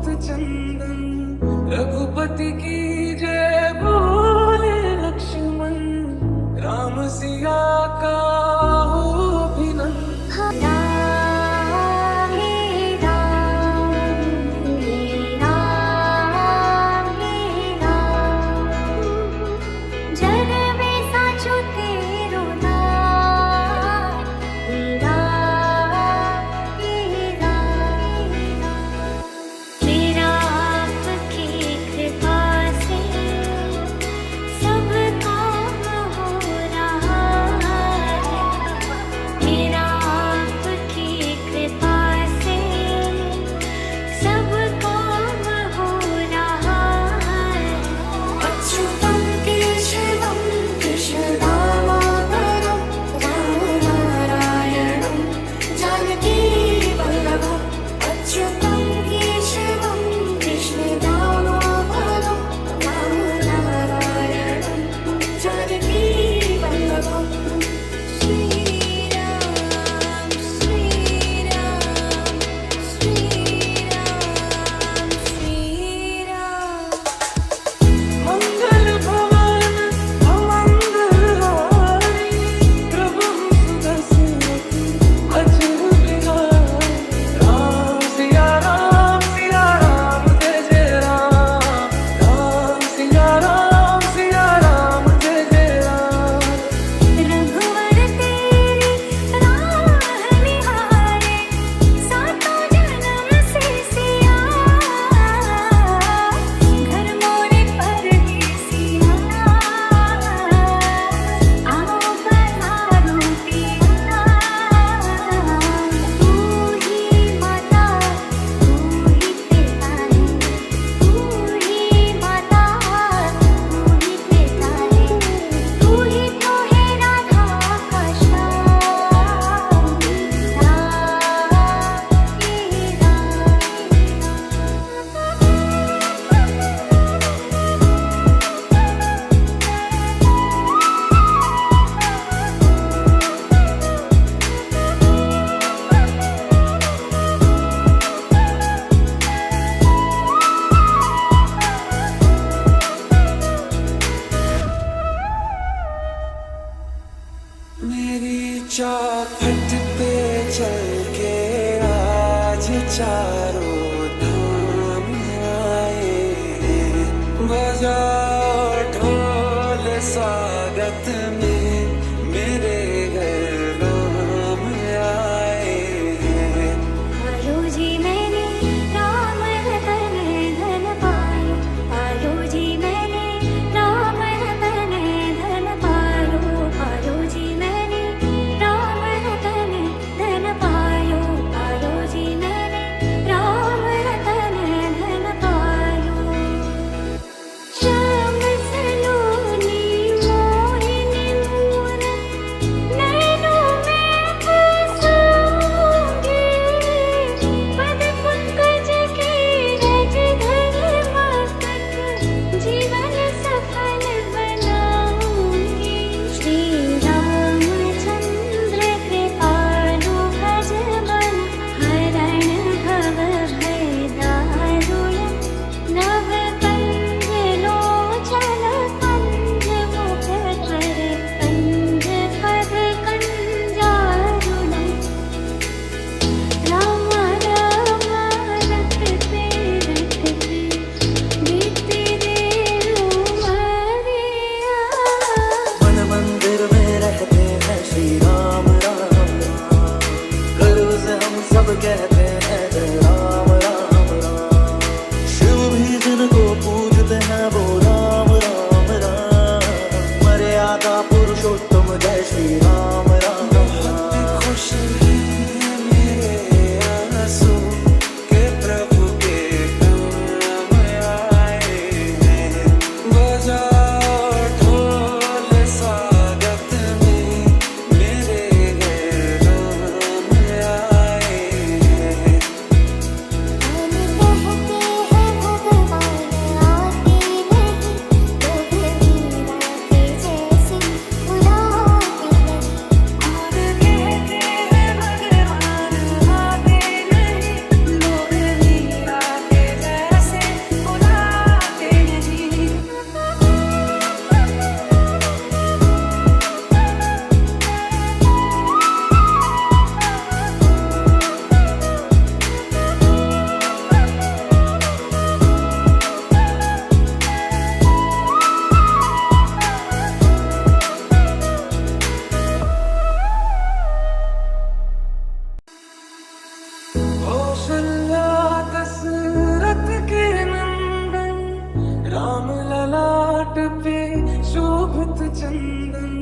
चंदन रघुपति की जय बोले लक्ष्मण, राम सिया का हो अभिनंदन। चौखट पे चल के आज चारों धाम आए, बजाओ ढोल स्वागत में मेरे घर राम आए हैं। आयो जी मैंने राम रतन धन पायो, आयो जी मैंने राम रतन धन पायो, आयो जी मैंने राम रतन धन पायो, आयो जी मैंने राम बहुत चंदन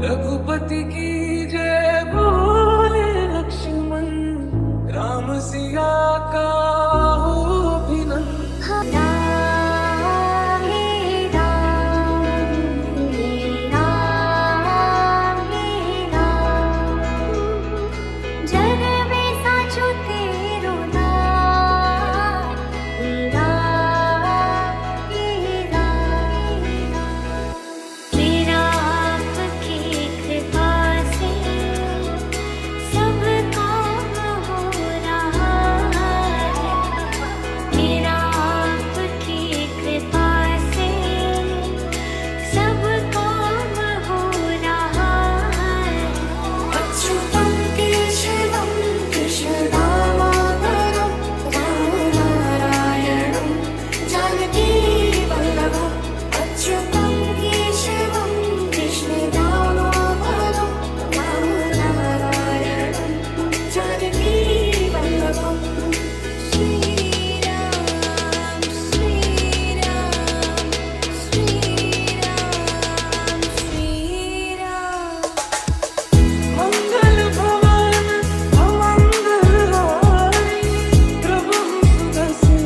रघुपति की जय बोले लक्ष्मण राम सिया का हो अभिनंदन। राम हे राम हे राम हे राम जग में साचो तेरो नाम हे राम हे राम मेरा आपकी कृपा से सब काम हो रहा है मेरा आपकी कृपा से सब काम हो रहा है अच्युतम केशवम कृष्ण दामोदरम राम नारायणम जानकी वल्लभम अच्युतम केशवम कृष्ण दामोदरम राम नारायणम जानकी वल्लभम श्री राम श्री राम श्री राम श्री राम मंगल भवन अमंगल हारी प्रभु सुदर्शन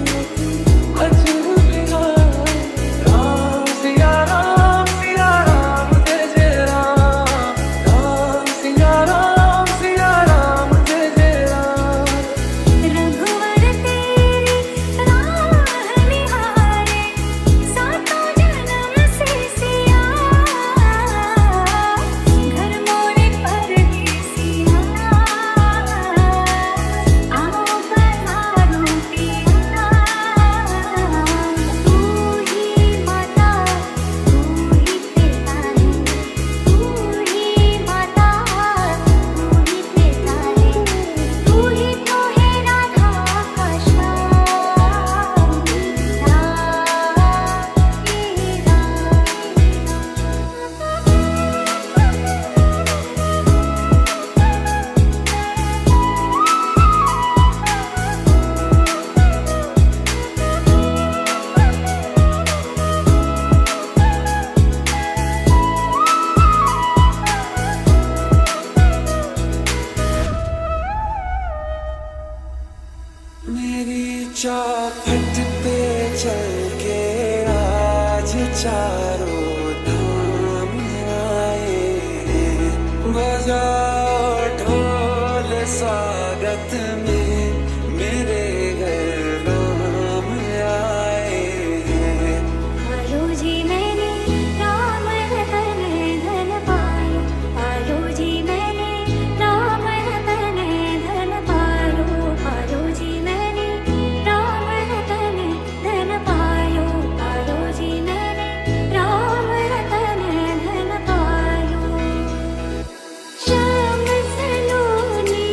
अजर बिहारी राम सिया राम जय जय राम राम सिया राम जय जय राम। रघुवर तेरी राह निहारे सातों जन्म से सिया घर मोरे परदेसिया आओ पधारो पिया तू ही माता तू ही पिता है तू ही माता तू ही पिता है तू ही तो है राधा का श्याम मेरी चौखट पे चल के आज चारों धाम आए बजाओ ढोल स्वागत में मेरे घर राम आए आयो जी मैंने राम रतन धन पायो आयो जी मैंने राम रतन धन पायो आयो जी मैंने राम रतन धन पायो आयो जी मैंने राम रतन धन पायो श्याम सलोनी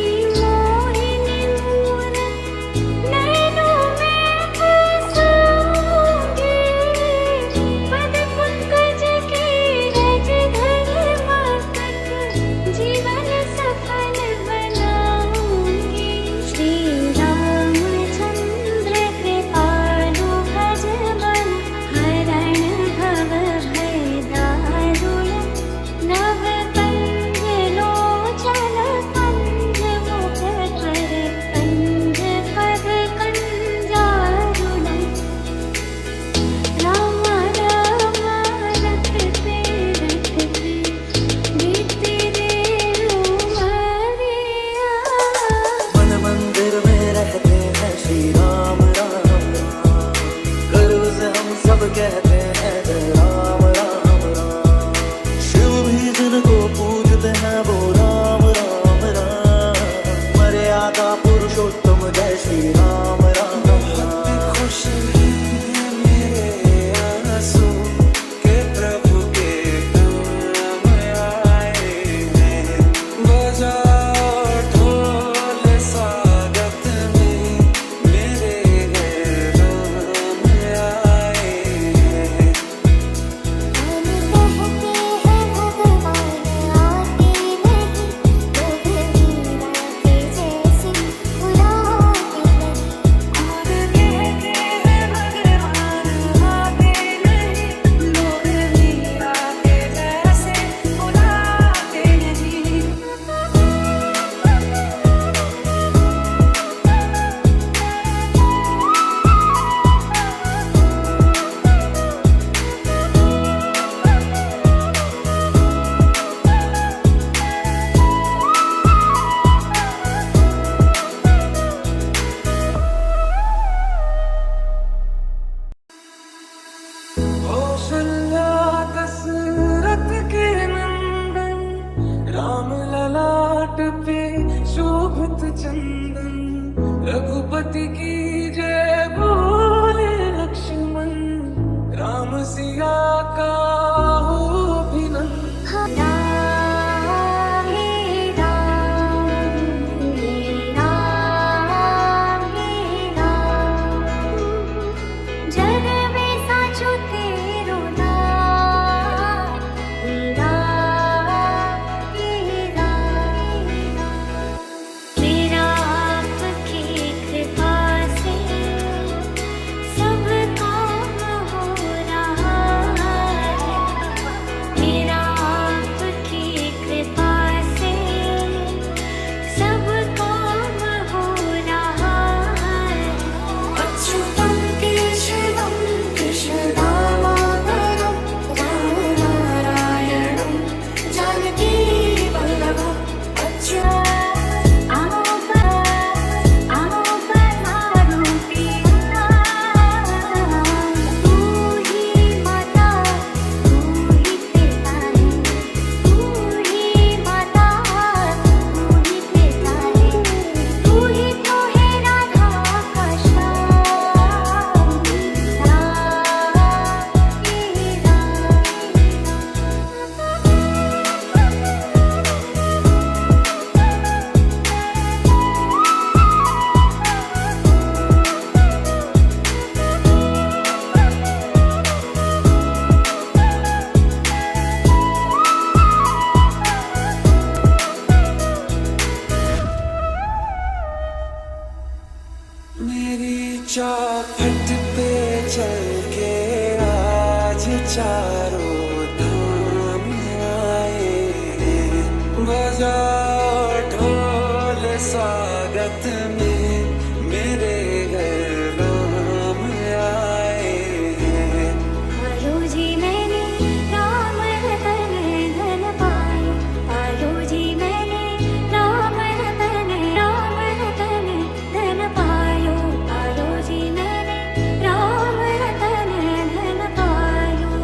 नंदन रघुपति की जय बोले लक्ष्मण राम सिया का हो अभिनंदन। राम हे राम हे राम हे राम जग में साचो तेरो नाम हे राम हे राम मेरा आपकी कृपा से सब काम हो रहा है मेरा आपकी कृपा से सब काम हो रहा है अच्युतं केशवं कृष्णदामोदरं राम नारायणं जानकी वल्लभम् मेरी चौखट पे चल के आज चारों धाम आए बजाओ ढोल स्वागत में मेरे घर राम आए। आयो जी मैंने राम रतन धन पाए आयो जी मैंने राम रतन धन पायो आयो जी मैंने राम रतन धन पायो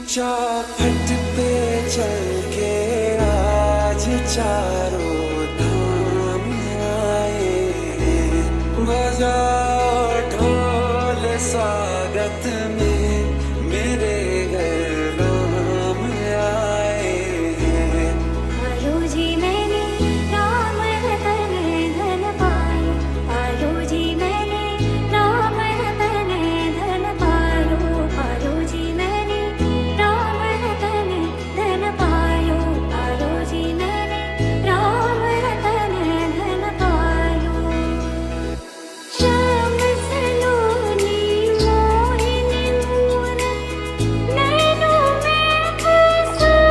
चौखट पे चल के आज चारों धाम आए, बजाओ ढोल स्वागत में मेरे घर राम आए। आयो जी मैंने राम रतन धन पायो, आयो जी मैंने राम रतन धन पायो, आयो जी मैंने राम रतन धन पायो, आयो जी मैंने राम रतन धन पायो। श्याम सलोनी मोहिनी मूरत नैनों में बसूंगी,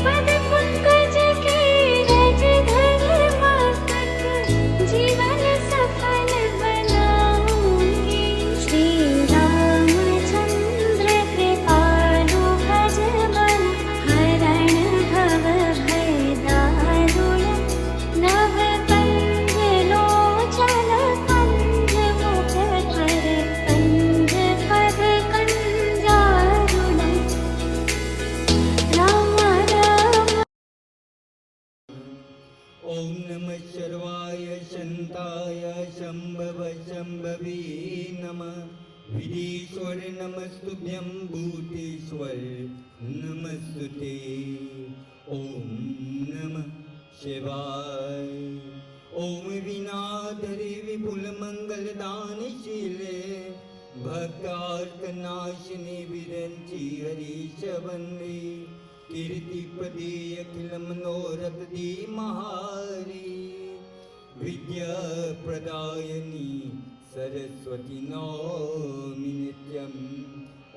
पद पंकज की रज धर मस्तक जीवन सफल बनाऊंगी। श्री रामचंद्र कृपालु भज मन, हरण भव भय दारुण, नभ कंज लोचन कंज मुख कर, कंज पद कंजारुण। राम राम ओम नमः शर्वाय शंताय शंभव शंभवी नमः। विधीश्वर नमस्तुभ्यं भूतेश्वर नमस्तुते। ओम नमः शिवाय। ओम विनाधरे विपुल मंगल दानशीले, भक्तार्तनाशिनी विरंची हरीश वंदे। कीर्तिपदे अखिल मनोरथ दी महारी, विद्या प्रदायनी सरस्वती नौमि नित्यम्।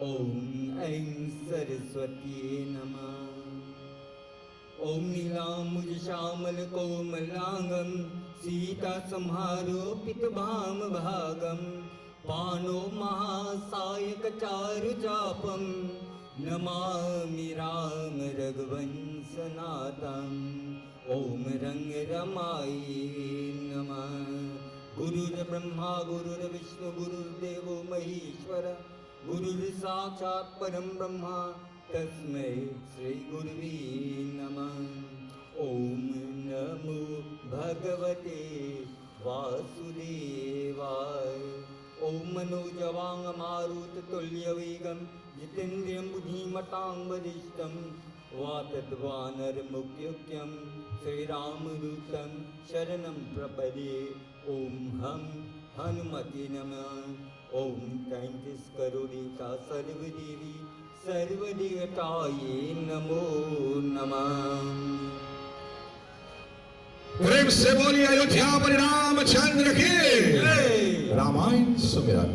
ओम ऐं सरस्वती नमः। ओम नीलाम्बुज श्यामल कोमलांगं, सीता संहारोपित भाम भागं, पाणो महासायक चारुचापं, नमामि राम रघुवंशनाथं। ओम रंग रमाई नमः। गुरुर्ब्रह्मा गुरुर्विष्णु गुरुर्देवो महेश्वर, गुरुर्साक्षात् परं ब्रह्म तस्मै श्री गुरुवे नमः। ओम नमो भगवते वासुदेवाय। ओम मनोजवांग मारुत तुल्यवेगं, जितेन्द्रियं बुद्धिमतां वरिष्ठं, वातद्वानरमुख्यं श्रीरामदूतं शरणं प्रपद्ये। ओम हम हनुमते नमः। ओम 33 करोड़िका सर्वदेवी सर्वदेवताये नमो नमः। प्रेम से बोलिए अयोध्या पर रामचंद्र की रामायण सुमिरन।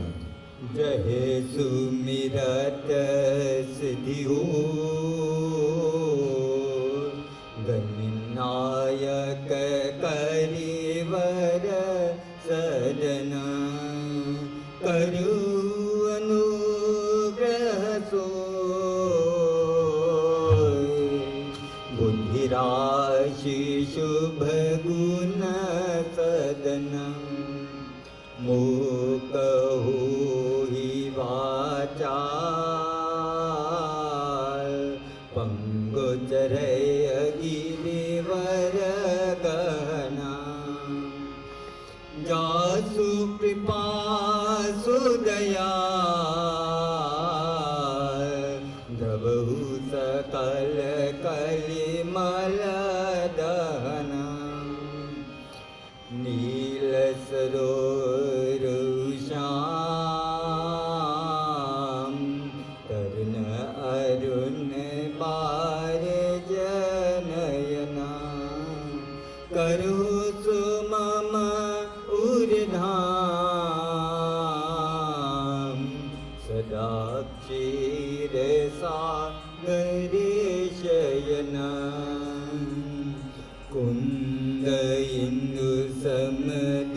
जय सुमिरत सिद्धि हो, गणनायक करिवर सदना, करु अनुग्रह सोय। बुद्धिराशि शुभ गुण सदनम्, मोकहो हि वाचाल, पंगुचरय गिरिवर गहना। जासु कृपा सुदया, द्रवहु सकल कलिमल दहना। नील सरोरुषाम, तरुण अरुण बार जनयना। करो सुमम उर्धाम, सदा क्षीर सागरे शयना। कुंद इंदु समदेह,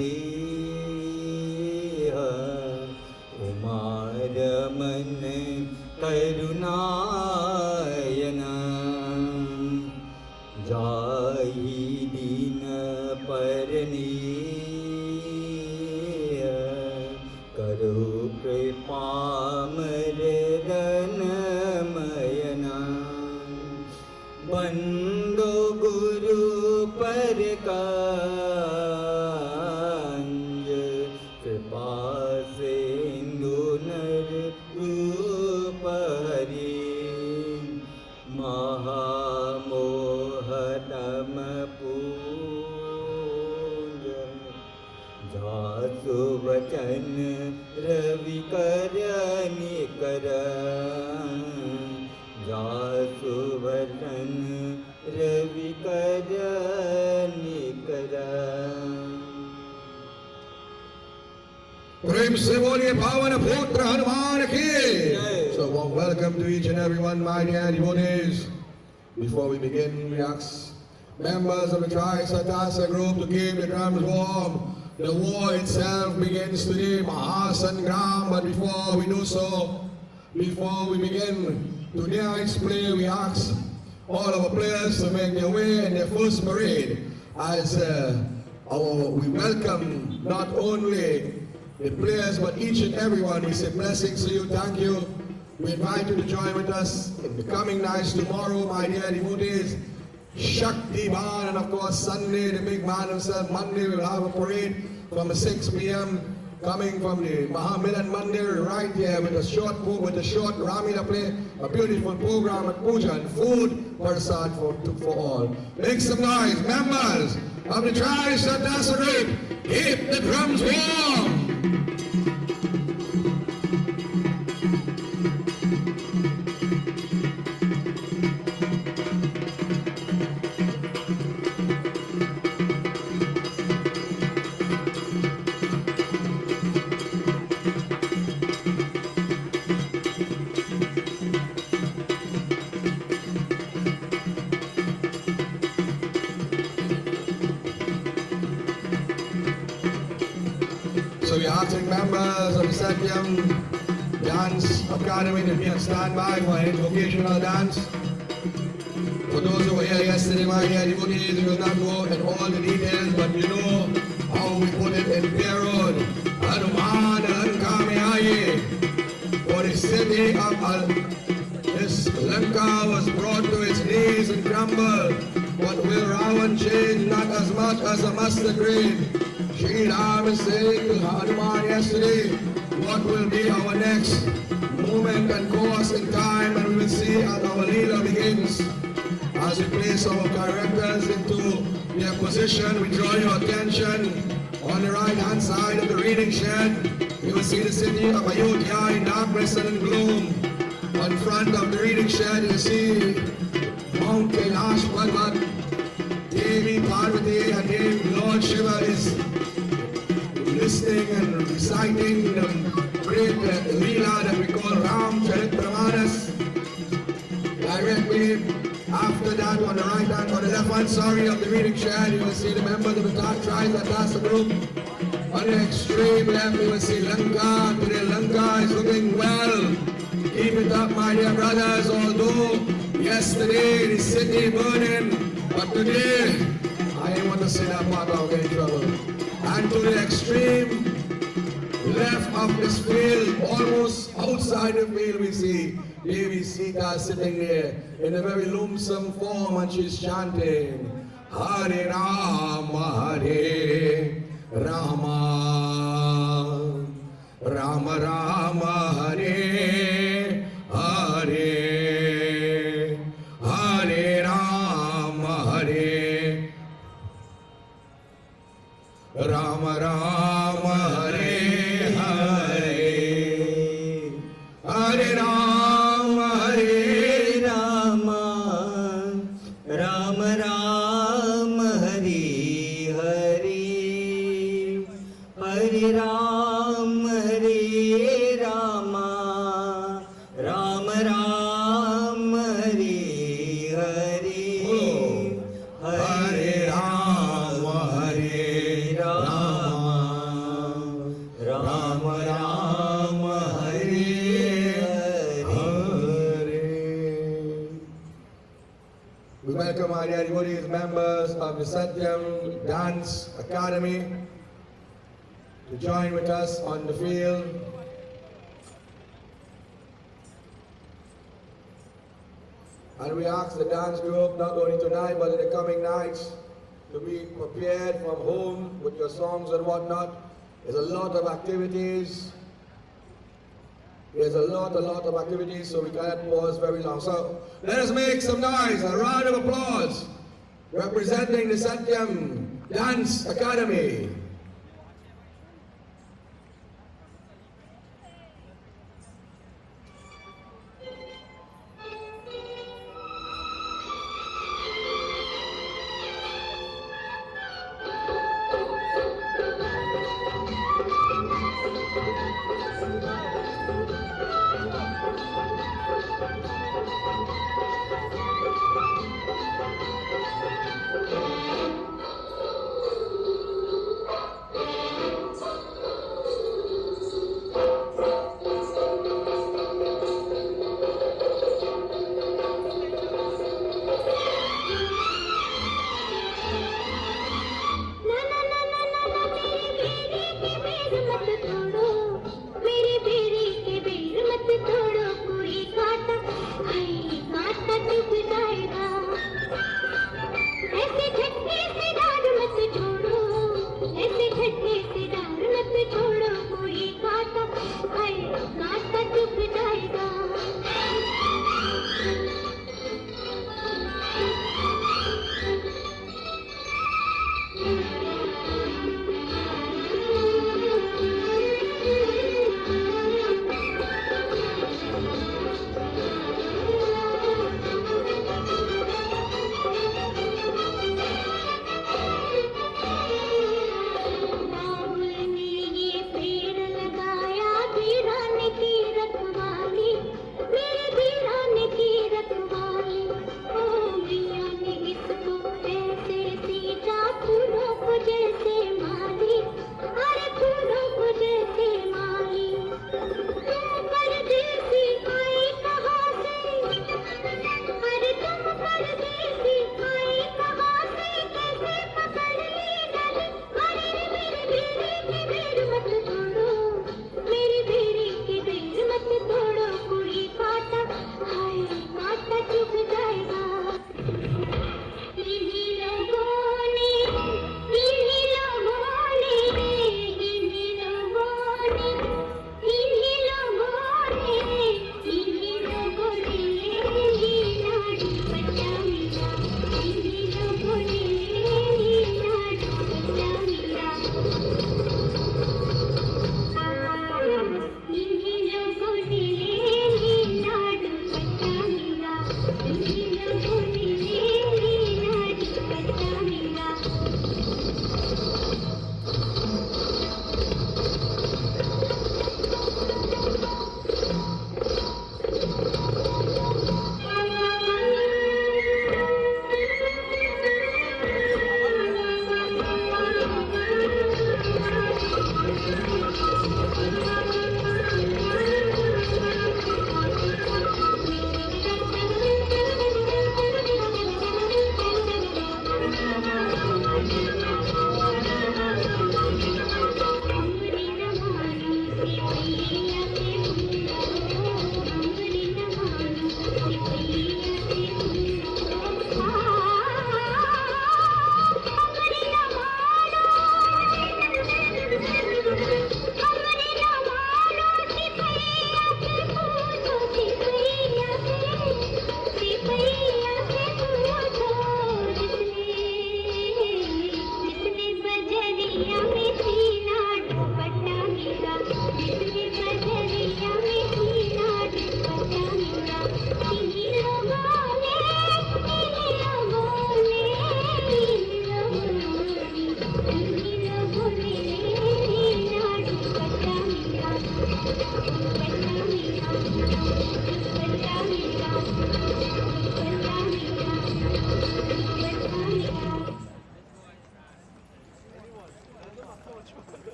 उमारमन करुणायना। जाहि दीन परनीय, करो कृपामर निकर जासु वरन रवि कर निकर। प्रेम से बोलिए पावन पुत्र हनुमान की। So warm welcome to each and everyone, my dear devotees. Before we begin, we ask members of the Tri-Satasa group to keep the drums warm. The war itself begins today, Mahasangram. But before we do so, before we begin tonight's play, we ask all of our players to make their way in their first parade. As we welcome not only the players but each and everyone. We say blessings to you, thank you. We invite you to join with us in the coming nights tomorrow, my dear devotees. Shakti Man, and of course Sunday, the big man himself. Monday we will have a parade from 6 p.m. coming from the Mahamilan Mandir right here with a short Ramleela play, a beautiful program at Puja and food prasad for all. Make some noise, members of the Tri-Satasa group. Keep the drums warm. So we are asking members of the Satyam Dance Academy to be on standby for any vocational dance. For those who were here yesterday, my dear devotees, we will not go in all the details, but you know how we put it in Pierre Road. Hanuman Lankamiyayi. For the city of this Lanka was brought to its knees and crumbled. But will Ravan change? Not as much as a mustard grain. Shri Raam is saying to Hanuman yesterday, what will be our next moment and course in time, and we will see as our Leela begins. As we place our characters into their position, we draw your attention on the right hand side of the reading shed. You will see the city of Ayodhya in darkness and in gloom. On front of the reading shed, you see Mount Kailash Parvat. Devi Parvati and Devi Lord Shiva is listening and reciting the great Leela that we call Ram Charitramanas. Directly after that, on the right hand, on the left hand, sorry, of the reading shed, you will see the members of the Tri-Satasa group. On the extreme left, you will see Lanka. Today, Lanka is looking well. Keep it up, my dear brothers. Although yesterday the city burning, but today, I didn't want to say that part, I'll get in trouble. And to the extreme left of this field, almost outside the field, we see Devi Sita sitting there in a very lonesome form, and she's chanting Hare Rama, Hare Rama, Rama Rama, Hare Hare, Hare Rama, Hare Rama Rama, Hare Hare, Hare Rama, Hare Rama, Rama Rama, Hare Hare, Hare Rama, Hare Rama, Rama Rama, Hare Hare, Hare Rama, Hare Rama, Rama Rama, Hare Hare. We welcome our dear devotees, members of the Satyam Dance Academy, to join with us on the field. And we ask the dance group, not only tonight but in the coming nights, to be prepared from home with your songs and whatnot. There's a lot of activities. There's a lot of activities, so we cannot pause very long. So let us make some noise, a round of applause, representing the Satyam Dance Academy.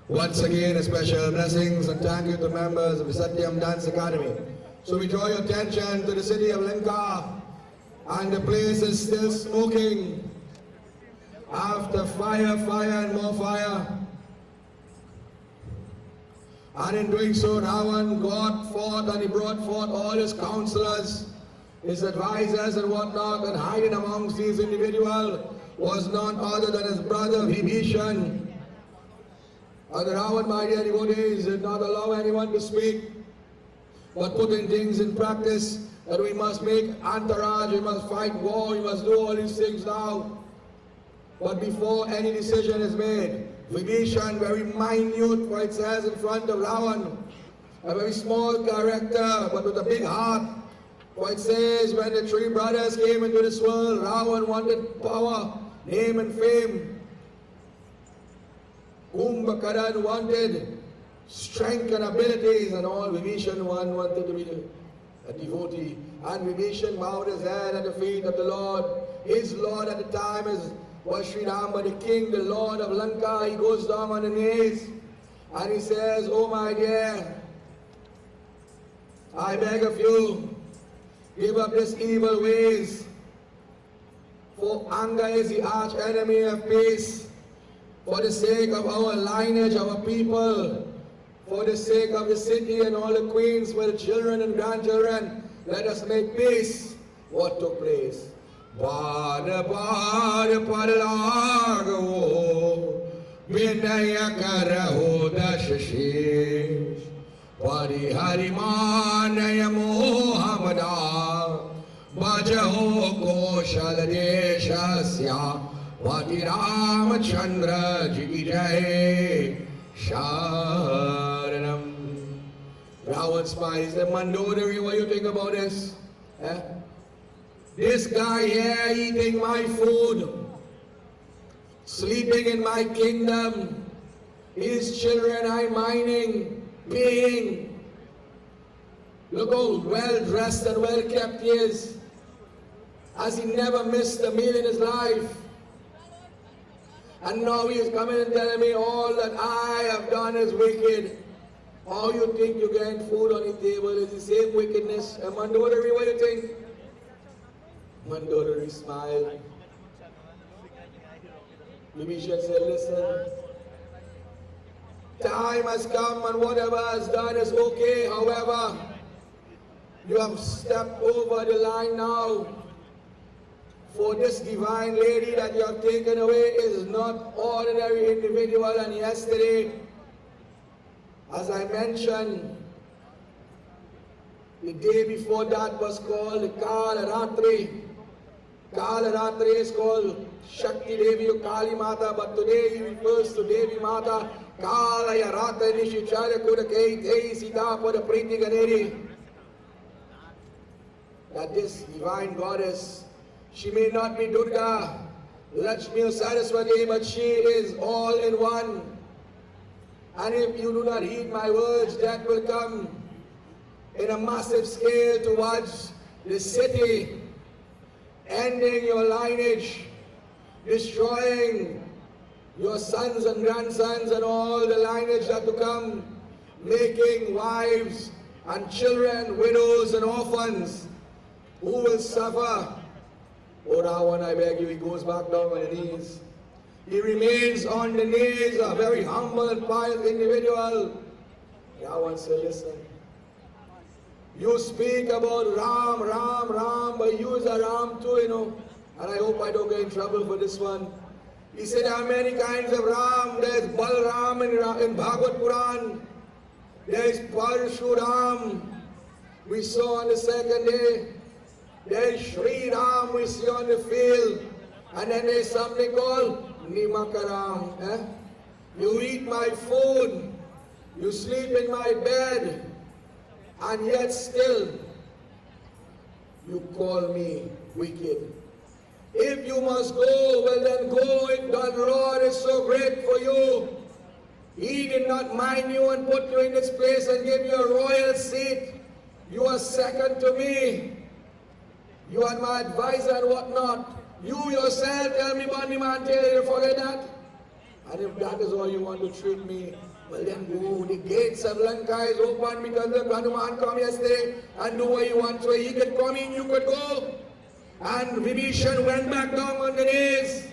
Once again, a special blessings and thank you to members of the Satyam Dance Academy. So we draw your attention to the city of Lanka, and the place is still smoking. After fire, fire and more fire. And in doing so, Ravan got forth and he brought forth all his counselors, his advisors and whatnot, and hiding amongst these individuals was none other than his brother Vibhishan. And Ravan, my dear devotees, did not allow anyone to speak, but putting things in practice that we must make entourage, we must fight war, we must do all these things now. But before any decision is made, Vibhishan, very minute, for it says in front of Ravan, a very small character, but with a big heart. For it says, when the three brothers came into this world, Ravan wanted power, name and fame. Kumbhakaran wanted strength and abilities, and all. Vibhishan wanted to be a devotee. And Vibhishan bowed his head at the feet of the Lord. His Lord at the time was Shri Ram, the king, the Lord of Lanka. He goes down on the knees and he says, "Oh my dear, I beg of you, give up this evil ways. For anger is the arch enemy of peace. For the sake of our lineage, our people, for the sake of the city and all the queens, for the children and grandchildren, let us make peace." What took place? Bada bada padalago Vinaya karaho dashish Pariharimanaya Muhammada Bajaho Koshaladeshasya Vati Ramachandra Jigijay Sharanam. Ravan smiled. He said, "Mandodari, what do you think about this? This guy here eating my food, sleeping in my kingdom, his children I mining, paying. Look how well dressed and well kept he is. As he never missed a meal in his life. And now he is coming and telling me all that I have done is wicked. How you think you getting food on the table is the same wickedness? And Mandodari, what do you think?" Mandodari smiled. Vibhishan said, "Listen, time has come and whatever has done is okay. However, you have stepped over the line now. For this divine lady that you have taken away is not ordinary individual. And yesterday, as I mentioned, the day before that was called the Kalaratri. Kalaratri is called Shakti Devi or Kali Mata, but today he refers to Devi Mata. Kalaya Rata Nishichara Kudakei Te Sita Pada Priti Ganeri. That this divine goddess, she may not be Durga, Lakshmi or Saraswati, but she is all in one. And if you do not heed my words, that will come in a massive scale towards the city, ending your lineage, destroying your sons and grandsons and all the lineage that to come, making wives and children, widows and orphans who will suffer." Oh Ravan, I beg you, he goes back down on the knees. He remains on the knees, a very humble and pious individual. Ravan said, "Listen, you speak about Ram, Ram, Ram, but you is a Ram too, you know. And I hope I don't get in trouble for this one. He said there are many kinds of Ram. There is Balram in Bhagavad Puran. There is Parshuram. We saw on the second day. There is Shri Ram we see on the field. And then there is something called Nimakaram. You eat my food. You sleep in my bed. And yet still you call me wicked. If you must go, well then go. If the Lord is so great for you, He did not mind you and put you in this place and give you a royal seat. You are second to me. You are my advisor and whatnot. You yourself tell me, Bunny man, tell you to forget that. And if that is how you want to treat me, well then go. The gates of Lanka is open because the Hanuman come yesterday and do what you want. So he could come in, you could go. And Vibhishan went back down on the knees.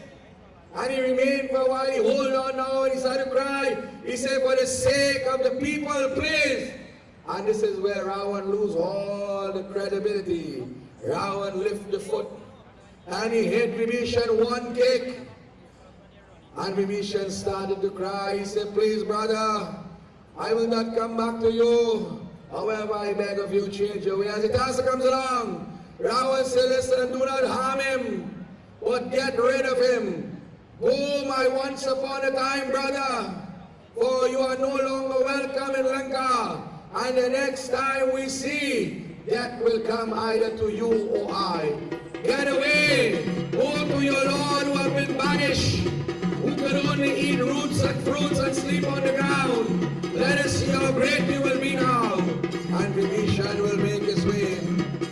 And he remained for a while. He hold on now and he started to cry. He said, for the sake of the people, please. And this is where Ravan lose all the credibility. Ravan lift the foot. And he hit Vibhishan one kick. And Vibhishan started to cry. He said, please brother, I will not come back to you. However, I beg of you, change your way. As the task comes along, Ravan said, listen, do not harm him, but get rid of him. Go, my once upon a time brother, for you are no longer welcome in Lanka. And the next time we see, death will come either to you or I. Get away. Go to your Lord who have been banished, who could only eat roots and fruits and sleep on the ground. Let us see how great you will be now. And Vibhishan will make his way.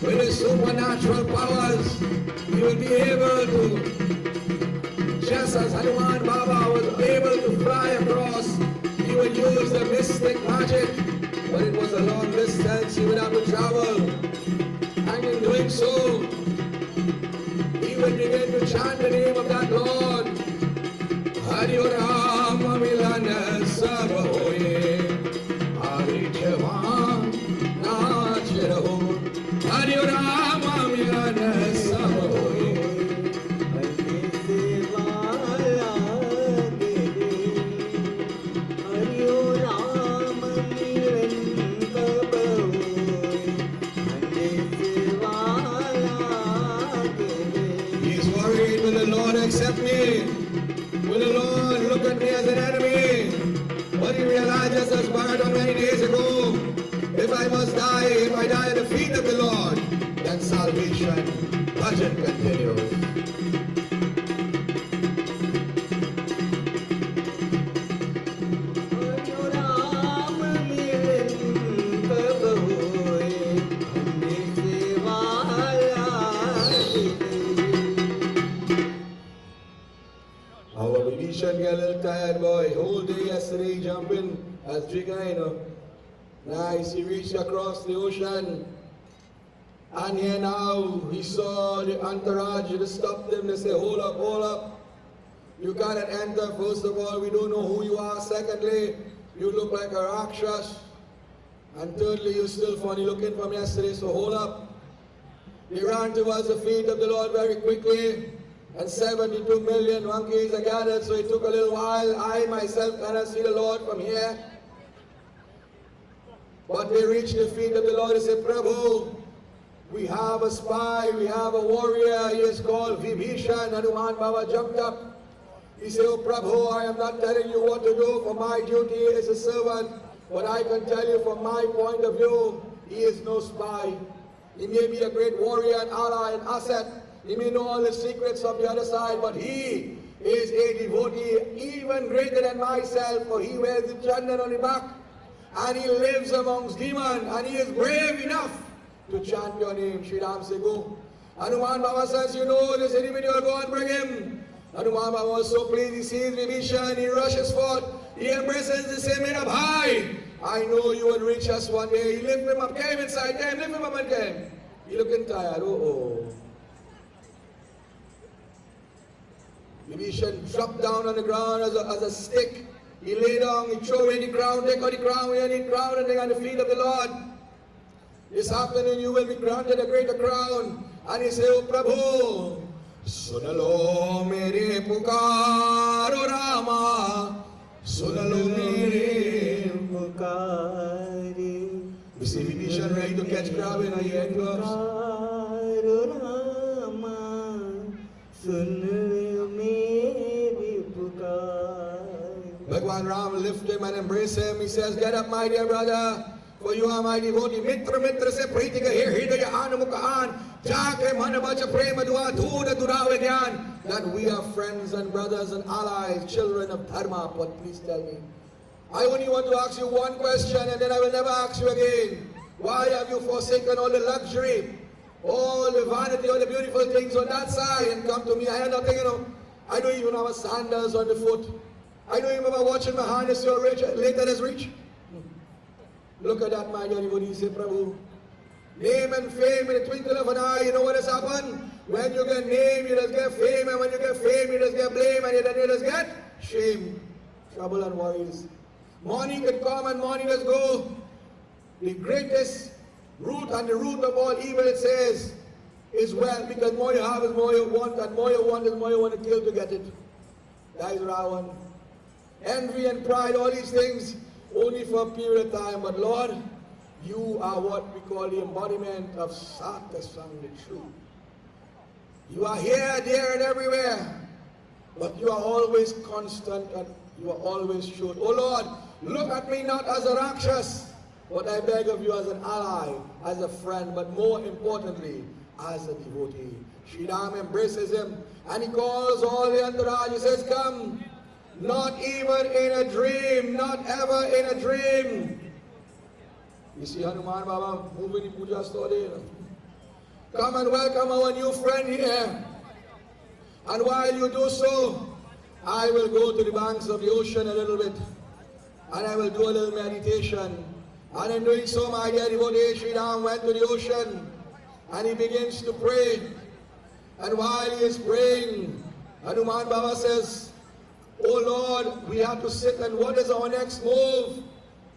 With his supernatural powers, he will be able to, just as Hanuman Baba was able to fly across, he would use the mystic magic, but it was a long distance he would have to travel. And in doing so, he would begin to chant the name of that Lord. Hari Ram Milana Sabahoye, Hari Javan Nachiraho. Hari Ram Milana Sabahoye. He's worried, will the Lord accept me? Will the Lord look at me as an enemy? But he realizes as Bharat many days ago, if I must die, if I die at the feet of the Lord, then salvation, bhajan continues. Our Vibhishan get a little tired boy, whole day yesterday jumping as Jiga, you know. Nice, he reached across the ocean. And here now, he saw the entourage, they stopped him, they say, hold up. You cannot enter, first of all, we don't know who you are. Secondly, you look like a Rakshas. And thirdly, you're still funny looking from yesterday, so hold up. He ran towards the feet of the Lord very quickly, and 72 million monkeys are gathered, so it took a little while. I myself cannot see the Lord from here. But they reached the feet of the Lord and said, Prabhu, we have a spy, we have a warrior, he is called Vibhishan. Hanuman Baba jumped up. He said, oh Prabhu, I am not telling you what to do, for my duty is a servant. But I can tell you from my point of view, he is no spy. He may be a great warrior and ally and asset. He may know all the secrets of the other side, but he is a devotee even greater than myself, for he wears the chandan on the back. And he lives amongst demons, and he is brave enough to chant your name. Shri Ram said, go. Hanuman Baba says, you know this individual, go and bring him. Hanuman Baba was so pleased, he sees Vibhishan, he rushes forth, he embraces the same man up high. I know you will reach us one day. He lifted him up, came inside, came, lift him up and came. He looking tired, Vibhishan dropped down on the ground as a stick. He lay down, he threw away the crown, take out the crown, we need crown and lay on the feet of the Lord. This afternoon you will be granted a greater crown. And he said, oh Prabhu, सुन लो मेरे पुकारो रामा, सुन लो मेरे पुकारे You see Venetian ready to catch crab in a hand gloves. पुकारो रामा, सुन मेरी पुकार. Bhagwan Ram lift him and embrace him. He says, get up my dear brother, for you are my devotee. Mitra mitra se priti ka here hidaya anamukaan. Jaake manabacha prema dua dhuda durave dhyan. That we are friends and brothers and allies, children of dharma. But please tell me, I only want to ask you one question and then I will never ask you again. Why have you forsaken all the luxury, all the vanity, all the beautiful things on that side and come to me? I have nothing, I don't even have a sandals on the foot. I don't even have a watch in my hand. Is your rich, later as rich? Look at that, my dear devotee. Say, Prabhu, name and fame in a twinkle of an eye. You know what has happened? When you get name, you just get fame, and when you get fame, you just get blame, and then you just get shame, trouble and worries. Morning can come and morning does go. The greatest root and the root of all evil, it says, is wealth, because more you have is more you want, and more you want is more you want to kill to get it. That is Ravan. Envy and pride, all these things, only for a period of time. But Lord, you are what we call the embodiment of Satasang, the truth. You are here, there, and everywhere. But you are always constant and you are always true. Oh Lord, look at me not as a Rakshas, but I beg of you as an ally, as a friend, but more importantly, as a devotee. Shri Ram embraces him and he calls all the entourage. He says, come, not even in a dream, not ever in a dream. You see Hanuman Baba moving in puja story. Come and welcome our new friend here. And while you do so, I will go to the banks of the ocean a little bit. And I will do a little meditation. And in doing so, my dear devotee, Shri Ram went to the ocean. And he begins to pray. And while he is praying, Hanuman Baba says, oh Lord, we have to sit, and what is our next move?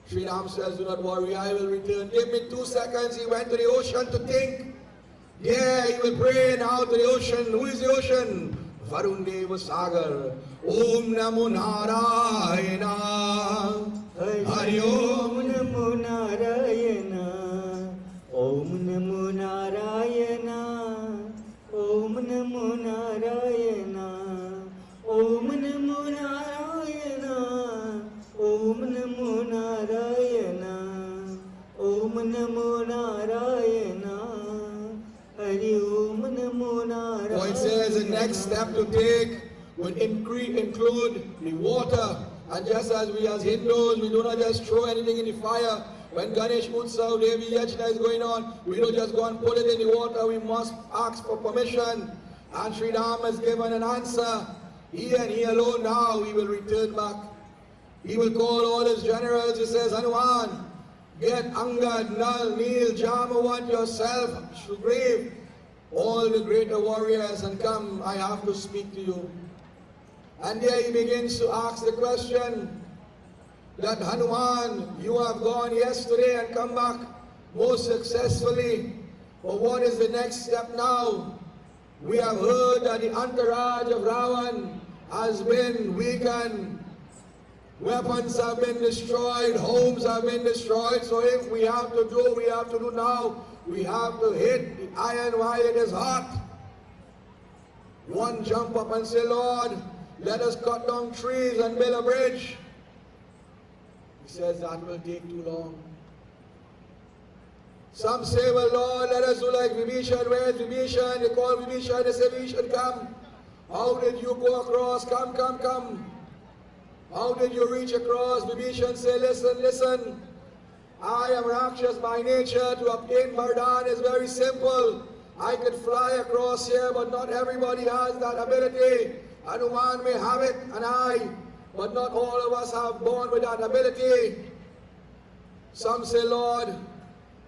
Shri Ram says, do not worry, I will return. Give me 2 seconds. He went to the ocean to think. Yeah, he will pray now to the ocean. Who is the ocean? Varun Deva Sagar. Om Namo Narayana. Hari Om Namo Narayana. Om Namo Narayana. Om Namo Narayana. Om Namo Narayana. Om Namo Narayana. Om Namo Narayana. Hari Om Namo Narayana. So it says the next step to take would include the water. And just as we as Hindus, we do not just throw anything in the fire. When Ganesh Utsav, Devi Yajna is going on, we don't just go and put it in the water. We must ask for permission. And Sri Ram has given an answer. He and he alone now, he will return back. He will call all his generals. He says, Hanuman, get Angad, Nal, Neel, Jamawat, yourself, Shugriv, all the greater warriors, and come, I have to speak to you. And there he begins to ask the question that Hanuman, you have gone yesterday and come back most successfully. But what is the next step now? We have heard that the entourage of Ravan has been weakened. Weapons have been destroyed, homes have been destroyed. So if we have to do, we have to do now. We have to hit the iron while it is hot. One jump up and say, Lord, let us cut down trees and build a bridge. He says that will take too long. Some say, well, Lord, let us do like Vibhishan. Where is Vibhishan? They call Vibhishan, they say, Vibhishan, come. How did you go across? Come, come, come. How did you reach across? Vibhishan say, listen, listen. I am Rakshas by nature. To obtain Vardhan is very simple. I could fly across here, but not everybody has that ability. Hanuman may have it, and I, but not all of us have born with that ability. Some say, Lord,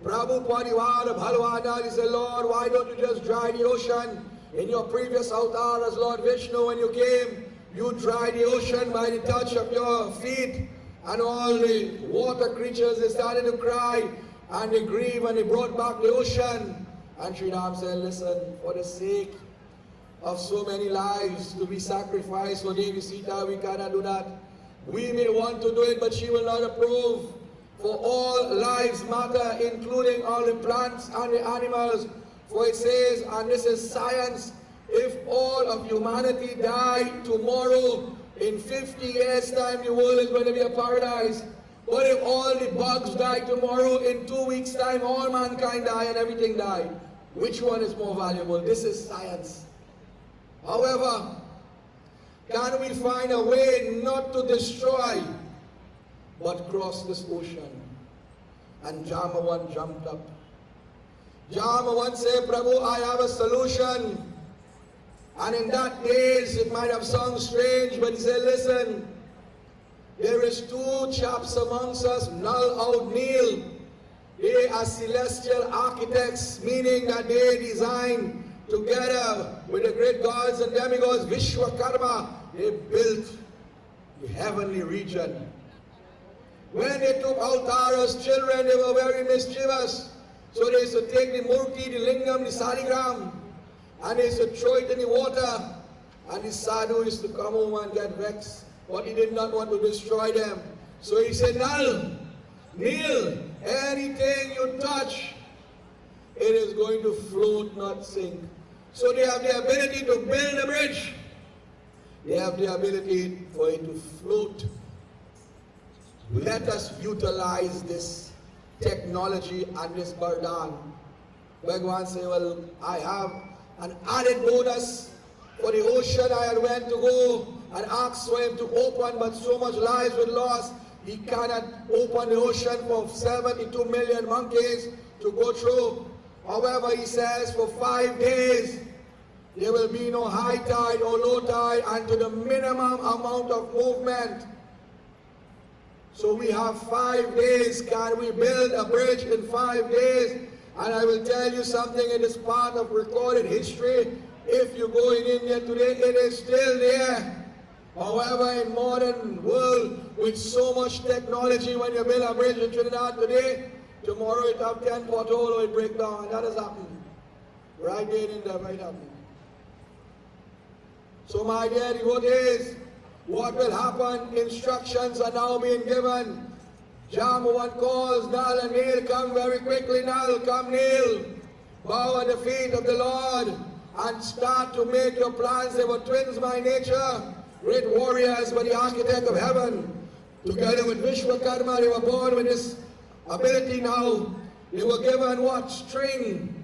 Prabhu Parivar Bhalwada, he said, Lord, why don't you just dry the ocean? In your previous avatar as Lord Vishnu, when you came, you dried the ocean by the touch of your feet, and all the water creatures, they started to cry, and they grieve, and they brought back the ocean. And Sri Ram said, listen, for the sake of so many lives to be sacrificed for Devi Sita. We cannot do that. We may want to do it, but she will not approve. For all lives matter, including all the plants and the animals. For it says, and this is science, if all of humanity died tomorrow, in 50 years' time, the world is going to be a paradise. But if all the bugs die tomorrow, in 2 weeks' time, all mankind die and everything died. Which one is more valuable? This is science. However, can we find a way not to destroy, but cross this ocean? And Jambawan jumped up. Jambawan said, Prabhu, I have a solution. And in that days, it might have sounded strange, but he said, listen, there is two chaps amongst us, Nal out Neil. They are celestial architects, meaning that they design together with the great gods and demigods, Vishwakarma, they built the heavenly region. When they took Avtara's children, they were very mischievous. So they used to take the murti, the lingam, the saligram, and they used to throw it in the water. And the sadhu used to come home and get vexed, but he did not want to destroy them. So he said, Nal, Neil, anything you touch, it is going to float, not sink. So they have the ability to build a bridge. They have the ability for it to float. Let us utilize this technology and this bardan. Bhagwan say, well, I have an added bonus for the ocean. I had went to go and ask for him to open, but so much lives were lost. He cannot open the ocean for 72 million monkeys to go through. However, he says for 5 days, there will be no high tide or low tide, and to the minimum amount of movement. So we have 5 days. Can we build a bridge in 5 days? And I will tell you something, it is part of recorded history. If you go in India today, it is still there. However, in modern world, with so much technology, when you build a bridge in Trinidad today, tomorrow it have 10 potholes or it break down, and that has happened. Right there in India, right happening. So my dear devotees, what will happen? Instructions are now being given. Jambawan calls Nal and Neil, come very quickly, Nal, come Neil. Bow at the feet of the Lord and start to make your plans. They were twins by nature, great warriors, but the architect of heaven. Together with Vishwakarma, they were born with this ability now. They were given what? String.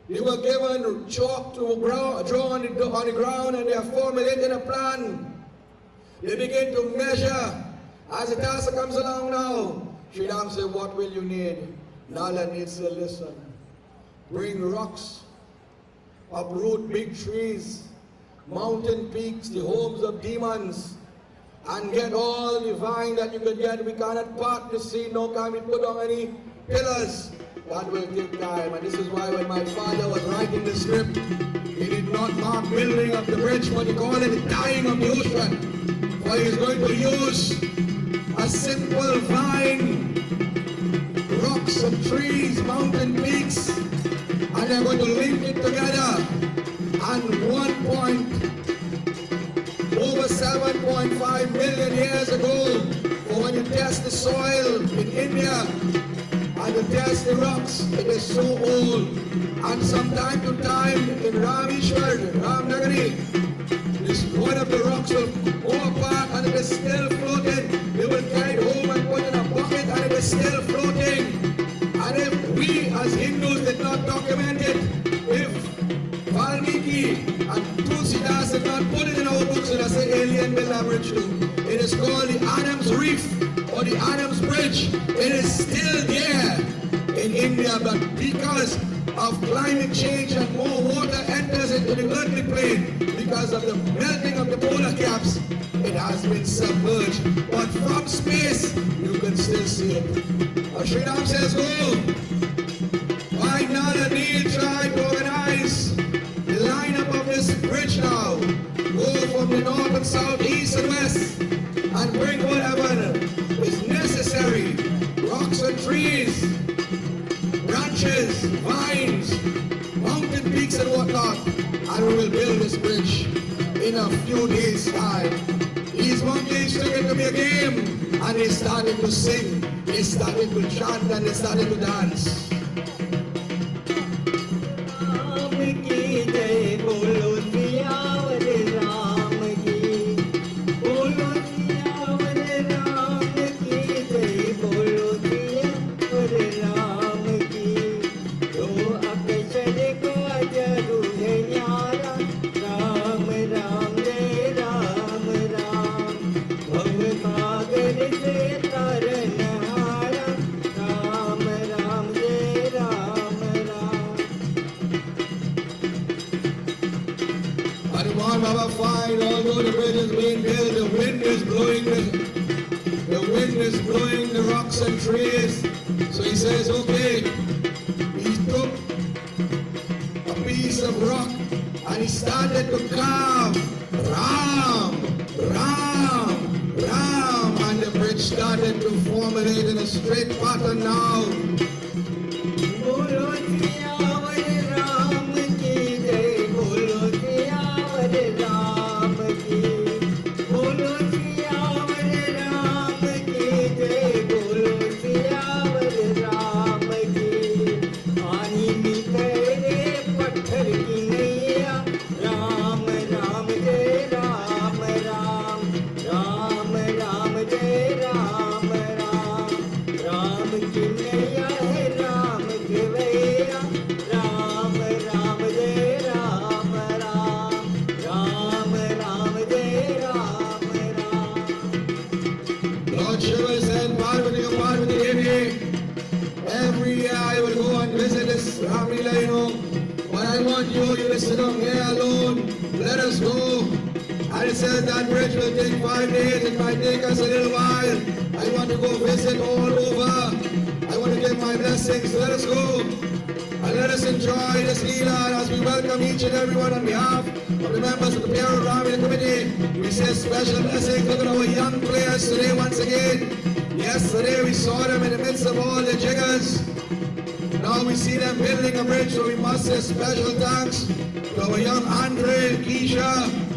They were given chalk to draw on the ground, and they are formulating a plan. They begin to measure. As the task comes along now, Shri Ram said, what will you need? Nala needs to listen. Bring rocks, uproot big trees, mountain peaks, the homes of demons, and get all the vine that you can get. We cannot part the sea, nor can we put on any pillars. That will take time, and this is why when my father was writing the script, he did not mark building of the bridge, but he called it the dying of the ocean. For he is going to use a simple vine, rocks and trees, mountain peaks, and they're going to link it together. And one point, over 7.5 million years ago, for when you test the soil in India, and you test the rocks, it is so old. And from time to time in Rameshwar, Ramnagari, this one of the rocks will go apart and it is still floating. They will carry it home and put it in a bucket and it is still floating. And if we as Hindus did not document it, if Valmiki and Tulsidas did not put it in our books, it is an alien will average too. It is called the Adam's Reef or the Adam's Bridge. It is still there in India, but because of climate change and more water enters into the earthly plane, because of the melting of the polar caps, it has been submerged. But from space, you can still see it. Shri Ram says, go. Why not a Neil try to organize the lineup of this bridge now? Go from the north and south, east and west, and bring whatever is necessary. Rocks and trees, branches, vines, mountain peaks and whatnot, and we will build in a few days' time, these monkeys took it to be a game, and they started to sing, they started to chant, and they started to dance. Ram की जय बोलो सियावर राम की बोलो सियावर राम की जय बोलो सियावर राम की दो अक्षर का जरूर है न्यारा राम राम जय राम राम भव सागर से तरनहारा राम राम जय Ram Ram And one Baba find, although the bridge is being built, the wind is blowing the rocks and trees. So he says, okay, he took a piece of rock and he started to carve Ram, Ram, Ram, and the bridge started to formulate in a straight pattern now. बोलो सियावर राम की जय बोलो सियावर राम की बोलो सियावर राम की जय बोलो सियावर राम की पानी में तैरे पत्थर की नैया राम राम जय राम राम राम राम जय राम राम राम की नैया है राम देवैया राम राम जय राम राम राम राम जय Ram Ram Lord Shiva said, Parvati, O Parvati Devi, every year I will go and visit this Ramleela, you know, but I want you to sit down here alone. Let us go. And it says that bridge will take 5 days. It might take us a little while. I want to go visit all over. I want to give my blessings. Let us go. And let us enjoy this Leela as we welcome each and everyone on behalf of the members of the Pierre Ramleela Committee. We say special blessings. Look at our young players today once again. Yesterday we saw them in the midst of all the jiggers. Now we see them building a bridge, so we must say special thanks to our young Andre, Keisha,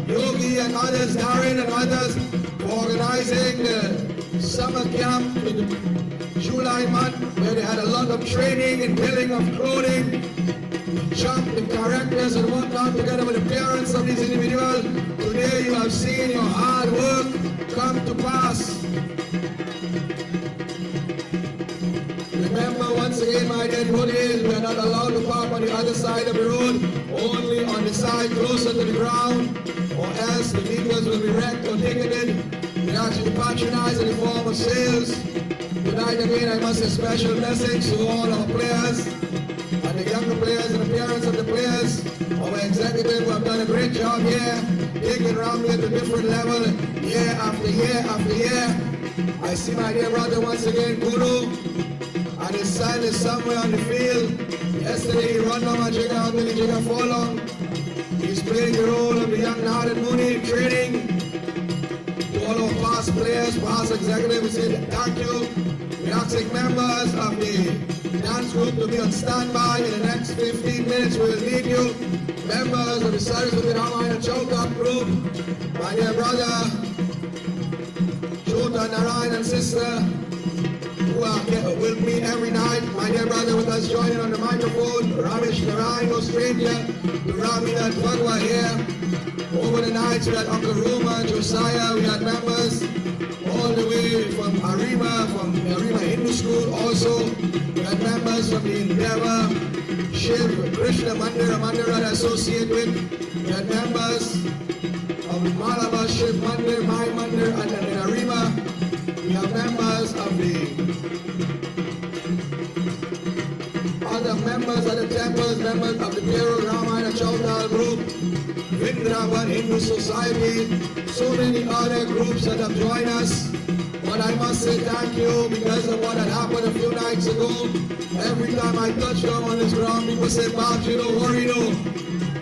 Yogi and others, Darren and others for organizing the summer camp in the July month where they had a lot of training and building of clothing, jump and characters and whatnot together with the parents of these individuals. Today you have seen your hard work come to pass. Remember once again, my dear devotees, we are not allowed to park on the other side of the road, only on the side closer to the ground, or else the vehicles will be wrecked or ticketed. We ask you to patronize in the form of sales. Tonight again, I must say special blessings to all our players, and the younger players and the parents of the players, our executive who have done a great job here, taking Ramleela to a different level, year after year after year. I see my dear brother once again, Guru, and his son is somewhere on the field. Yesterday he ran down my jigger until the jigger fall long. He's playing the role of the young Narad Muni, training. To all our past players, past executives, we say thank you. We asking members of the dance group to be on standby. In the next 15 minutes we will meet you. Members of the Saraswati Ramayana Chowkap group, my dear brother, Jota Narayan and sister, who will meet every night. My dear brother with us joining on the microphone, Ramesh Narayan, no stranger to Ramleela and Bhagwa here. Over the nights we had Uncle Roma, Josiah, we had members all the way from the Arima Hindu School also. We had members from the Endeavor, Shiv, Krishna Mandir, a Mandir that associate with. We had members of the Malabar Shiv Mandir, Mai Mandir, and in Arima. We have members of the other members of the temples, members of the Pierre Ramayana Chowdal group, Vrindavan Hindu Society, so many other groups that have joined us. But I must say thank you because of what had happened a few nights ago. Every time I touch down on this ground, people say, Baji, don't worry, no.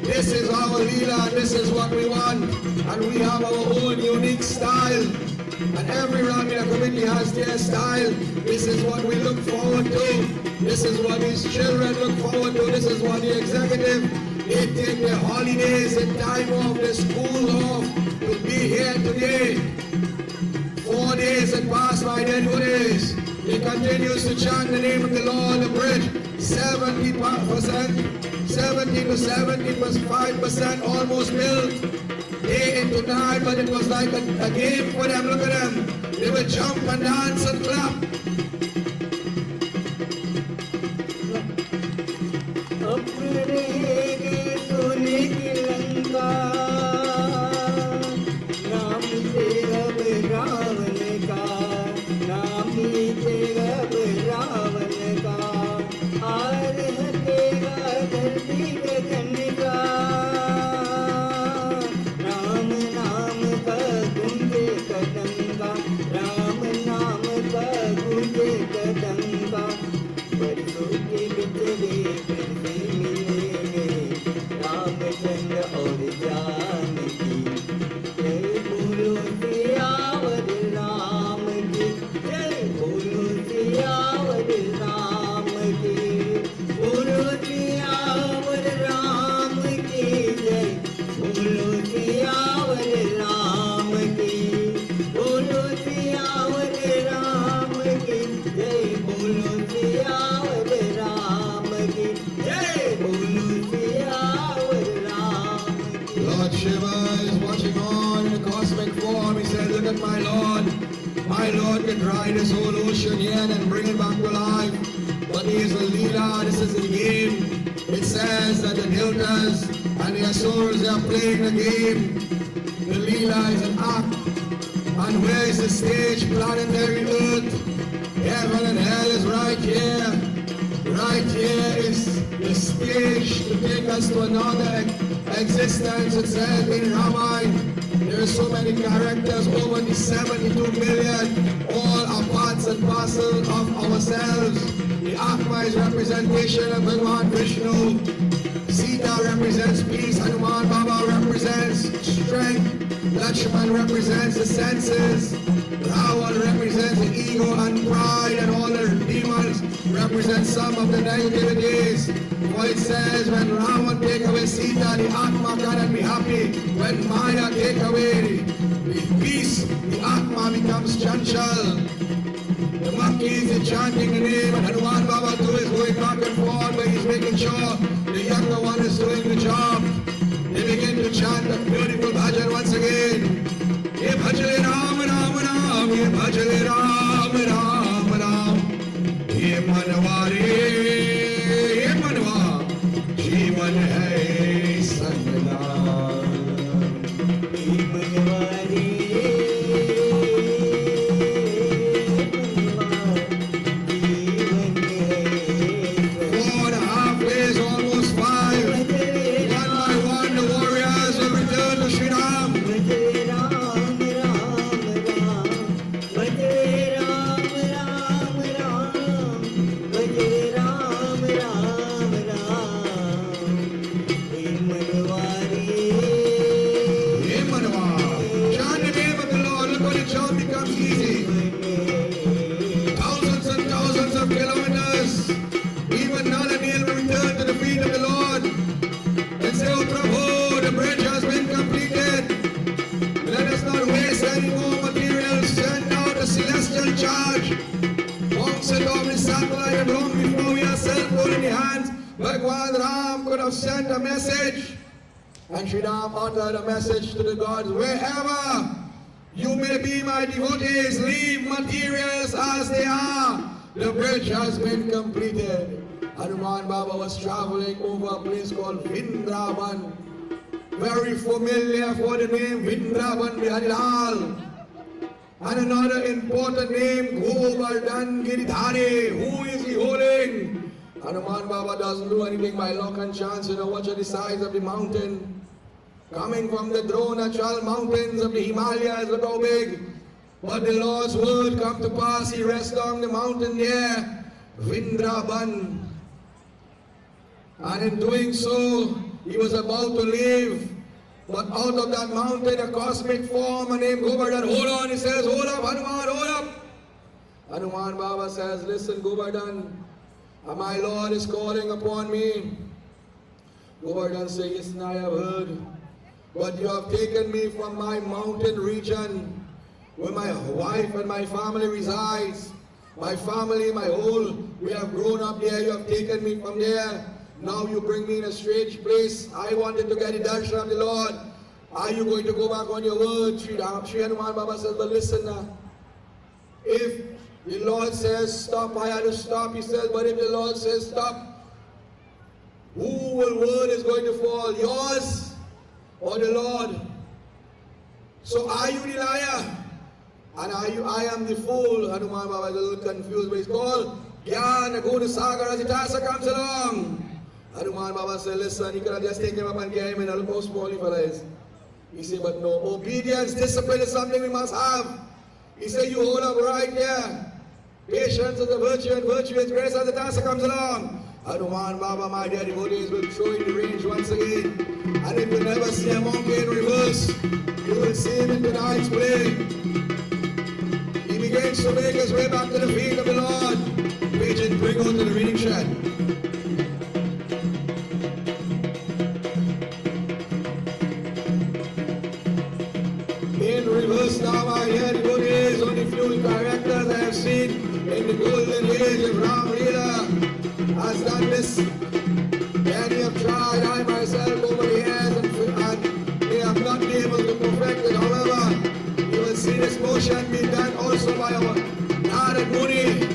This is our Leela, this is what we want, and we have our own unique style. And every Ramleela committee has their style. This is what we look forward to. This is what these children look forward to. This is what the executive They take their holidays and time off, their school off to be here today. 4 days had passed by their notice. He continues to chant the name of the Lord. The bridge, 70%, 70 to 75% almost built. Day into night, but it was like a game for them. Look at them. They would jump and dance and clap. अपने सोने की लंका नाम तेरा रावण का नाम तेरा रावण का हार हटेगा धरती गगन का राम नाम का गूंजे कदंगा राम नाम का गूंजे कदंगा बरसों के बिछड़े रामचंद्र और जानकी जय बोलो सियावर राम की जय बोलो सियावर राम की बोलो सियावर राम की जय बोलो सियावर राम की बोलो सियावर राम की जय बोलो सियावर राम की जय बोलो सियावर राम की Lord Shiva is watching on in a cosmic form. He says, look at my Lord. My Lord can dry this whole ocean here and bring it back to life. But he is a Leela, this is a game. It says that the Deltas and the Asuras are playing the game. The Leela is an act. And where is the stage? Planetary Earth. Heaven and hell is right here. Right here is the stage to take us to another existence. It says in Ramayana, there are so many characters, over the 72 million, all are parts and parcels of ourselves. The Atma is representation of Bhagavan Vishnu. Sita represents peace, Hanuman Baba represents strength, Lakshman represents the senses, Ravan represents the ego and pride, and all the demons represent some of the negativities. For it says, when Ravan take away Sita, the Atma cannot be happy. When Maya take away the peace, the Atma becomes chanchal. The monkeys are chanting the name, and Hanuman Baba too is going back and forth, but he's making sure the younger one is doing the job. They begin to chant that beautiful bhajan once again. Ye bhajale Ram Ram Ram, ye bhajale Ram Ram Ram. Ye manwa, जीवन है संग्राम. Bhagwan Ram could have sent a message, and Shri Ram uttered a message to the gods, wherever you may be, my devotees, leave materials as they are. The bridge has been completed. Hanuman Baba was traveling over a place called Vrindavan. Very familiar for the name Vrindavan Bihadilal. And another important name, Govardhan Giridhari. Who is he holding? Hanuman Baba doesn't do anything by luck and chance. You know, watch the size of the mountain. Coming from the Dronachal mountains of the Himalayas, look how big. But the Lord's word come to pass. He rests on the mountain there, Vrindavan. And in doing so, he was about to leave. But out of that mountain, a cosmic form, a name Govardhan. Hold on, he says, hold up, Hanuman, hold up. Hanuman Baba says, listen, Govardhan, my Lord is calling upon me. Govardhan said, yes, I have heard. But you have taken me from my mountain region, where my wife and my family resides. My family, my whole, we have grown up there. You have taken me from there. Now you bring me in a strange place. I wanted to get the darshan of the Lord. Are you going to go back on your word? Shri Hanuman Baba says, but listen now. If the Lord says stop, I had to stop. He says, but if the Lord says stop, whose word is going to fall? Yours or the Lord? So are you the liar? And I am the fool. Hanuman Baba is a little confused, but he's called Gyan Guna Sagar as the Tasa comes along. Hanuman Baba said, listen, you could have just taken him up and carried him in a look how small he is. He said, but no, obedience, discipline is something we must have. He said, you hold up right there. Patience is a virtue, and virtue is grace as the Tasa comes along. Hanuman Baba, my dear devotees, will throw in the range once again. And if you never see a monkey in reverse, you will see him in tonight's play. He begins to make his way back to the feet of the Lord. Pigeon, bring out to the reading shed. In reverse now, my dear devotees, only few characters I have seen in the golden age of Ramleela has done this. Many have tried, I myself over the years, and they have not been able to perfect it. However, you will see this motion being done also by our Narad Muni,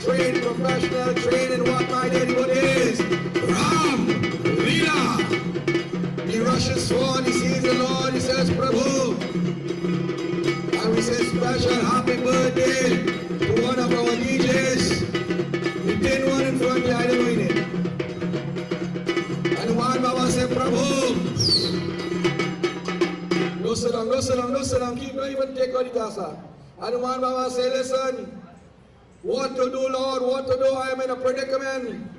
trained professional, trained in what my dear devotees, Ramleela. He rushes forward, he sees the Lord, he says, Prabhu. And we say special happy birthday to one of our DJs. The tin one in front, I don't know it. And one Baba said, Prabhu. Go sit down, go sit down, go sit down. Keep going, even take out the tasa. And one Baba said, listen, what to do, Lord, what to do? I am in a predicament.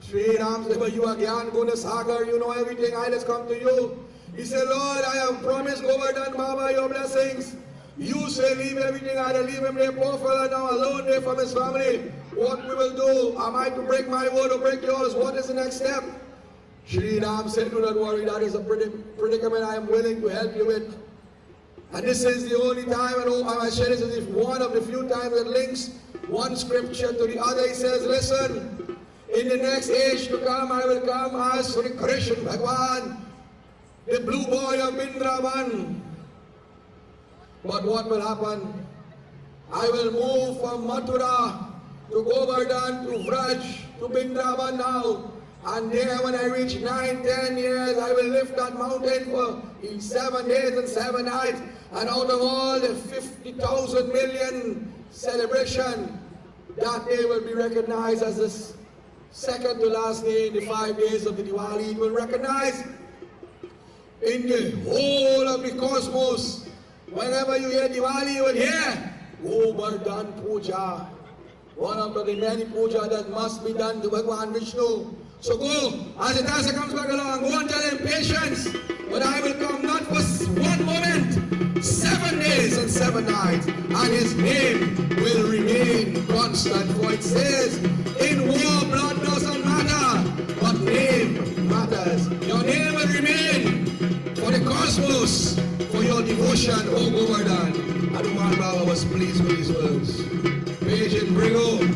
Shri Ram said, but you are Gyan Guna Sagar, you know everything, I just come to you. He said, Lord, I have promised Govardhan Baba your blessings. You say leave everything, I will leave him there, poor fella now alone there from his family. What we will do? Am I to break my word or break yours? What is the next step? Shri Ram said, do not worry, that is a predicament I am willing to help you with. And this is the only time, and I share this as if one of the few times that links one scripture to the other. He says, listen, in the next age to come, I will come as Shri Krishna Bhagwan, the blue boy of Vrindavan. But what will happen? I will move from Mathura to Govardhan to Vraj to Vrindavan now. And there when I reach 9-10 years, I will lift that mountain for 7 days and 7 nights. And out of all the 50,000 million celebration, that day will be recognized as the second to last day in the 5 days of the Diwali. It will recognize in the whole of the cosmos. Whenever you hear Diwali, you will hear Govardhan Puja. One of the many puja that must be done to Bhagwan Vishnu. So go, as the Tasa comes back along, go and tell him patience. But I will come not for 1 moment, 7 days and 7 nights. And his name will remain constant. For it says, in war blood doesn't matter, but name matters. Your name will remain for the cosmos, for your devotion, O Govardhan. Hanuman Baba was pleased with his words. Patient Brigo.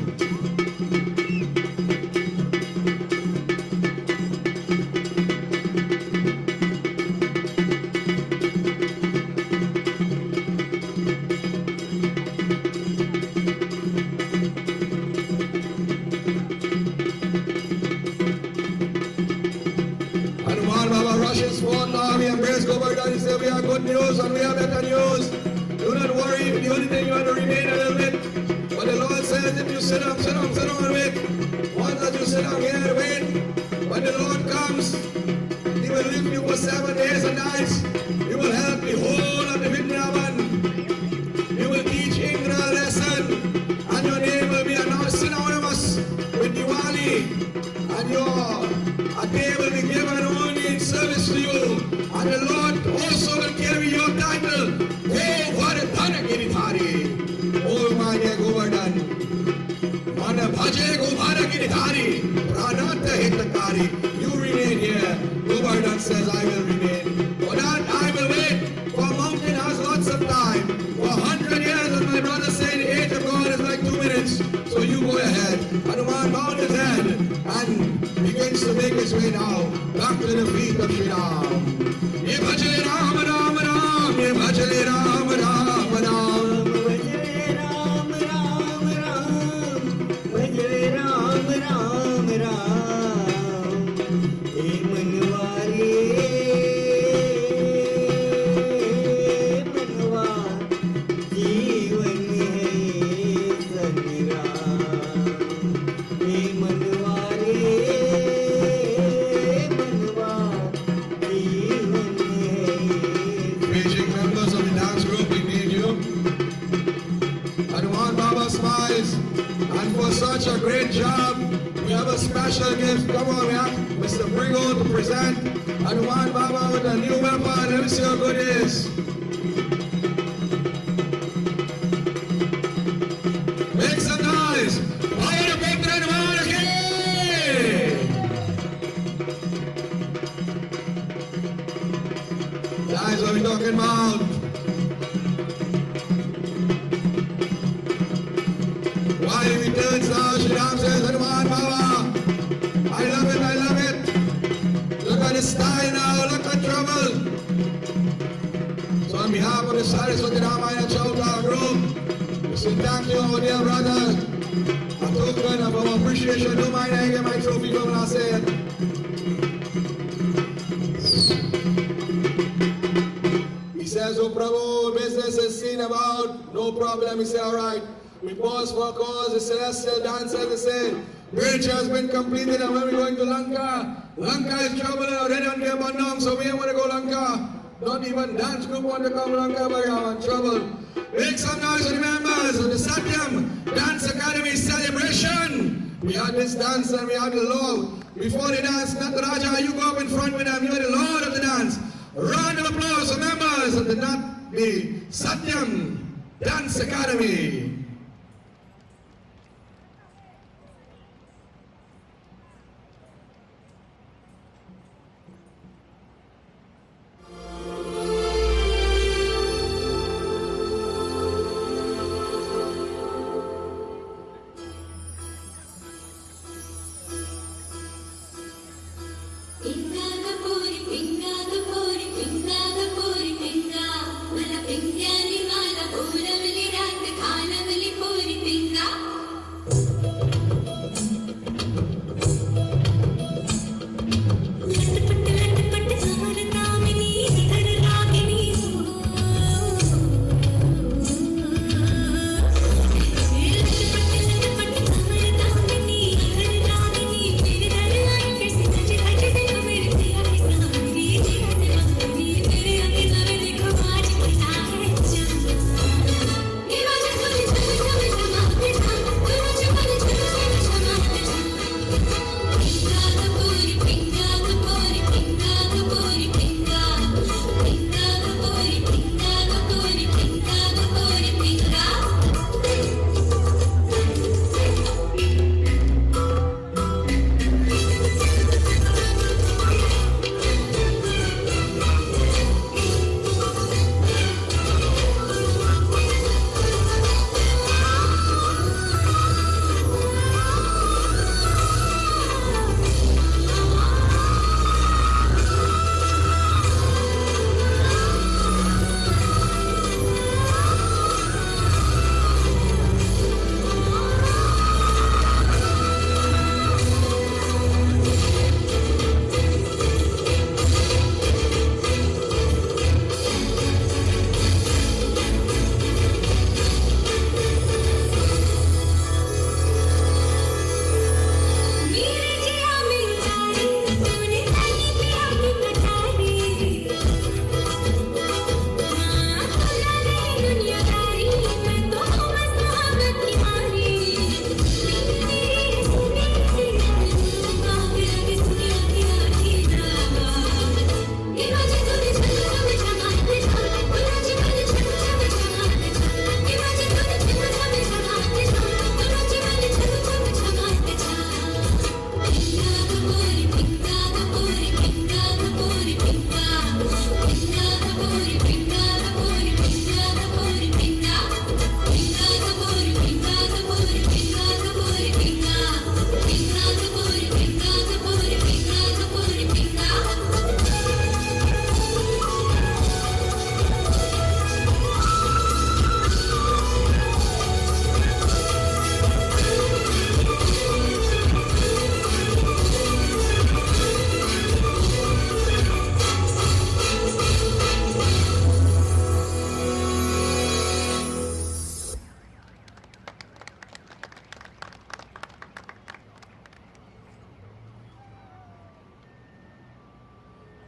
He said, we have good news and we have better news. Do not worry, the only thing you have to remain a little bit. But the Lord says, if you sit down and wait. Once that you sit down here and wait, when the Lord comes, He will lift you for 7 days and nights. He will help the whole of the Vrindavan. He will teach Indra a lesson. And your name will be announced synonymous with Diwali. And a day will be given only in service to you. And the Lord also will carry your title, Govardhan Giridhari. Oh my dear Govardhan, Mana Bhaje Govardhan Giridhari, Pranatha Hitakari, you remain here. Nobody that says I will remain. For that I will wait, for a mountain has lots of time. For 100 years, as my brother said, the age of God is like 2 minutes. So you go ahead. Hanuman bowed his head and begins to make his way now back to the feet of Shri Ram. Ye bhajale Ram, Ram, Ram, ye bhajale Ram, Ram, Ram. भजरे Ram Ram Ram भजरे Ram Ram Ram हे मनवारी मनवा जीवन है संग्राम हे मनवारी मनवा जीवन है Beijing members of the dance group, we need you. Hanuman Baba smiles, and for such a great job, we have a special gift. Come on, yeah, Mr. Pringle to present Hanuman Baba with a new weapon. Let me see how good it is. Make some noise. Fire to break the Hanuman again. That's what we're talking about. Why we turns now, Shri Ram says, Hanuman Baba, I love it, I love it. Look at the style now, look at trouble. So on behalf of the Saraswati Ramayana Chauta group, we say thank you, our dear brother. A token of our appreciation. Don't mind I get my trophy from when I say it. He says, oh Prabhu, business is seen about, no problem. He said, all right. We pause for a cause, the celestial dancer, they said, bridge has been completed and when we're going to Lanka, Lanka is trouble and already on there but now, so we ain't want to go Lanka. Not even dance group want to come Lanka, but I'm in trouble. Make some noise for the members of the Satyam Dance Academy celebration. We had this dance and we had the law. Before the dance, Nataraja, you go up in front with them, you're the lord of the dance. A round of applause for members of the Satyam Dance Academy. पिंगा मला पिंग्यानी मला बोलवली रात Khan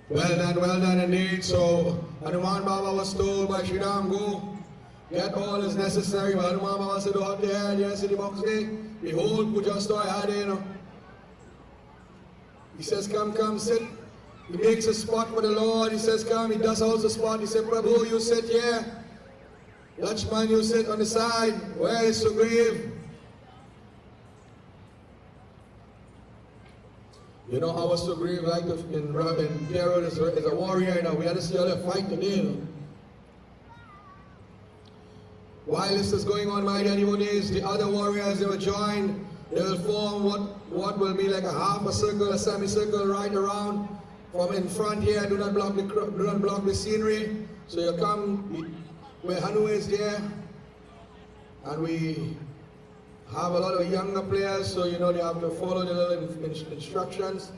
Well done indeed. So Hanuman Baba was told by Shri Ram, go get all is necessary. But Hanuman Baba said, out there, yes, in the box day, behold, Puja story had it, you know. He says, come, sit. He makes a spot for the Lord. He says, come. He does also spot. He said, Prabhu, you sit here. Lakshman, you sit on the side. Where is Sugriv? You know how Sugriv like in Pierre is a warrior. You know, we had to see how they fight today. You know. While this is going on, my dear devotees, the other warriors, they will join. They will form what will be like a half a circle, a semicircle right around from in front here. Do not block the scenery. So you come where Hanu is there, and we have a lot of younger players. So you know they have to follow the little instructions.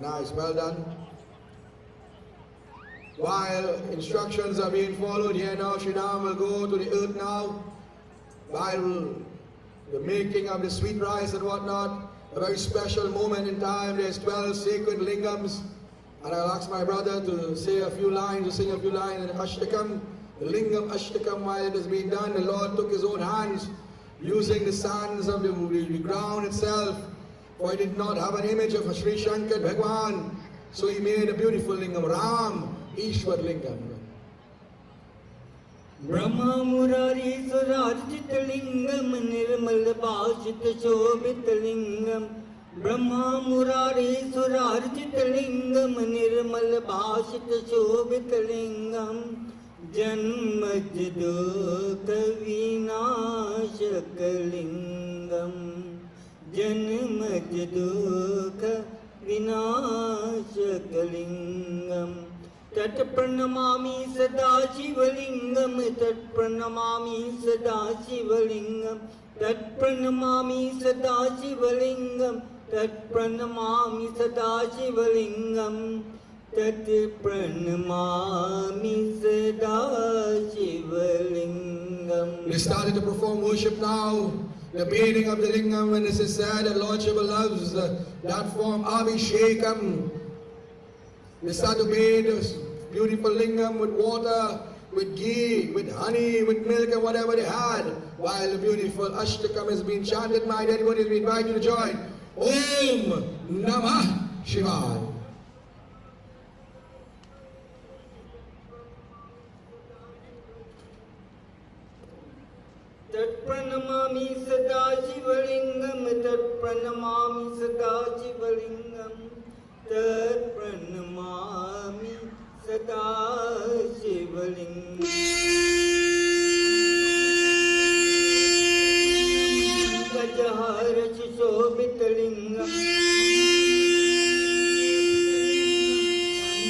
Nice, well done. While instructions are being followed here now, Shri Ram will go to the earth now. While the making of the sweet rice and whatnot, a very special moment in time. There's 12 sacred lingams, and I'll ask my brother to say a few lines, to sing a few lines in Ashtakam. The lingam Ashtakam, while it is being done, the Lord took his own hands, using the sands of the ground itself, for he did not have an image of Shri Shankar Bhagwan, so he made a beautiful lingam, Raam, Ishwar lingam. Brahma Murari Surarjit Lingam Nirmal Bhashit Shobhit Lingam Brahma Murari Surarjit Lingam Nirmal Bhashit Shobhit Lingam Janmaj Dukha Vinashak Lingam Janmaj Dukha Vinashak Lingam Tat pranamami sada shivalingam, tat pranamami sada shivalingam, tat pranamami sada shivalingam, tat pranamami sada shivalingam, tat pranamami sada shivalingam. They started to perform worship now. The meaning of the lingam, when this is said, the Lordship loves that form, Abhishekam. They start to bathe this beautiful lingam with water, with ghee, with honey, with milk and whatever they had, while the beautiful Ashtakam is being chanted. My everybody is being invited to join. Om Namah Shivaya. Tat pranamami sada shivalingam, tat pranamami sada shivalingam, tat pranamami sada shivalingam. Gajahara shobhit lingam,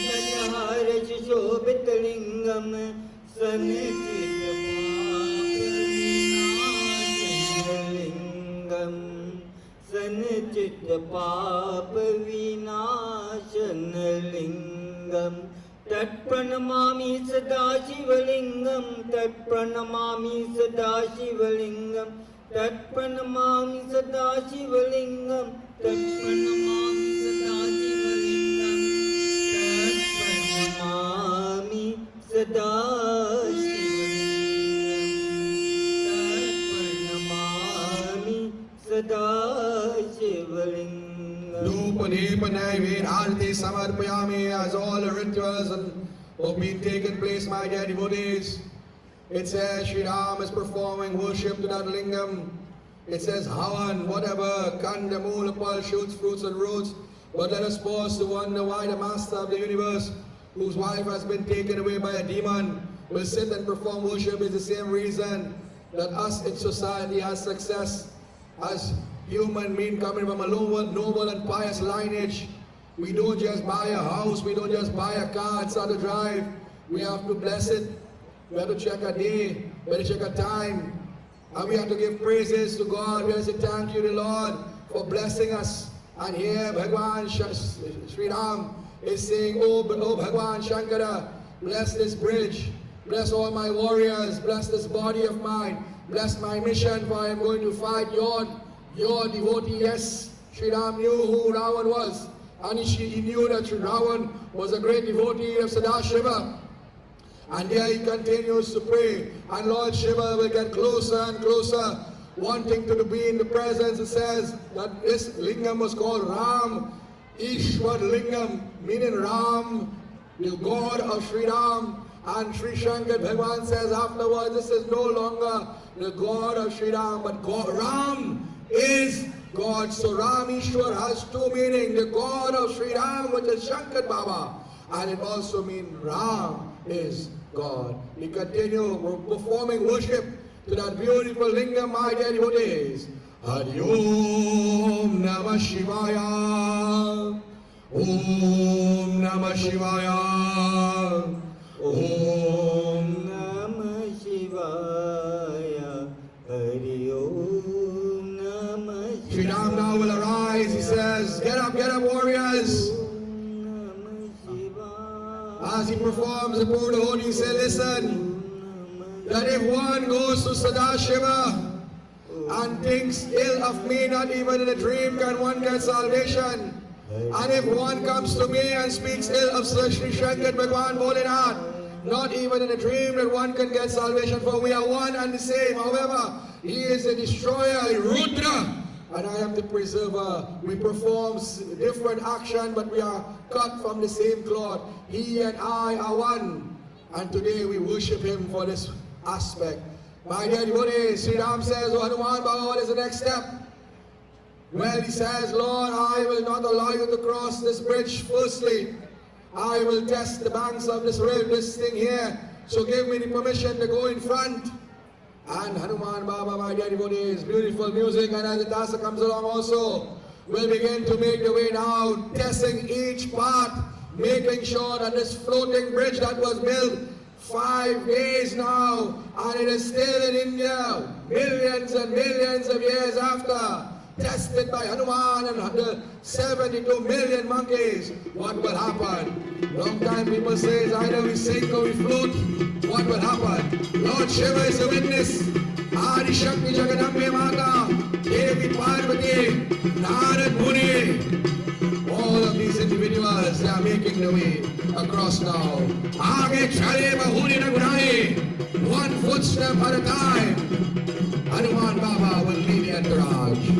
Gajahara shobhit lingam, sanchit Sanchit Papa Vinashana Lingam Tat Pranamami Sada Shivalingam Tat Pranamami Sada Shivalingam Tat Pranamami Sada Shivalingam Tat Pranamami Sada Shivalingam Tat Pranamami Sada As all the rituals have been taking place, my dear devotees, it says Shri Ram is performing worship to that lingam. It says Havan, whatever, Kandamulapal, shoots, fruits and roots. But let us pause to wonder why the master of the universe, whose wife has been taken away by a demon, will sit and perform worship. Is the same reason that us in society has success as human being coming from a noble and pious lineage. We don't just buy a house, we don't just buy a car and start to drive. We have to bless it. We have to check a day, we have to check a time. And we have to give praises to God. We have to say thank you to the Lord for blessing us. And here Bhagwan Shri Ram is saying, oh Bhagwan Shankara, bless this bridge, bless all my warriors, bless this body of mine, bless my mission, for I am going to fight your devotee. Yes, Shri Ram knew who Ravan was, and he knew that Sri Ravan was a great devotee of Sadashiva. And there he continues to pray, and Lord Shiva will get closer and closer, wanting to be in the presence. It says that this lingam was called Ram, Ishwar Lingam, meaning Ram, the God of Shri Ram. And Sri Shankar Bhagavan says afterwards, this is no longer the God of Shri Ram, but God, Ram is God. So Ram Ishwar has two meanings, the God of Shri Ram, which is Shankar Baba, and it also means Ram is God. We continue performing worship to that beautiful lingam, my dear devotees. Hari Om Namah Shivaya, Om Namah Shivaya, Om Namah Shivaya, Hari Om Namah Shivaya. Shri Ram now will arise, he says, get up warriors. As he performs the poor devotee, he says, listen, that if one goes to Sadashiva and thinks ill of me, not even in a dream can one get salvation. And if one comes to me and speaks ill of Shri Shankar Bhagavan Bholenath, not even in a dream that one can get salvation, for we are one and the same. However, he is the destroyer, Rudra, and I am the preserver. We perform different action, but we are cut from the same cloth. He and I are one, and today we worship him for this aspect. My dear devotees, Sri Ram says, oh Hanuman Baba, what is the next step? Well, he says, Lord, I will not allow you to cross this bridge. Firstly, I will test the banks of this river, this thing here. So give me the permission to go in front. And Hanuman Baba, my dear devotees, beautiful music, and as the dancer comes along also, we'll begin to make the way now, testing each part, making sure that this floating bridge that was built 5 days now, and it is still in India, millions and millions of years after, tested by Hanuman and the 72 million monkeys. What will happen? Long time people say, either we sink or we float. What will happen? Lord Shiva is a witness. Adi Shakti Jagadambe Mata, Devi Parvati, Narad Muni. All of these individuals, they are making the way across now. Aage chale bahuri na gunai, one footstep at a time. Hanuman Baba will lead the entourage.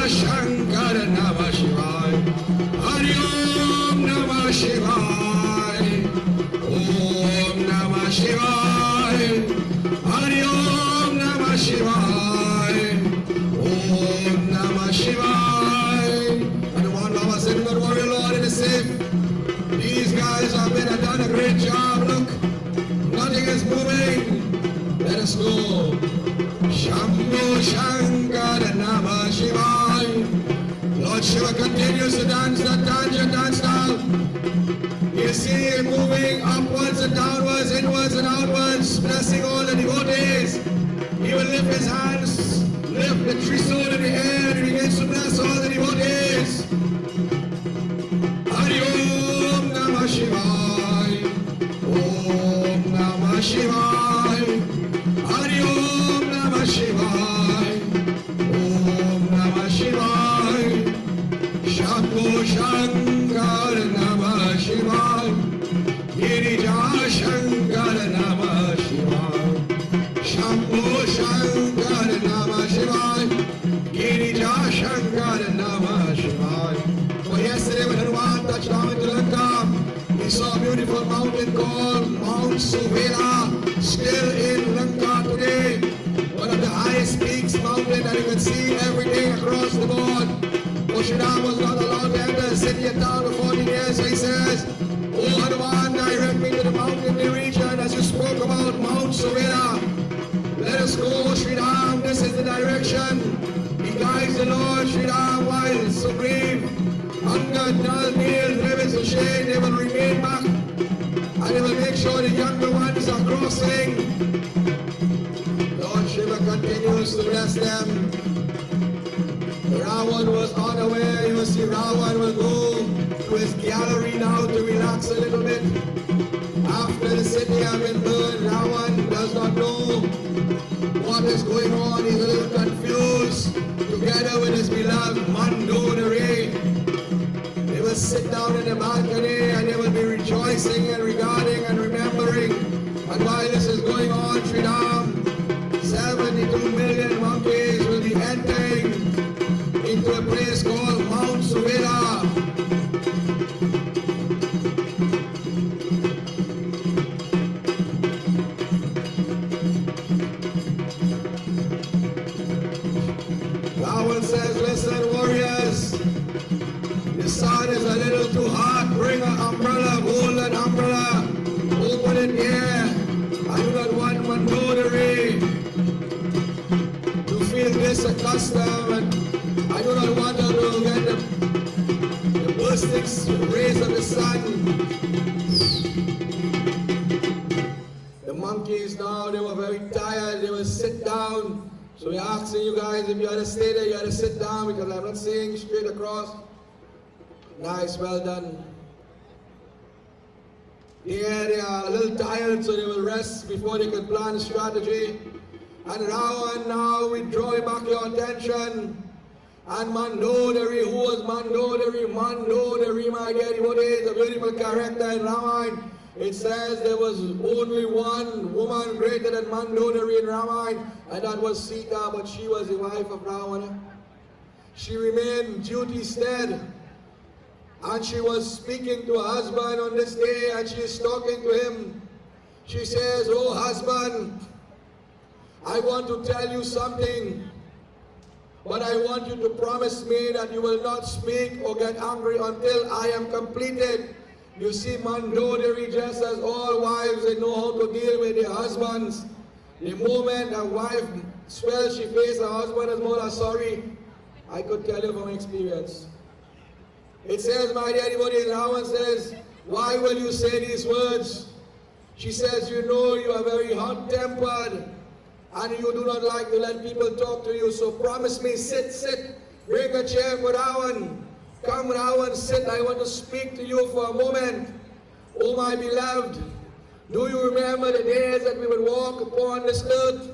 Shankara Namah Shivaya. Hari Om Namah Shivaya. Om Namah Shivaya. Hari Om Namah Shivaya. Om Namah Shivaya. And the one Baba said, good warrior Lord, it is safe. These guys have done a great job. Look, nothing is moving. Let us go. Shambho Shankara Namah Shivaya. Lord Shiva continues to dance that tangent dance now. You see him moving upwards and downwards, inwards and outwards, blessing all the devotees. He will lift his hands, lift the trishul in the air, and he begins to bless all the devotees. Hari Om Namah Shivaya. Om Namah Shivaya. Hari Om Namah Shivaya. Om Namah Shivaya. Shambho Shankara Namah Shivaya. Girija Shankara Namah Shivaya. Shambho Shankara Namah Shivaya. Girija Shankara Namah Shivaya. So yesterday when Hanuman touched down into Lanka, he saw a beautiful mountain called Mount Suvela, still in Lanka today. One of the highest peaks mountain that you can see every day across the board. Shri Ram was not allowed to enter the city and town for 14 years, so he says, Oh Hanuman, direct me to the mountainly region as you spoke about Mount Suvela. Let us go, Shri Ram, this is the direction. He guides the Lord, Shri Ram, while supreme. Hunger, dull, meal, heavens and shade, they will remain back. And they will make sure the younger ones are crossing. Lord Shiva continues to bless them. Ravan was unaware. You will see Ravan will go to his gallery now to relax a little bit. After the city has been burned, Ravan does not know what is going on. He's a little confused. Together with his beloved Mandodari, they will sit down in the balcony and they will be rejoicing and regarding and remembering. And while this is going on, Shri Ram, 72 million monkeys will be entering into a place called Mount Suvela. Ravan says, listen warriors, the sun is a little too hot. Bring an umbrella, hold an umbrella, open it here. I do not want Mandodari to feel disaccustomed, and I do not want her to get the bursting rays of the sun. The monkeys now, they were very tired, they will sit down. So we're asking you guys, if you had to stay there, you had to sit down because I'm not seeing straight across. Nice, well done. Yeah, they are a little tired, so they will rest before they can plan a strategy. And Ravan now withdrawing back your attention. And Mandodari, who was Mandodari? Mandodari, my dear devotees, a beautiful character in Ramayana. It says there was only one woman greater than Mandodari in Ramayana, and that was Sita, but she was the wife of Ravana. She remained duty stead, and she was speaking to her husband on this day, and she is talking to him. She says, oh husband, I want to tell you something, but I want you to promise me that you will not speak or get angry until I am completed. You see, Mandodari, just as all wives, they know how to deal with their husbands. The moment a wife swells, she faces her husband as more sorry. I could tell you from experience. It says, my dear devotees, Ravan says, why will you say these words? She says, you know you are very hot-tempered and you do not like to let people talk to you. So promise me, sit, bring a chair for Ravan. Come Ravan, sit, I want to speak to you for a moment. Oh my beloved, do you remember the days that we would walk upon this earth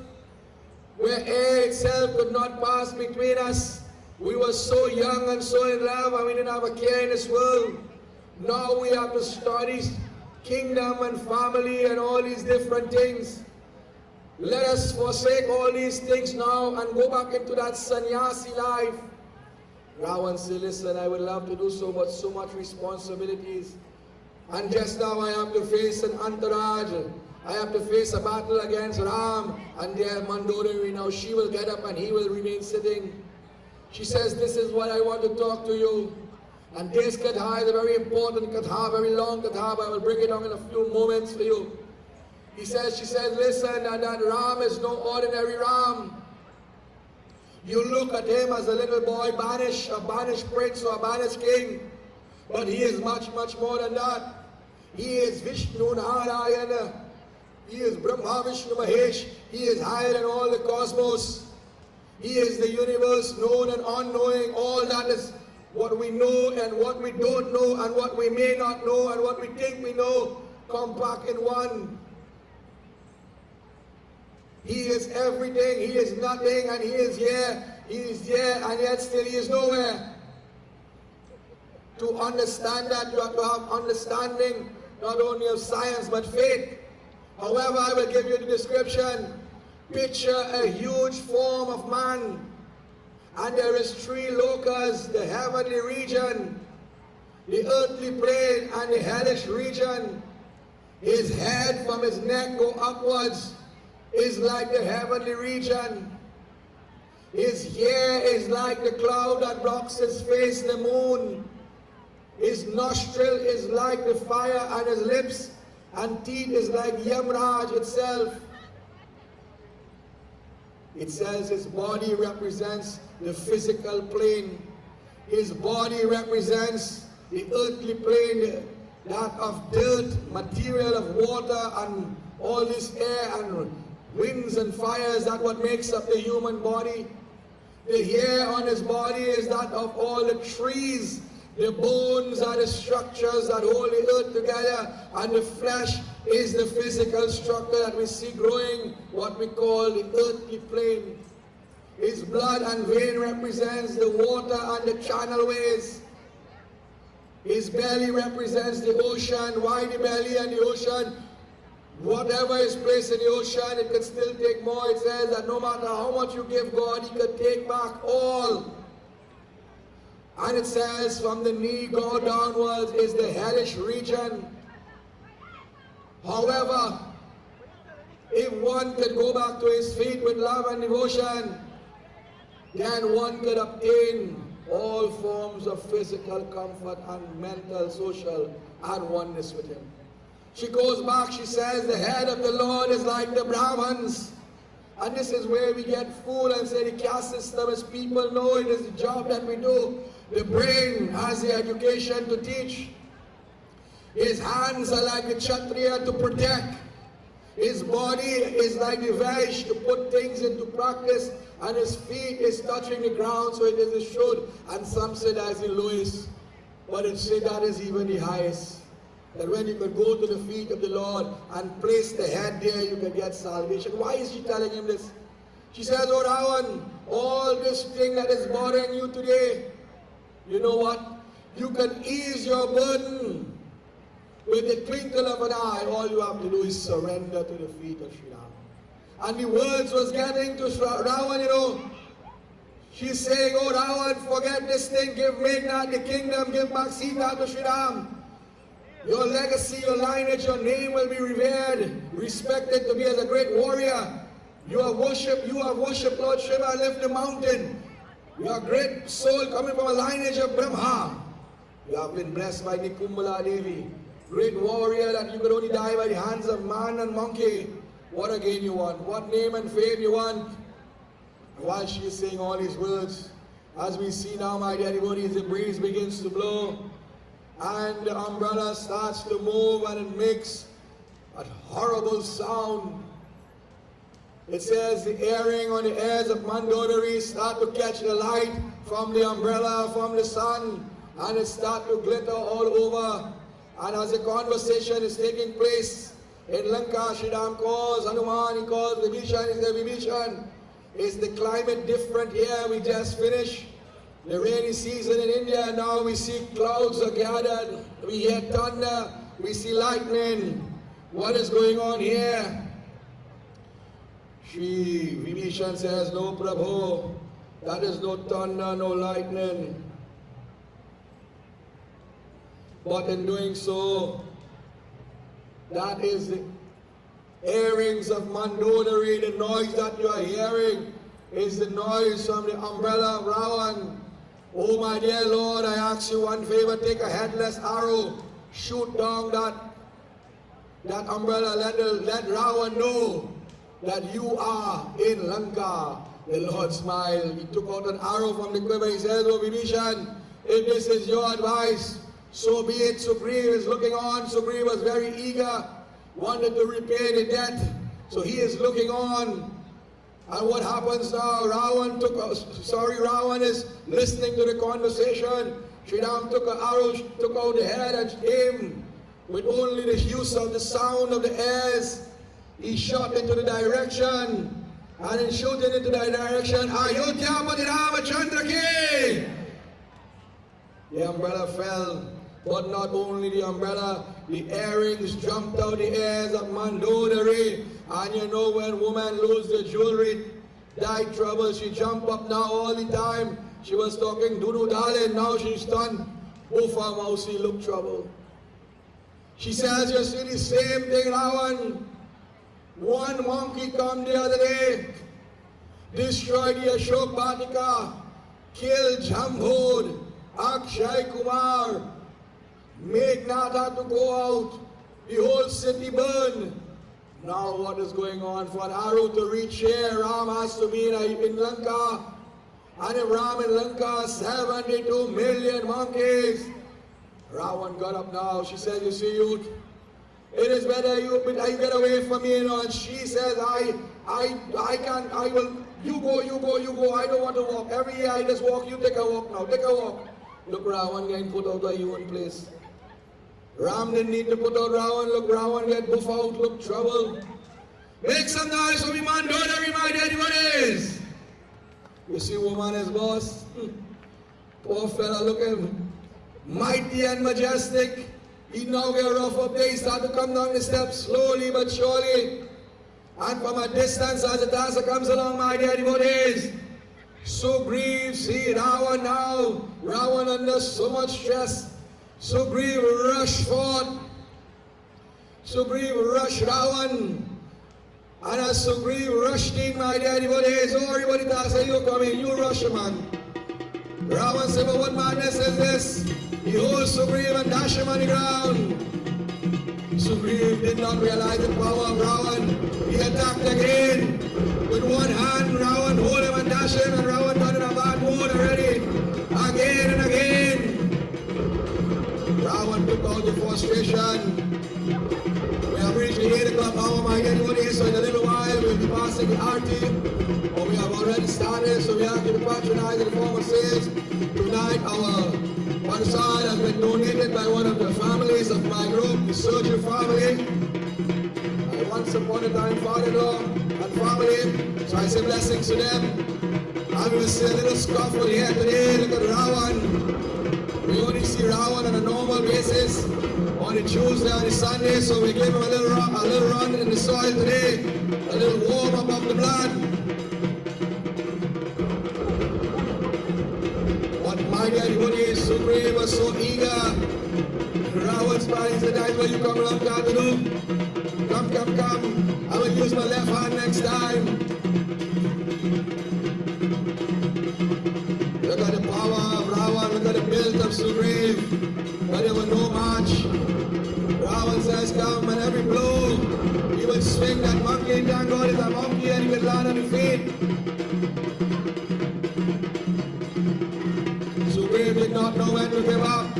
where air itself could not pass between us? We were so young and so in love and we didn't have a care in this world. Now we have to study kingdom and family and all these different things. Let us forsake all these things now and go back into that sannyasi life. Ravan said, listen, I would love to do so, but so much responsibilities. And just now I have to face an entourage. I have to face a battle against Raam and their Mandodari. Now she will get up and he will remain sitting. She says, this is what I want to talk to you. And this katha is a very important katha, very long katha, but I will break it down in a few moments for you. She says, listen, and that Raam is no ordinary Raam. You look at him as a little boy, banished, a banished prince or a banished king. But he is much, much more than that. He is Vishnu Narayana. He is Brahma Vishnu Mahesh. He is higher than all the cosmos. He is the universe, known and unknowing. All that is what we know and what we don't know and what we may not know and what we think we know, compact in one. He is everything, he is nothing, and he is here, and yet still he is nowhere. To understand that, you have to have understanding, not only of science, but faith. However, I will give you the description. Picture a huge form of man, and there is three lokas, the heavenly region, the earthly plane, and the hellish region. His head from his neck go upwards is like the heavenly region. His hair is like the cloud that blocks his face, the moon. His nostril is like the fire, and his lips and teeth is like Yamraj itself. It says his body represents the physical plane. His body represents the earthly plane, that of dirt, material of water, and all this air and winds and fires, that what makes up the human body. The hair on his body is that of all the trees. The bones are the structures that hold the earth together, and the flesh is the physical structure that we see growing, what we call the earthly plane. His blood and vein represents the water and the channelways. His belly represents the ocean. Why the belly and the ocean? Whatever is placed in the ocean, it can still take more. It says that no matter how much you give God, He can take back all. And it says from the knee go downwards is the hellish region. However, if one could go back to his feet with love and devotion, then one could obtain all forms of physical comfort and mental, social, and oneness with Him. She goes back, she says, the head of the Lord is like the Brahmins. And this is where we get fooled and say the caste system is people know it is the job that we do. The brain has the education to teach. His hands are like the Kshatriya to protect. His body is like the Vaishya to put things into practice. And his feet is touching the ground, so it is a should. And some say that is the lowest. But it say that is even the highest. That when you could go to the feet of the Lord and place the head there, you can get salvation. Why is she telling him this? She says, oh Ravan, all this thing that is bothering you today, you know what? You can ease your burden with the twinkle of an eye. All you have to do is surrender to the feet of Shri Ram. And the words was getting to Ravan, you know. She's saying, oh Ravan, forget this thing, make not the kingdom, give back Sita to Shri Ram. Your legacy, your lineage, your name will be revered, respected to be as a great warrior. You have worshipped Lord Shiva, left the mountain. You are a great soul coming from a lineage of Brahma. You have been blessed by Nikumbala Devi, great warrior that you could only die by the hands of man and monkey. What again you want? What name and fame you want? And while she is saying all these words, as we see now, my dear devotees, the breeze begins to blow. And the umbrella starts to move and it makes a horrible sound. It says the earring on the ears of Mandodari start to catch the light from the umbrella, from the sun, and it start to glitter all over. And as the conversation is taking place in Lanka, Shri Ram calls Hanuman, he calls Vibhishan, he says, Vibhishan, is the climate different here? We just finished the rainy season in India, and now we see clouds are gathered, we hear thunder, we see lightning. What is going on here? Shri Vibhishan says, no Prabhu, That is no thunder, no lightning. But in doing so, that is the airings of Mandodari. The noise that you are hearing is the noise from the umbrella of Ravan. Oh my dear Lord, I ask you one favor, take a headless arrow, shoot down that umbrella, let Ravan know that you are in Lanka. The Lord smiled. He took out an arrow from the quiver. He says, "Oh Vibhishan, if this is your advice, so be it." Sugriva is looking on. Sugriva was very eager, wanted to repay the debt. So he is looking on. And what happens now? Ravan is listening to the conversation. Shri Ram took an arrow, took out the head and aimed with only the use of the sound of the airs. He shot into the direction. And in shooting into the direction, Ayodhya Pati Ramachandra ki! The umbrella fell, but not only the umbrella, the earrings jumped out the ears of Mandodari. And you know when women lose their jewelry, die trouble, she jump up now all the time. She was talking Dudu Dalin, now she's done. Ufa Mausi look trouble. She says, you see the same thing, Ravan. One monkey come the other day, destroyed the Ashok Batika, killed Jambod, Akshay Kumar, Meghnad had to go out, the whole city burned. Now what is going on? For an arrow to reach here, Ram has to be in Lanka. And if Ram in Lanka, 72 million monkeys. Ravan got up now. She said, you see, youth, it is better you get away from me, you know. And she says, you go, I don't want to walk. Every year I just walk, you take a walk now, take a walk. Look, Ravan getting put out of your own place. Ram didn't need to put out Ravan. Look, Ravan get buff out, look, trouble. Make some noise for me, man, don't every my daddy, what is? You see, woman is boss. Poor fella looking mighty and majestic. He now get rough up there, he start to come down the steps slowly but surely. And from a distance as the dancer comes along, my dear devotees, Sugriva, see Ravan now, Ravan under so much stress. Sugriva rushed forth. Sugriva rushed Ravan. And as Sugriva rushed in, my dear devotees, oh everybody talks, say you come in, you rush him, man. Ravan said, but what madness is this? He holds Sugriva and dash him on the ground. Sugriva did not realize the power of Ravan. He attacked again. With one hand, Ravan hold him and dash him, and Ravan got in a bad mood already. Again and again. Ravan took out the frustration. We have reached the 8 o'clock hour, my dear devotees, so in a little while we'll be passing the Aarti. Or we have already started, so we have to patronize the former says. Tonight our Parsad has been donated by one of the families of my group, the Surgeon family. I once upon a time father-in-law and family, so I say blessings to them. I will say a little scuffle here today. Look at Ravan. We only see Ravan on a normal basis on a Tuesday and a Sunday, so we give him a little run in the soil today, a little warm up of the blood. But my dear devotees, Sugriva was so eager. Ravan's body said, that's what you come along to do. Come. I will use my left hand next time. Look at the power of Ravan, look at the build of Sugriva. But there was no match. Ravan says, come, and every blow, he will swing that monkey. Thank God it's a monkey, and he will land on the feet. Sugriva did not know when to give up.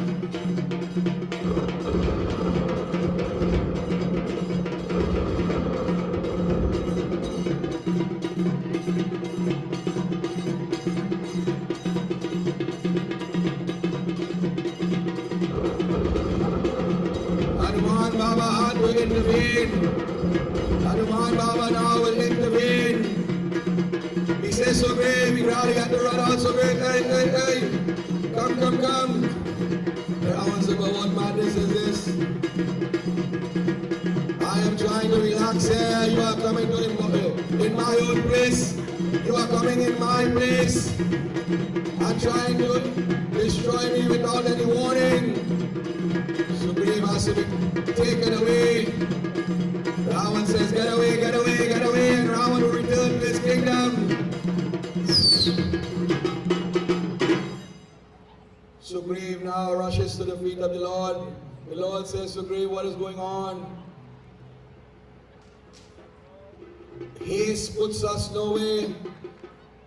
Hanuman Baba now will intervene. He says, so great, we really got to run out, so great, hey, come. Ravan said, but what madness is this? I am trying to relax here, you are coming to in my own place. You are coming in my place and trying to destroy me without any warning. Supreme has to be taken away. Ravan says, get away, get away, get away, and Ravan will return to his kingdom. Supreme now rushes to the feet of the Lord. The Lord says, Supreme, what is going on? Haste puts us nowhere,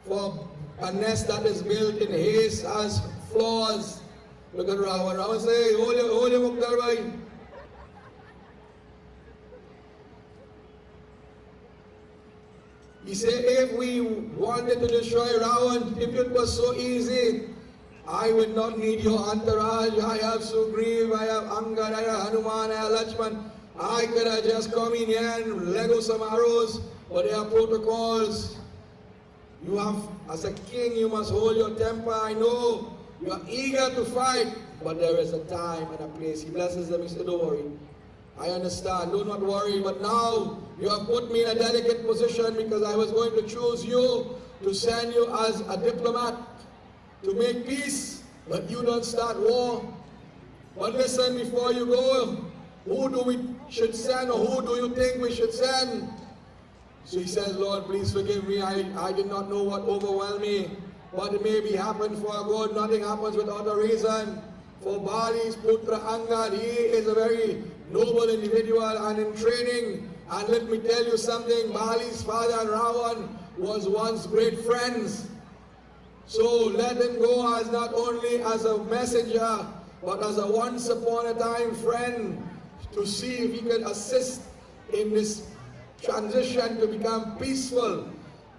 for a nest that is built in haste has flaws. Look at Ravan. Ravan says, hold your mukh bhai. He said, if we wanted to destroy Ravan, if it was so easy, I would not need your entourage. I have Sugriv, I have Angad, I have Hanuman, I have Lakshman. I could have just come in here and Lego some arrows, but there are protocols. You have, as a king, you must hold your temper. I know you are eager to fight, but there is a time and a place. He blesses them. He said, don't worry. I understand. Do not worry. But now you have put me in a delicate position because I was going to choose you to send you as a diplomat to make peace, but you don't start war. But listen, before you go, who do we should send, or who do you think we should send? So he says, Lord, please forgive me. I did not know what overwhelmed me. But it may be happened for good. Nothing happens without a reason. For Bali's Putra Angad, he is a very noble individual and in training. And let me tell you something, Bali's father and Ravan was once great friends. So let him go as not only as a messenger, but as a once upon a time friend, to see if he can assist in this transition to become peaceful.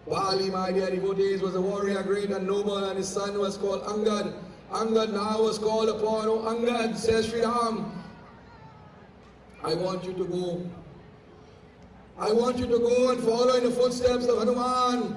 Bali, my dear devotees, was a warrior great and noble, and his son was called Angad. Angad now was called upon. Oh Angad, says Shri Raam, I want you to go. I want you to go and follow in the footsteps of Hanuman.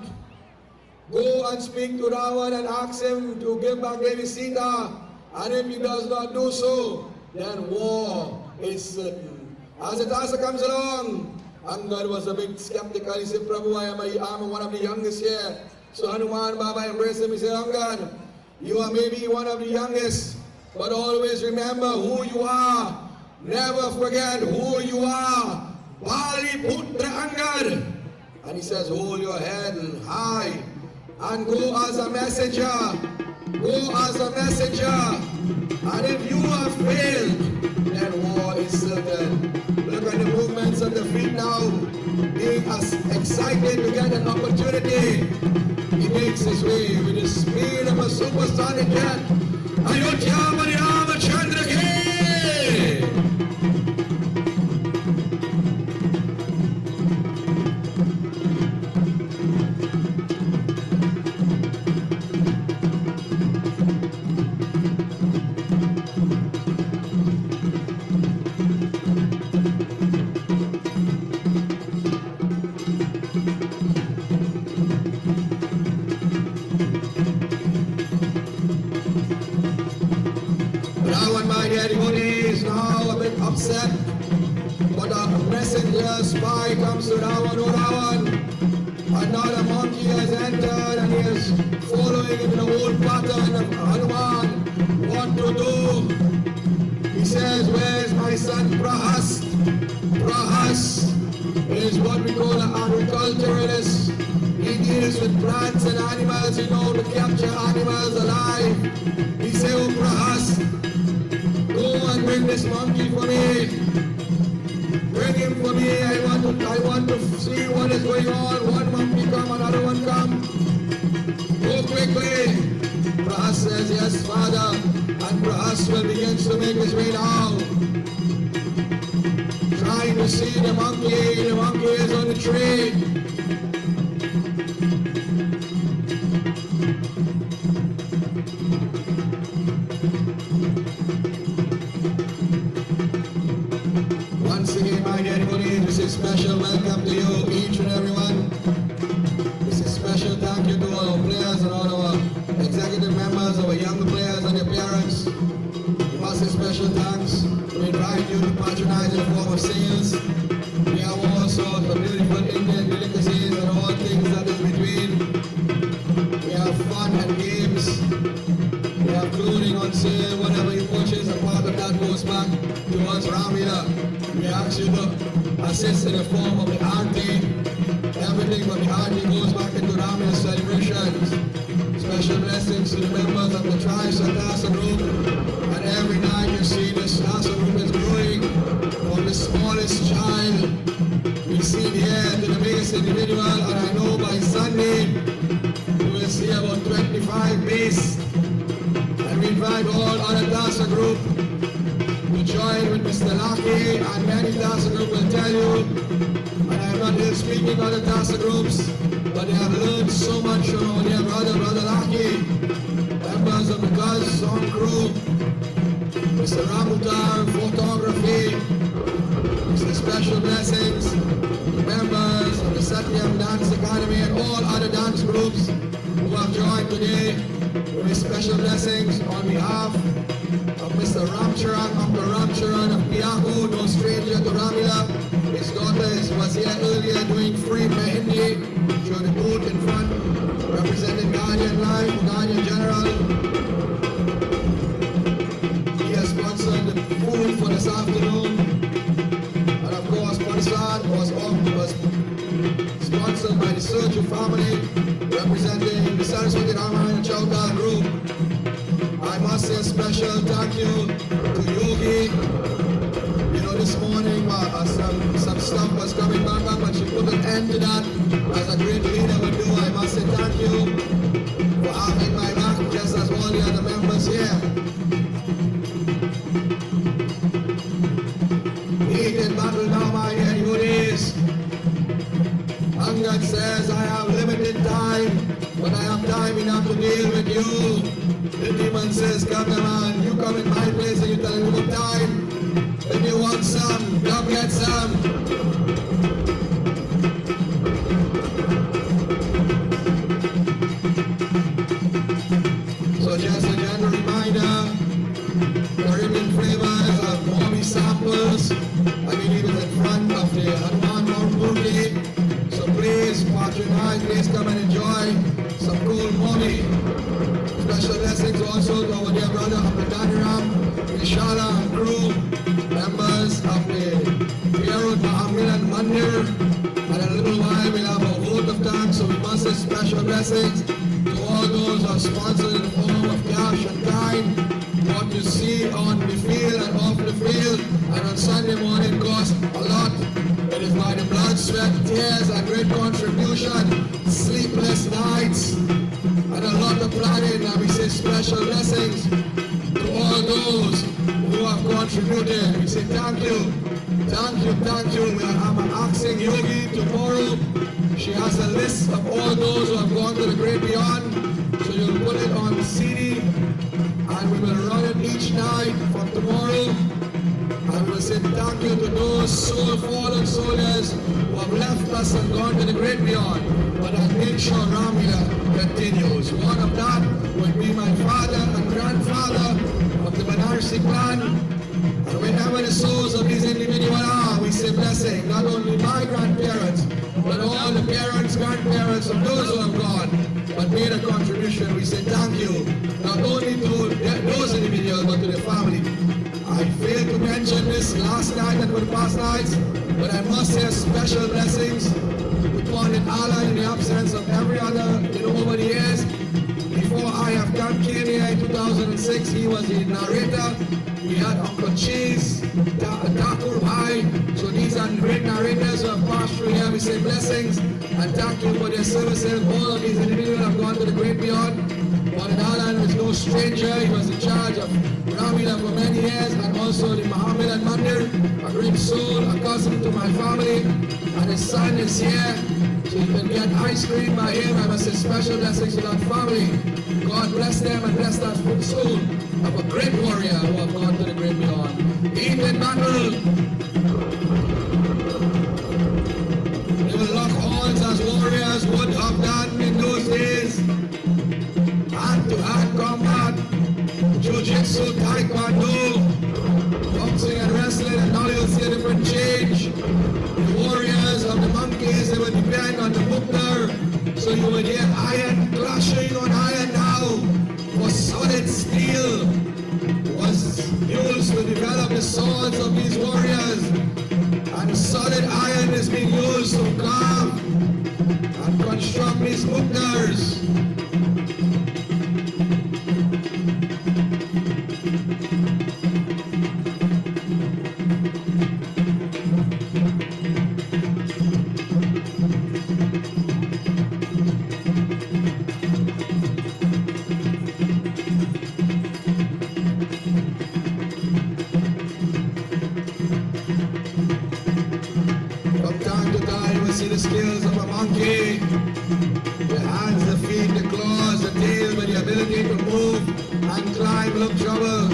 Go and speak to Ravan and ask him to give back Devi Sita. And if he does not do so, then war is certain. As the Tasa comes along, Angad was a bit skeptical. He said, Prabhu, I am one of the youngest here. So Hanuman Baba embraced him. He said, Angad, you are maybe one of the youngest, but always remember who you are. Never forget who you are. Bali Putra Angad. And he says, hold your head high and go as a messenger. Go as a messenger. And if you have failed, then war is certain. Look at the movements of the feet now, being as excited to get an opportunity. He makes his way with the speed of a supersonic jet. Ayodhya Mani Ramachandra Ki! Ravan, my dear devotee, is now a bit upset, but a messenger spy comes to Ravan. Oh Ravan, another monkey has entered and he is following in the old pattern of Hanuman. What to do? He says, where's my son Prahas? Prahas is what we call an agriculturalist. He deals with plants and animals, you know, to capture animals alive. He said, oh Prahas, go and bring this monkey for me. Bring him for me. I want to see what is going on. One monkey come, another one come. Go quickly. Prahas says, yes, Father. And Prahas will begin to make his way down. Trying to see the monkey. The monkey is on the tree. Once again, my dear devotees, this is special welcome to you, each and everyone. This is special thank you to all our players and all our executive members, our younger players and their parents. We must say special thanks. We invite you to patronize in the form of sales. We have all sorts of beautiful Indian delicacies and all things that is between. on sale. Whatever you purchase, a part of that goes back towards Ramleela. We ask you to assist in the form of the auntie. Everything from the auntie goes back into Ramleela celebrations. Special blessings to the members of the tribes of Tassa Group. And every night you see this Tassa Group is growing from the smallest child we see here to the biggest individual. And I know by Sunday you will see about 25 base. And we invite all other Tassa Group to join with Mr. Laki, and many Tassa Group will tell you, and I'm not here speaking on the Tassa Groups, but they have learned so much from our dear brother Laki, members of the Gulf Song Crew, Mr. Ramutar, photography, Mr. Special Blessings, the members of the Satyam Dance Academy and all other dance groups who have joined today with special blessings on behalf of Mr. Ramcharan, Uncle Ramcharan of Pierre, no stranger to Ramleela. His daughter was here earlier doing free mehendi through the booth in front, representing Guardian Life, Guardian General. He has sponsored the food for this afternoon. And of course, Pansad was sponsored by the Surgeon family, representing the Saraswati Ramayana Chowdhury group. I must say a special thank you to Yogi. You know, this morning some stuff was coming back up and she put an end to that. As a great leader would do, I must say thank you for having my back just as all the other members here. Heat and battle now, my dear devotees. Angad says, I have limited time, but I have time enough to deal with you. The demon says, come on, you come in my place and you tell him about time. If you want some, come get some. So just a gentle reminder, Caribbean flavors of mommy samples. I believe it's in front of the Hanuman Mount Murli. So please patronize, please come and enjoy some cool mommy. Special blessings also to our dear brother of the Raam, Vishala and crew, members of the Pierre Mahamilan Mandir. And in a little while we'll have a vote of thanks, so we must say special blessings to all those who are sponsored in the form of cash and kind. What you see on the field and off the field and on Sunday morning costs a lot. It is by the blood, sweat, tears and great contribution, sleepless nights, and a lot of planning, and we say special blessings to all those who have contributed. We say thank you, thank you, thank you. I'm asking Yogi tomorrow. She has a list of all those who have gone to the great beyond. So you'll put it on the CD and we will run it each night from tomorrow. And we will say thank you to those fallen soldiers who have left us and gone to the great beyond. But I'll make sure Ramleela continues. One of that would be my father and grandfather of the Banarsi clan. And wherever the souls of these individuals are, we say blessing, not only my grandparents, but all the parents, grandparents of those who have gone, but made a contribution. We say thank you, not only to those individuals, but to the family. I failed to mention this last night and for the past nights, but I must say special blessings to Pandit Allah in the absence of every other over the years. Before I have come here in 2006, he was the narrator. We had Uncle Cheese, Thakur Bhai. So these are great narrators who have passed through here. We say blessings and thank you for their services. All of these individuals have gone to the great beyond. Pandit Allah was no stranger. He was in charge of Ramleela for many years and also the Mahamilan Mandir, a great soul, a cousin to my family. And his son is here. So you can get ice cream by him. I must say special blessings to that family. God bless them and bless that soul of a great warrior who have gone to the great beyond. Ethan Mandel. They will lock horns as warriors would have done in those days. Hand-to-hand combat, jiu-jitsu, taekwondo, boxing and wrestling, and now you'll see a different change. The warriors of the monkeys, they would depend on the Buckler, so you would hear iron clashing on iron now for solid steel. swords of these warriors, and solid iron is being used to carve and construct these mukdars. From time to time, we see the skills of a monkey. The hands, the feet, the claws, the tail, with the ability to move and climb, look trouble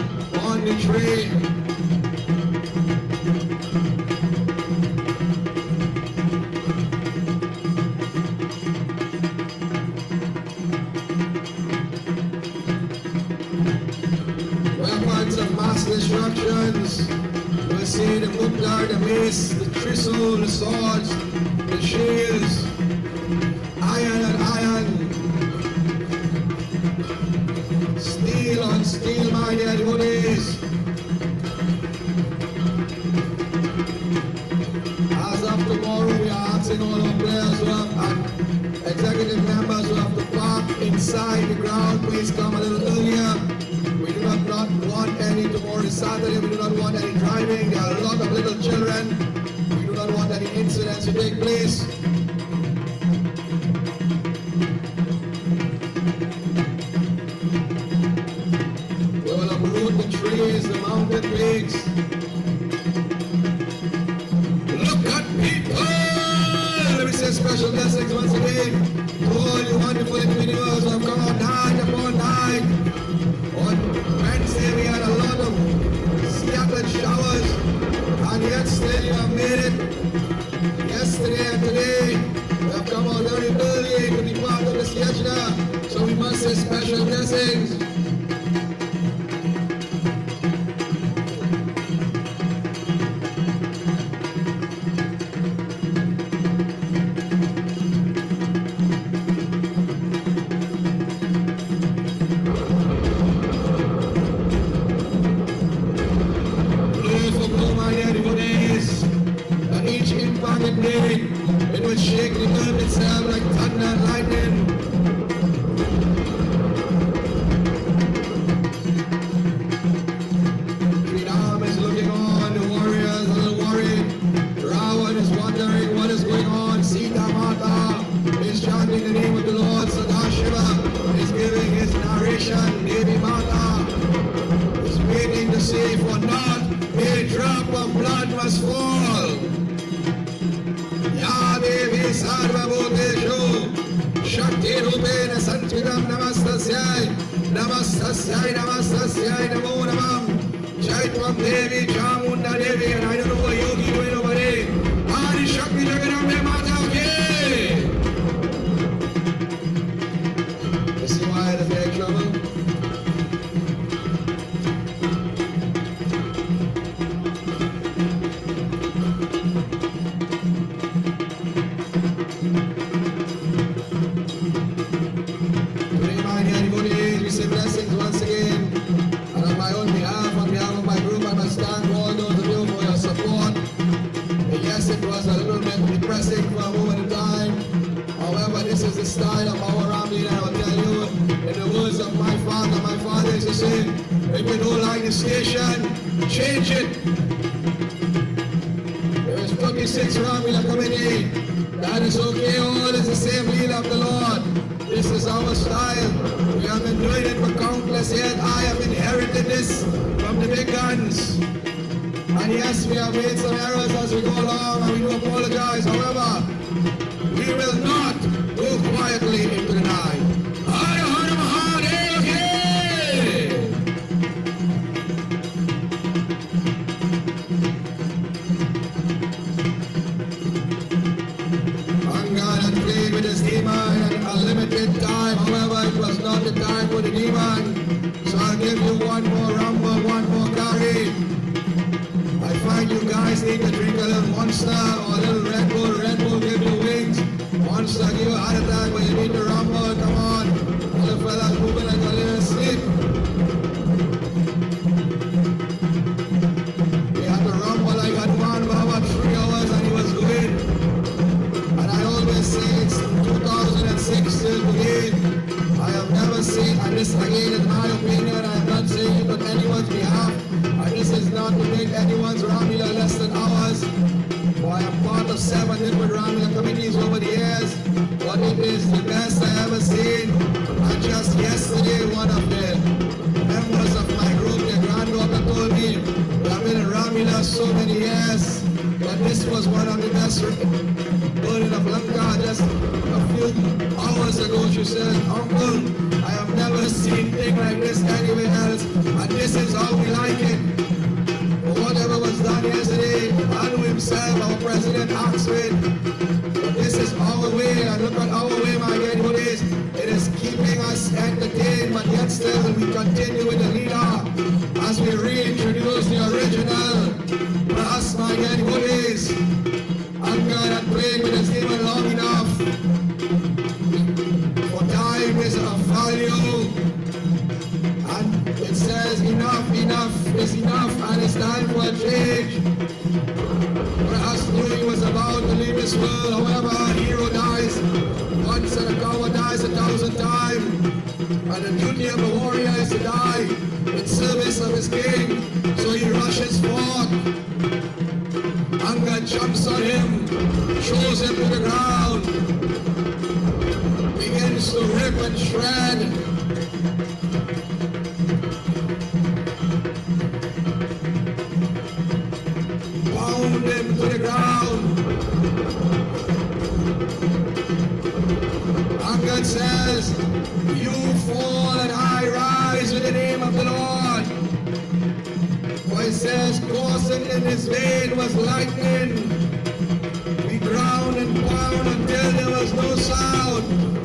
on the tree. Weapons of mass destructions. We see the mukdar, the mace, the tristle, the swords, the shields, iron on iron, steel on steel, my dear devotees. As of tomorrow, we are asking all our players who have and executive members who have to park inside the ground, please come a little earlier. We do not want any, tomorrow is Saturday, we do not want any driving. There are a lot of little children. We do not want any incidents to take place. We will uproot the trees, the mountain peaks. Look at people! Let me say special blessings once again to all you wonderful individuals who have come out night upon night. On Wednesday we had a lot of scattered showers, and yet still you have made it. Yesterday and today we have come out very early to be part of this yajna, so we must say special blessings. It would shake the earth itself like thunder and lightning. Shri Raam is looking on, the warriors are a little worried. Ravan is wondering what is going on. Sita Mata is chanting the name of the Lord. Sadashiva is giving his narration. Devi Mata is waiting to see for not a drop of blood must fall. Devi Sarvabhuteshu Shakti Rupena Sanchitam Namastasyai Namastasyai Namastasyai Namo Namam Chaitvam Devi Chamunda Devi, and I don't know what yogi doing over there. Adi Shakti Jaganambe Mata okay. You see why there's big trouble? Blessings once again, and on my own behalf, on behalf of my group, I must thank all those of you for your support. And yes, it was a little bit depressing for a moment in time. However, this is the style of our Ramleela, and I will tell you, in the words of my father used to say, if you don't like the station, change it. There is 26 Ramleela committee. That is okay, all is the same Leela of the Lord. This is our style. We have been doing it for countless years. I have inherited this from the big guns. And yes, we have made some errors as we go along, and we do apologize. However, we will not go quietly into the night. Hare Hare Mahadev! God had played with his demon and a limited time. However, it was not the time for the demon. So I'll give you one more rumble, one more curry. I find you guys need to drink a little Monster or a little Red Bull. Red Bull give you wings. Monster give you a heart attack, but you need to rumble. Come on. All the fellas moving like a little sleep. Lord's behalf. And this is not to make anyone's Ramleela less than ours. For I am part of 7 different Ramleela committees over the years. But it is the best I ever seen. And just yesterday, one of the members of my group, their granddaughter, told me, I've been in Ramleela so many years, but this was one of the best burning of Lanka just a few hours ago. She said, Uncle, I have never seen thing like this anywhere else, and this is how we like it. But whatever was done yesterday, Anu himself, our president, asked it. But this is our way, and look at our way, my God, what is. It is keeping us entertained, but yet still we continue with the leader as we reintroduce the original. For us, my God, what is. I'm God at playing with this demon long enough. For time is of value. And it says enough is enough, and it's time for a change. For us knew he was about to leave this world. However, a hero dies once and a coward dies 1,000 times. And the duty of a warrior is to die in service of his king. So he rushes forth. Anger jumps on him, throws him to the ground, begins to rip and shred. Pound him to the ground. Anger says, you fall and I rise in the name of the Lord. For it says, coursing in his vein was lightning. We ground and pound until there was no sound.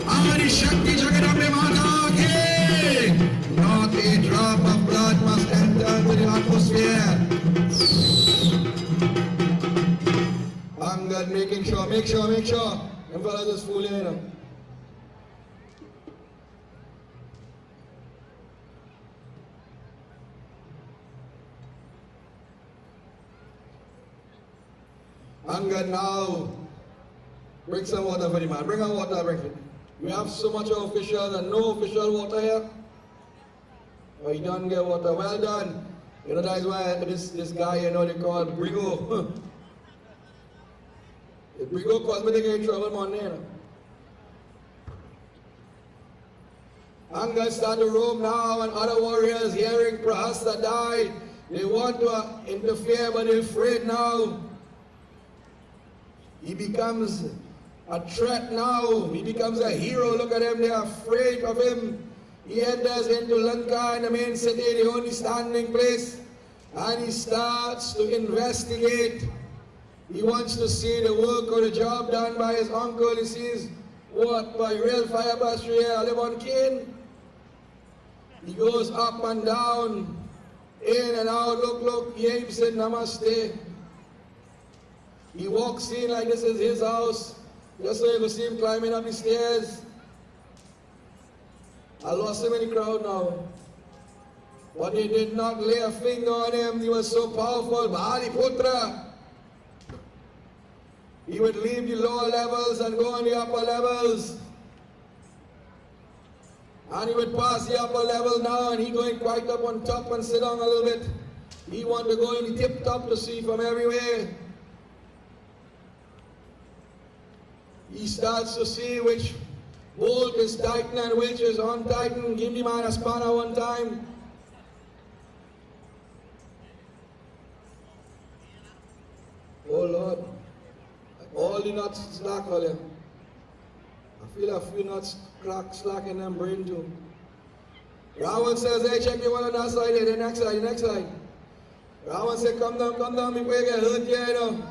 Adi Shakti Jagadambe Mata Ki! Not a drop of blood must enter into the atmosphere. I'm good, make sure. Them fellas just fooling, you know. I'm good now. Bring some water for the man. Bring on water, bring it. We have so much official and no official water here. Oh, you don't get water. Well done. You know, that's why this guy, you know, they call Brigo. The Brigo cosmetic in trouble Monday, you know. I'm going to start to roam now, and other warriors hearing Prahasta died. They want to interfere, but they're afraid now. He becomes a threat now. He becomes a hero. Look at him. They are afraid of him. He enters into Lanka, in the main city, the only standing place, and he starts to investigate. He wants to see the work or the job done by his uncle. He sees what by real fire Shri, I live on King. He goes up and down, in and out. Look, he ain't said namaste. He walks in like this is his house, just so you can see him climbing up the stairs. I lost him in the crowd now. But they did not lay a finger on him. He was so powerful. Bhali Putra. He would leave the lower levels and go on the upper levels. And he would pass the upper level now, and he going quite up on top and sit down a little bit. He wanted to go in the tip top to see from everywhere. He starts to see which bolt is tightened and which is untightened. Give the man a spanner one time. Oh Lord, all the nuts slack all here. I feel a few nuts slack in them brain too. Raam says, hey, check the one on that side here, the next side. Raam says, come down before you get hurt here, you know.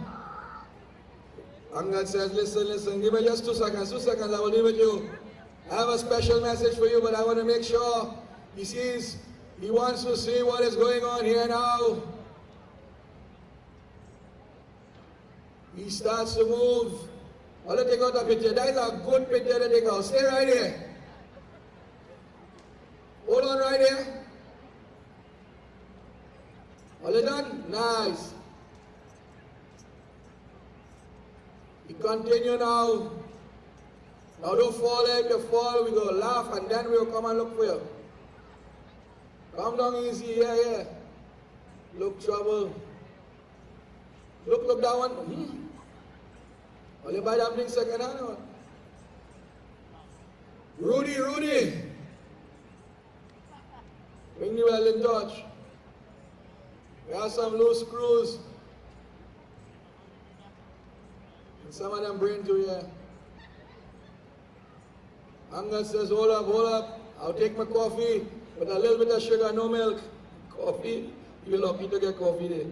And God says, listen, give me just 2 seconds, I will be with you. I have a special message for you, but I want to make sure he wants to see what is going on here now. He starts to move. I'll take out a picture. That is a good picture to take out. Stay right here. Hold on right here. All it done? Nice. We continue now. Now don't fall. If you fall, we go laugh and then we'll come and look for you. Calm down easy, yeah. Look trouble. Look that one. Will you buy that thing second hand or? Rudy. Bring the well in touch. We have some loose screws. And some of them bring to you. Angus says, hold up. I'll take my coffee with a little bit of sugar, no milk. Coffee. You're lucky to get coffee there.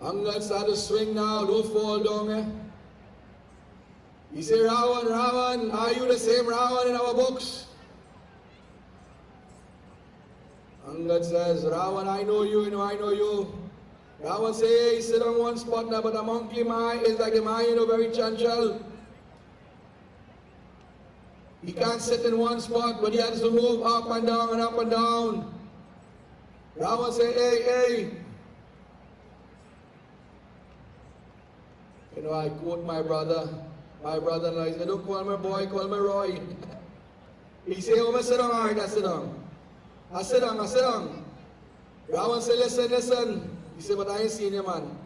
Angus start to swing now. Don't fall down, eh? He say, Ravan, are you the same Ravan in our books? Angad says, Ravan, I know you. Ravan say, hey, sit on one spot now, but a monkey mind is like a mind, very chanchal. He can't sit in one spot, but he has to move up and down and up and down. Ravan say, hey. I quote my brother. My brother-in-law, he said, don't call me boy, call me Roy. He said, oh, I sit down, all right, I sit down. I sit down. Ravan said, listen. He said, but I ain't seen you, man.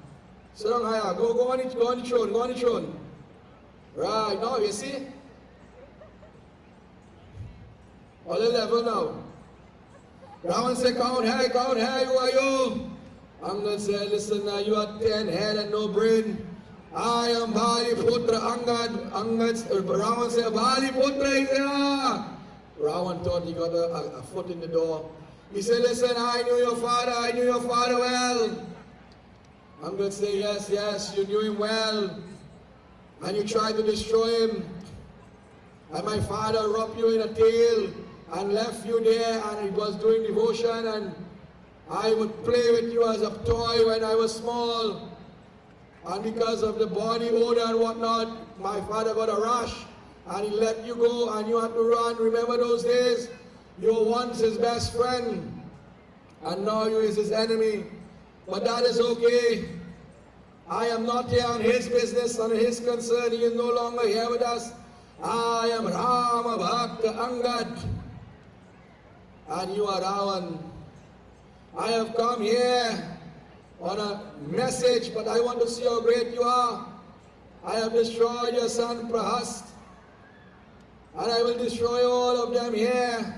Sit down higher, go on the throne. Right, now, you see? On the level now. Ravan said, count high, who are you? Angad said, listen now, you are 10 head and no brain. I am Bali Putra Angad. Ravan said, Bali Putra. He said, Ravan thought he got a foot in the door. He said, listen, I knew your father well. Angad said, yes, you knew him well. And you tried to destroy him. And my father rubbed you in a tail and left you there, and he was doing devotion, and I would play with you as a toy when I was small. And because of the body odor and whatnot, my father got a rash, and he let you go, and you had to run. Remember those days? You were once his best friend, and now you is his enemy. But that is okay. I am not here on his business, on his concern. He is no longer here with us. I am Raam Bhakta Angad, and you are Ravan. I have come here on a message, but I want to see how great you are. I have destroyed your son Prahast, and I will destroy all of them here.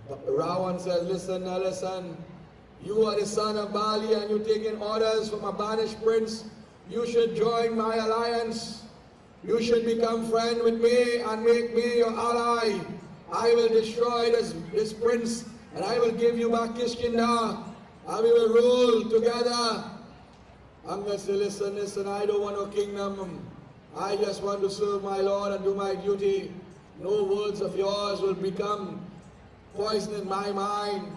But Ravan says, listen. You are the son of Bali, and you're taking orders from a banished prince. You should join my alliance. You should become friend with me and make me your ally. I will destroy this prince, and I will give you back Kishkinda, and we will rule together. I'm going to say, listen, I don't want no kingdom. I just want to serve my Lord and do my duty. No words of yours will become poison in my mind.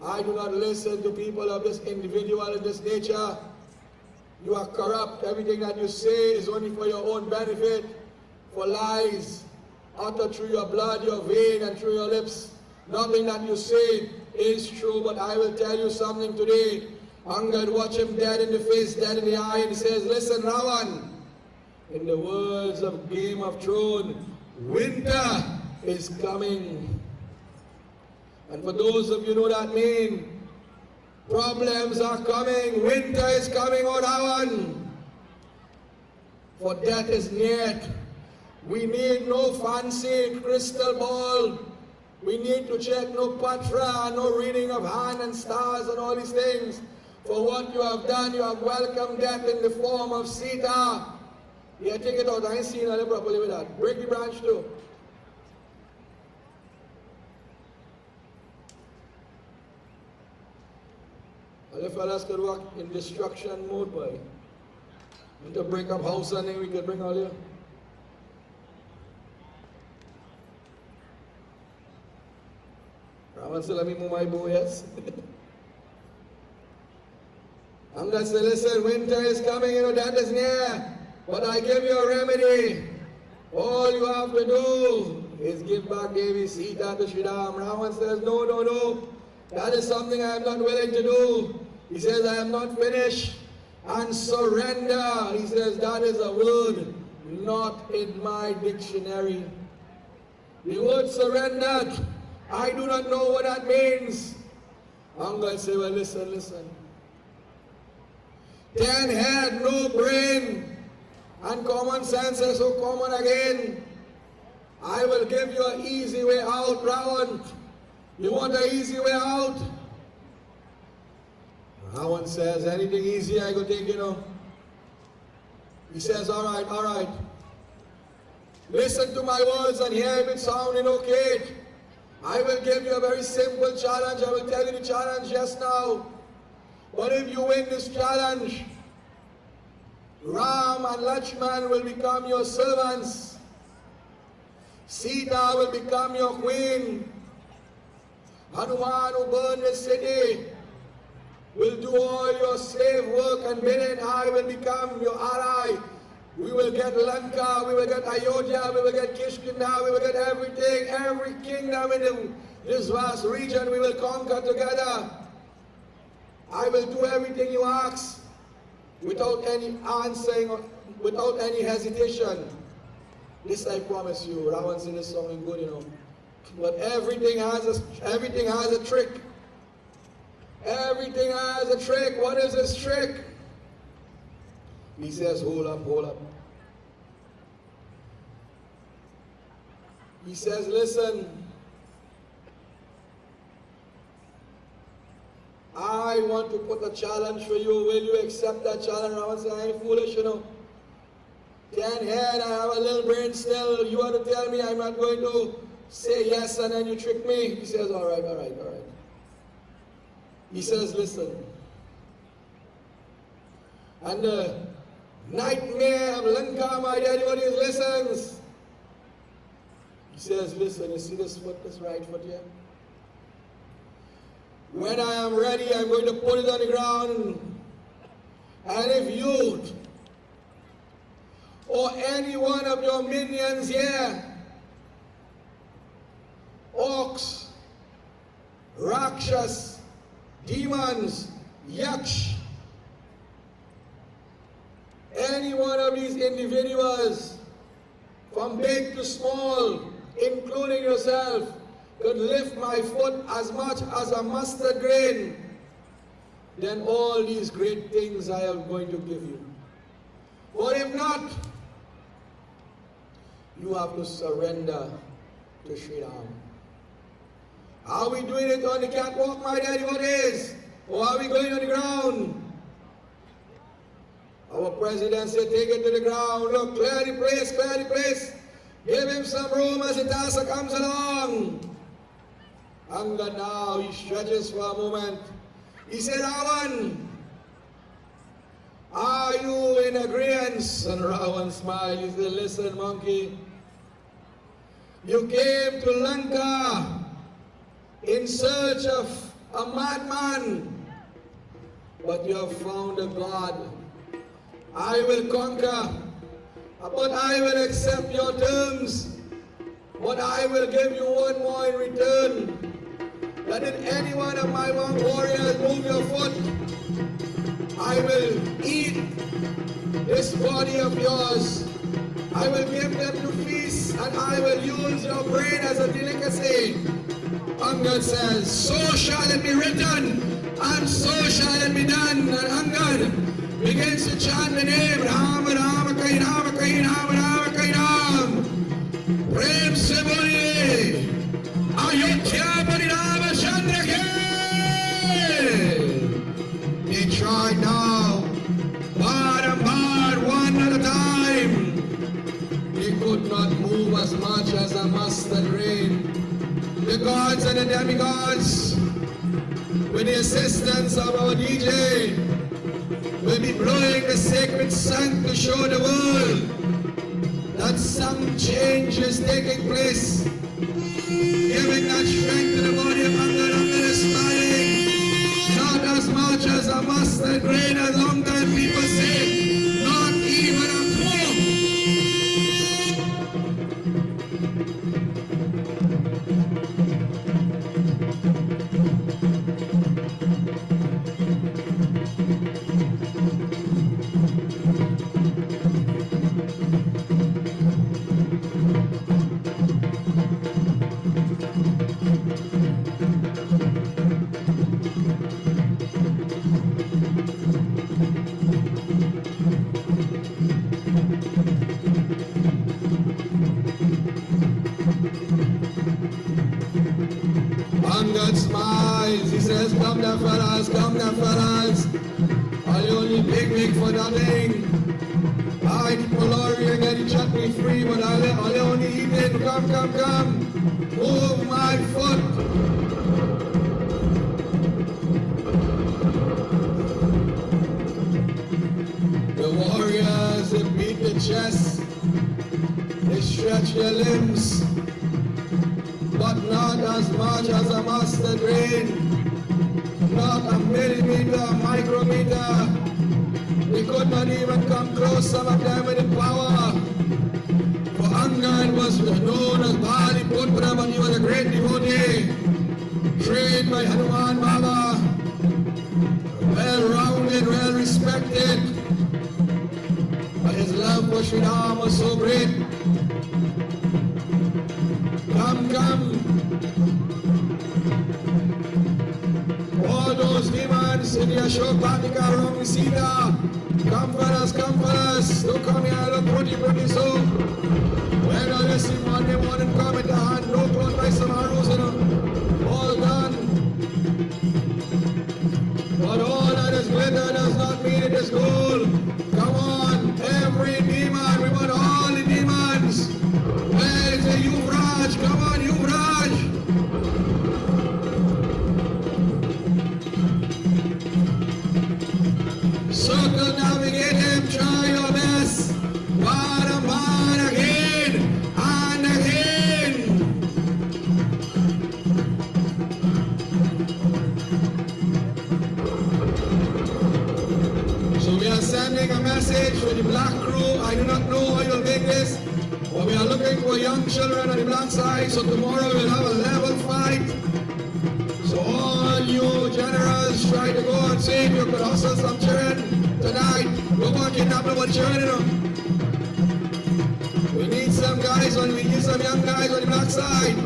I do not listen to people of this individual in this nature. You are corrupt. Everything that you say is only for your own benefit, for lies uttered through your blood, your vein, and through your lips. Nothing that you say is true, but I will tell you something today. Angad, watch him dead in the face, dead in the eye, and he says, listen, Ravan, in the words of Game of Thrones, winter is coming. And for those of you who know that mean, problems are coming, winter is coming, oh Ravan. For death is near. We need no fancy crystal ball. We need to check no patra, no reading of hand and stars and all these things. For what you have done, you have welcomed death in the form of Sita. Yeah, take it out. I ain't seen it properly with that. Break the branch too. All the fellas could work in destruction mode, boy. Want to break up house and then we could bring all you. Ravan said, let me move my bow, yes? I'm going to say, listen, winter is coming, that is near. But I give you a remedy. All you have to do is give back Devi Sita to Shri Raam. Ravan says, no. That is something I am not willing to do. He says, I am not finished. And surrender. He says, that is a word not in my dictionary. The word surrendered, I do not know what that means. I'm going to say, well, listen, listen. 10 head, no brain, and common sense is so common again. I will give you an easy way out, Raam. You want an easy way out? Raam says, anything easy I go take, you know. He says, all right. Listen to my words and hear if it's sounding okay. I will give you a very simple challenge. I will tell you the challenge just now. But if you win this challenge, Raam and Lakshman will become your servants. Sita will become your queen. Hanuman who burned the city will do all your slave work and bidding. I will become your ally. We will get Lanka, we will get Ayodhya, we will get Kishkinda, we will get everything, every kingdom in this vast region we will conquer together. I will do everything you ask without any answering, without any hesitation. This I promise you. Raam said this something good, you know. But everything has a trick. Everything has a trick. What is this trick? He says, hold up. He says, listen, I want to put a challenge for you. Will you accept that challenge? Raam said, I ain't foolish, you know. 10 head, I have a little brain still. You want to tell me I'm not going to say yes and then you trick me? He says, all right. He says, listen. And the nightmare of Lanka, my daddy, listens. He says, listen, you see this foot, this right foot here? When I am ready, I'm going to put it on the ground. And if you or any one of your minions here, orcs, rakshas, demons, yaksh, any one of these individuals, from big to small, including yourself, could lift my foot as much as a mustard grain, then all these great things I am going to give you. Or if not, you have to surrender to Shri Raam. Are we doing it on the catwalk, my daddy? What is? Or are we going on the ground? Our president said, take it to the ground. Look, clear the place. Give him some room as the dancer comes along. Anga now, he stretches for a moment. He said, Ravan, are you in agreement? And Ravan smiled. He said, listen, monkey. You came to Lanka in search of a madman, but you have found a God. I will conquer, but I will accept your terms, but I will give you one more in return. That if any one of my warriors move your foot, I will eat this body of yours. I will give them to feast, and I will use your brain as a delicacy. Angad says, so shall it be written, and so shall it be done. And Angad begins to chant the name, Ram, Ram, Kai Ram, Kai Ram, Ram, Kai Ram. Prem se boliye, Ayodhya Bari Ram Chandra ke. He tried now, bar, one at a time. He could not move as much as a mustard grain. The gods and the demigods, with the assistance of our DJ, will be blowing the sacred song to show the world that some change is taking place, giving that strength to the body of Angad. Angad is smiling, not as much as a mustard grain, as long time people say, not even a Angad smiles, he says, come now fellas, are you only picnic for nothing? I keep Gloria getting chutney free, but I'll only eat it, come, move my foot. The warriors, they beat the chest, they stretch their limbs, but not as much as a mustard grain, not a millimeter, a micrometer. They could not even come close, some of them with the power. For Angad was known as Bali Putra, but he was a great devotee, trained by Hanuman Baba, well-rounded, well-respected. But his love for Shri Raam was so great. Come. All those demons in the Ashok Vatika around Sita. Come for us. Don't come here, look pretty soon. When I see Monday morning come in the hand, no clothes by some arrows in them. All done. But all that is glitter does not mean it is gold. Come on, every demon, we want all the demons. Where is the Yuvraj? Come on, Yuvraj. Circle, navigate him, try your best. One again and again. So we are sending a message to the black crew. I do not know how you'll take this, but we are looking for young children on the black side. So tomorrow we'll have a level fight. So all you generals try to go and see if you could hustle some children tonight. Go back and kidnap about children, you know. We need some young guys on the black side.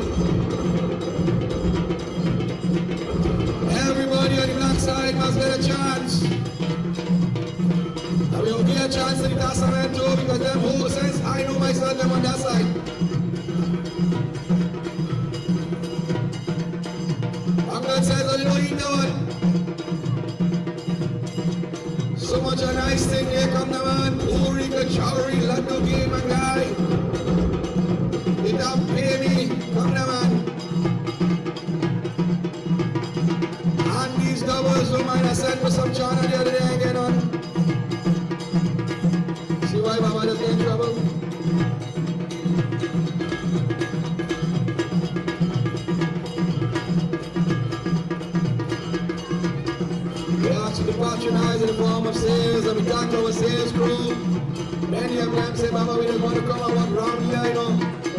Everybody on the black side must get a chance. And we'll give a chance to the Testament too, because them who says, I know myself, them on that side. Angad says, oh, you know, he know it. So much a nice thing, here come the man. Puri, Kachowri, Laddu, game and guy. They don't pay me, come the man. And these doubles, who might have sent for some China the other day again on. See why Baba doesn't get in trouble? We ask you to patronize in the form of sales, and we thank our sales crew. Many of them say, Baba, we don't want to come and want Ramleela, you know.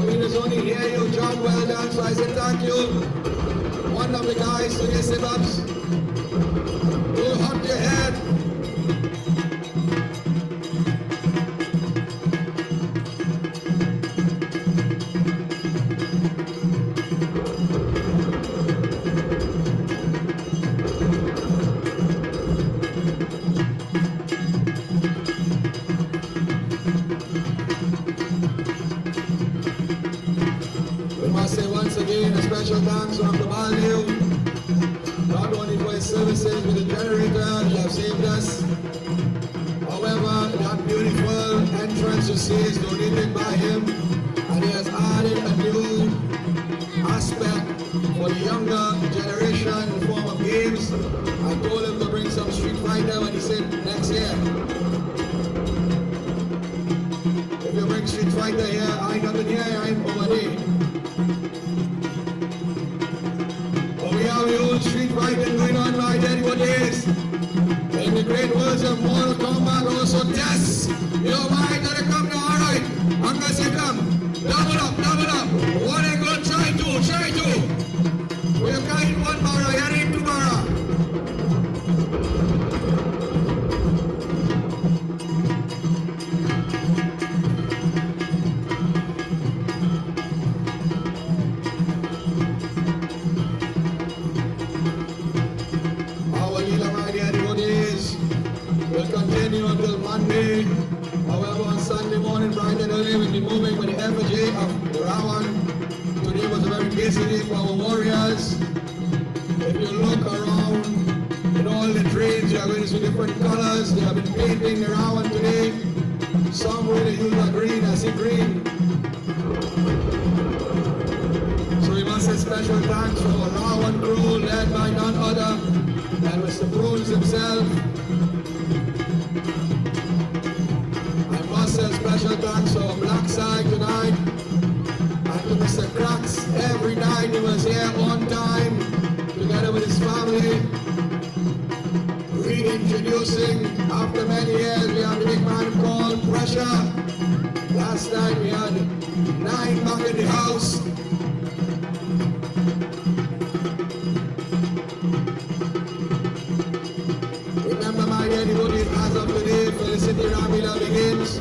We just only hear you, job well done, so I say thank you. One of the guys to the sit-ups. Go hug your head. We must say once again a special thanks from the Balnew, not only for his services with the generator, he has saved us. However, that beautiful entrance you see is donated by him, and he has added a new aspect for the younger generation in the form of games. I told him to bring some Street Fighter, and he said next year. If you bring Street Fighter here, I ain't nothing here, I ain't over there. But we have the old Street Fighting going on right anybody's. In the great words of Mortal Kombat, also test your mind that come now, alright. I'm gonna say come. basically for our warriors. If you look around in all the trains, you are going to see different colors. They have been painting the Raam today. Some will use a green, I see green. So we must say special thanks to our Raam crew led by none other than Mr. Bruce himself. I must say special thanks to our black side tonight. And to Mr. Cracks, every night he was here on time, together with his family. Reintroducing, after many years, we had a big man called Pressure. Last night we had 9 back in the house. Remember my dear devotees, as of today, Felicity Ramleela begins.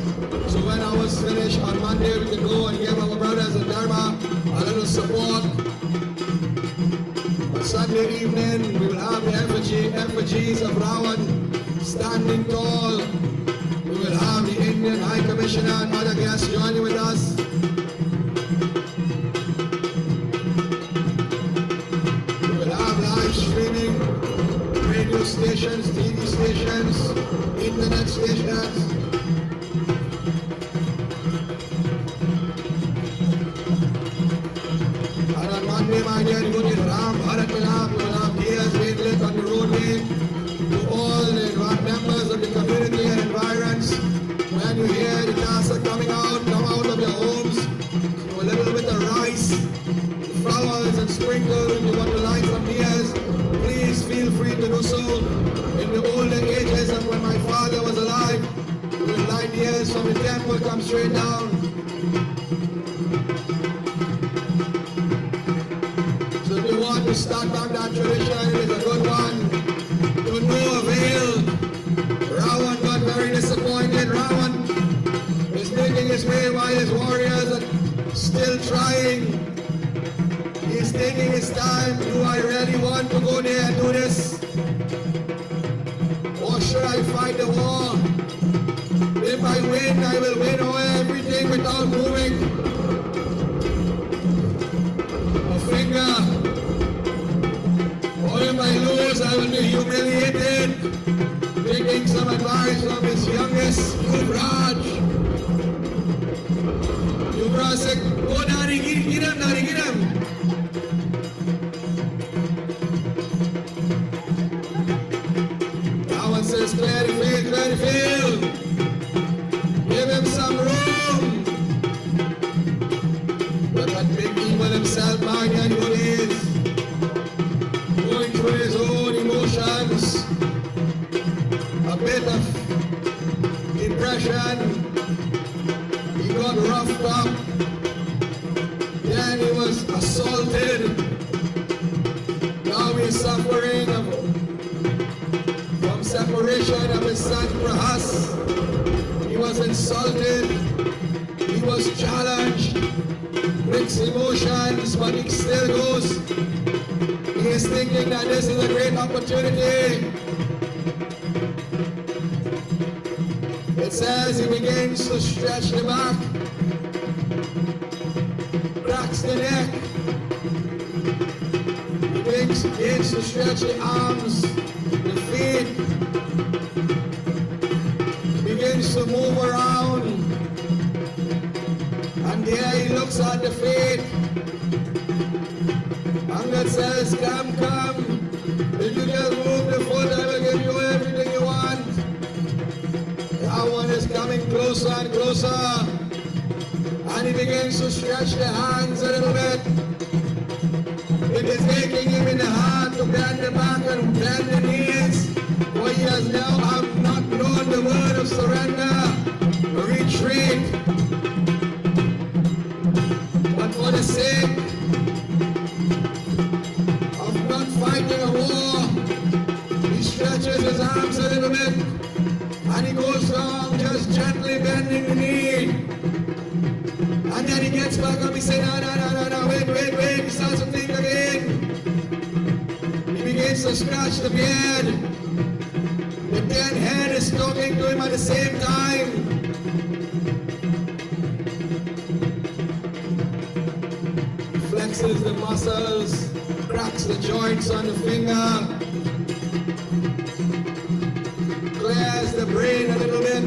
So when I was finished on Monday, we can go and give our brothers in Dharma a little support. On Sunday evening, we will have the effigies of Raam standing tall. We will have the Indian High Commissioner and other guests joining with us. We will have live streaming, radio stations, TV stations, internet stations. And on Monday, my dear devotees, Raam, Ramleela, we will have Pierre's being lit on the roadway to all the members of the community and environs. When you hear the casa coming out, come out of your homes, do a little bit of rice, flowers and sprinkles. If you want to light some Pierre's, please feel free to do so. In the olden ages of when my father was alive, we would light Pierre's from the temple, come straight down. So if you want to start back that tradition, it is a good one. To no avail. Raam got very disappointed. Raam is making his way while his warriors are still trying. He's taking his time. Do I really want to go there and do this? Or should I fight the war? If I win, I will win everything without moving a finger. Or if I lose, I will be humiliated. Taking some advice from his youngest, Yuvraj. Yuvraj said, go Nari, get him, Nari, get him. That one says, clear the field. Give him some room. But that big evil himself, my God, who is going through his own emotions, a bit of depression. He got roughed up. Then he was assaulted. Now he's suffering from separation of his son Prahas. He was insulted. He was challenged. Mixed emotions, but he still goes. He is thinking that this is a great opportunity. It says he begins to stretch the back, cracks the neck. He begins to stretch the arms, the feet. He begins to move around. And there he looks at the feet. And God says, come, come. If you just move the foot, I will give you everything you want. That one is coming closer and closer. And he begins to stretch the hands a little bit. It is aching him in the heart to bend the back and bend the knees. For he has now not known the word of surrender, retreat. But for the sake of not fighting a war, he stretches his arms a little bit. And he goes down, just gently bending the knee. And then he gets back up, he says, no, wait, he starts to think again. He begins to scratch the beard. The dead head is talking to him at the same time. He relaxes the muscles, cracks the joints on the finger, clears the brain a little bit.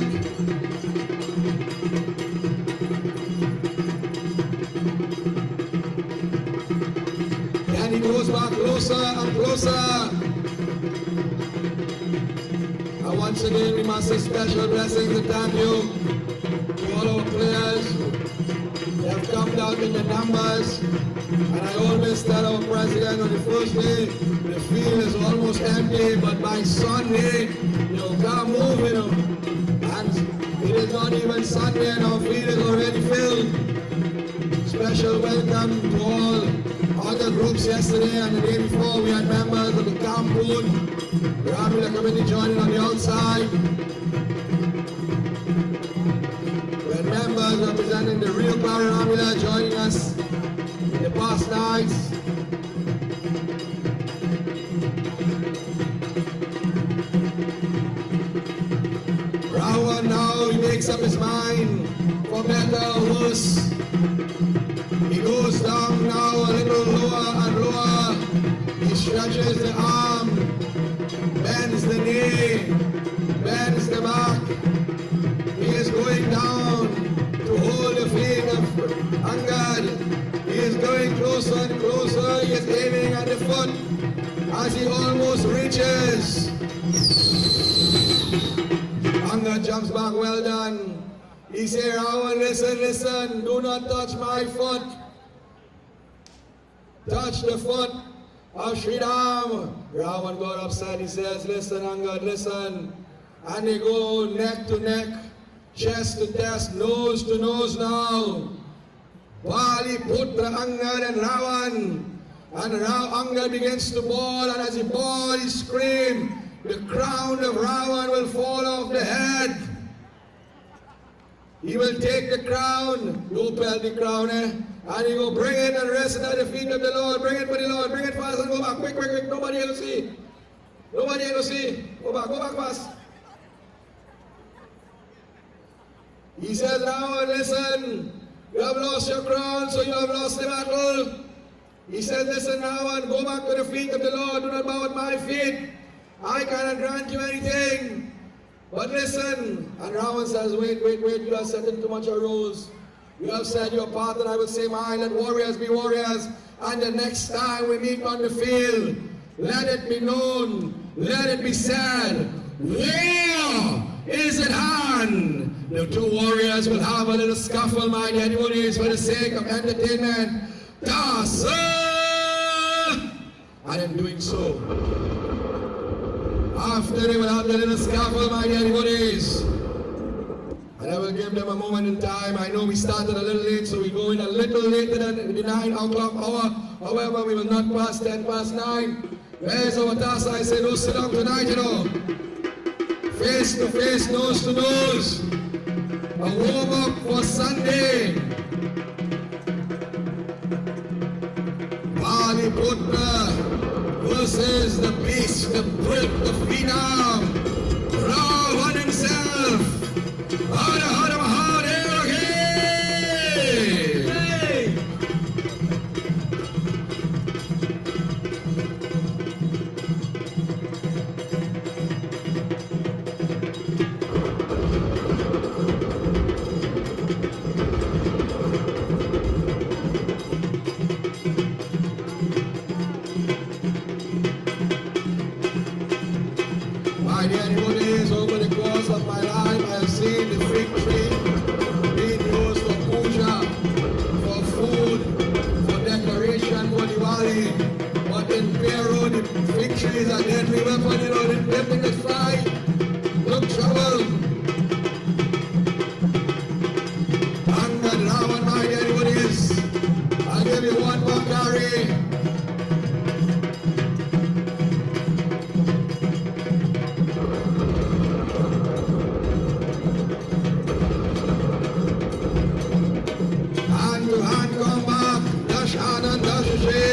And he goes back closer and closer. And once again, we must say special blessings and thank you to all our players. They have come down in the numbers. And I always tell our president on the first day, the field is almost empty, but by Sunday, you can't move, you know. And it is not even Sunday and our field is already filled. Special welcome to all other groups yesterday and the day before. We had members of the Cameroon, Ramleela committee joining on the outside. We had members representing the real Ramleela joining us in the past nights. Raam now, he makes up his mind for better or worse. He goes down now a little lower and lower. He stretches the arm, bends the knee, bends the back. He is going down to hold the feet of Angad. He is going closer and closer. He is aiming at the foot as he almost reaches. Angad jumps back, well done. He said, Raam, listen, listen, do not touch my foot. Touch the foot of Shri. Raam got upset. He says, listen, Angad, listen. And they go neck to neck, chest to chest, nose to nose now. Bali Putra Angad and Raam. And Angad begins to bawl, and as he bawls, he screams, the crown of Raam will fall off the head. He will take the crown, no pelt the crown, and he will bring it and rest it at the feet of the Lord. Bring it for the Lord, bring it fast and go back, quick, quick, quick, nobody else see. Nobody else see. Go back fast. He says, now listen, you have lost your crown, so you have lost the battle. He says, listen now and go back to the feet of the Lord, do not bow at my feet. I cannot grant you anything. But listen, and Raam says, wait, you have set in too much of rules. You have said your part and I will say mine. Let warriors be warriors. And the next time we meet on the field, let it be known, let it be said, war is at hand. The two warriors will have a little scuffle, my dear devotees, for the sake of entertainment. Das! And in doing so, after they will have the little scuffle, my dear devotees, and I will give them a moment in time. I know we started a little late, so we go in a little later than the 9 o'clock hour. However, we will not pass 10 past 9. Where's our task? I say, no, sit down tonight, you know. Face to face, nose to nose. A warm-up for Sunday. Bali Putra versus the beast, the brick, the phenom, Raam himself. Hara Mahadev, hey! My dear devotees, over the course of my life, I have seen the fig tree being used for puja, for food, for decoration, for Diwali. But in Pierre, the fig trees are deadly weapon, you know, them things that fly, look trouble. Angad, Raam, my dear devotees, I'll give you one more carry. Hand combat, dash Anand, dash Shri.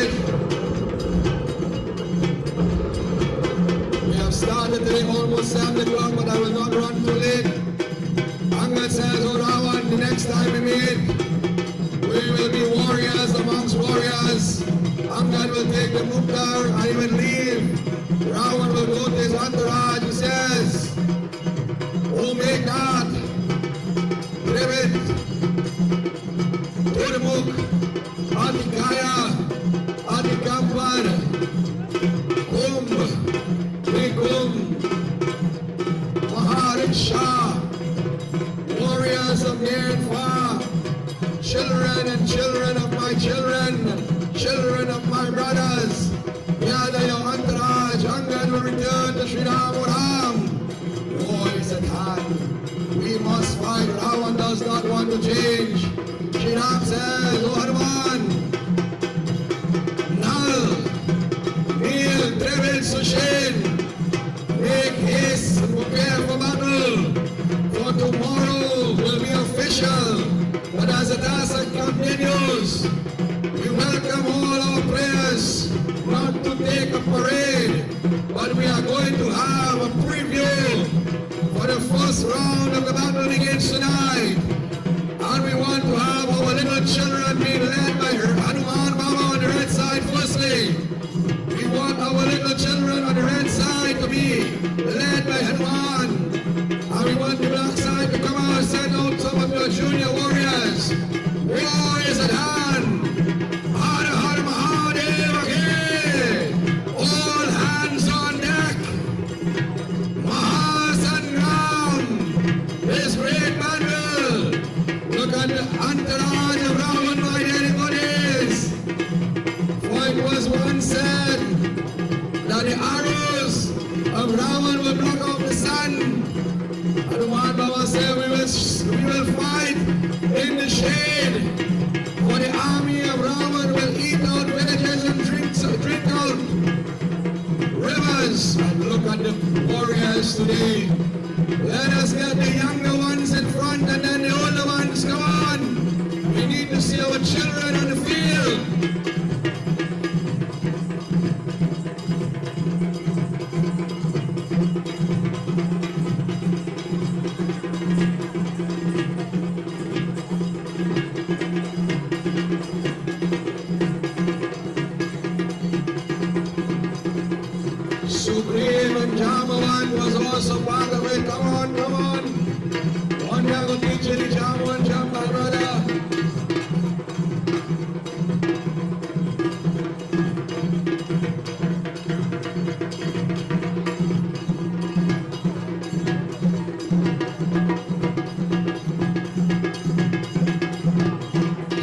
We have started today almost 7 o'clock, but I will not run too late. Angad says, oh Raam, the next time we meet, we will be warriors amongst warriors. Angad will take the muktar and he will leave. Ravan will go to his entourage. He says, "Oh, make that, David, Turmuk, Adikaya, Adikampar, Kum, Nikum, Mahariksha, warriors of near and far, children and children of my children, children of my brothers, gather your entourage. Angad will return to Shri Ram. War is at hand. We must fight. Ravan does not want to change. Shri Ram says, "O Hanuman, Nal, Neel, Trivil, Sushin, make haste and prepare for battle. For tomorrow will be official. But as the task continues, we welcome all our prayers not to take a parade, but we are going to have a preview for the first round of the battle begins tonight. And we want to have our little children being led by Hanuman Baba on the red side firstly. We want our little children on the red side to be led by Hanuman. And we want the black side to come out and send out some of your junior warriors. War is at hand. Har Har Mahadev again. All hands on deck. Mahasangram. This great battle. Look at the entourage of Ravan, my dear buddies. For it was once said that the arrows of Ravan will block out the sun. Hanuman Baba said we will fight in the shade. For the army of Ravan will eat out villages and drink out rivers. And look at the warriors today. Let us get the younger ones in front and then the older ones. Come on. We need to see our children on the field. Supreme and Jamawan was also part of it. Come on, come on. One guy will teach you the Jamawan jump, my brother.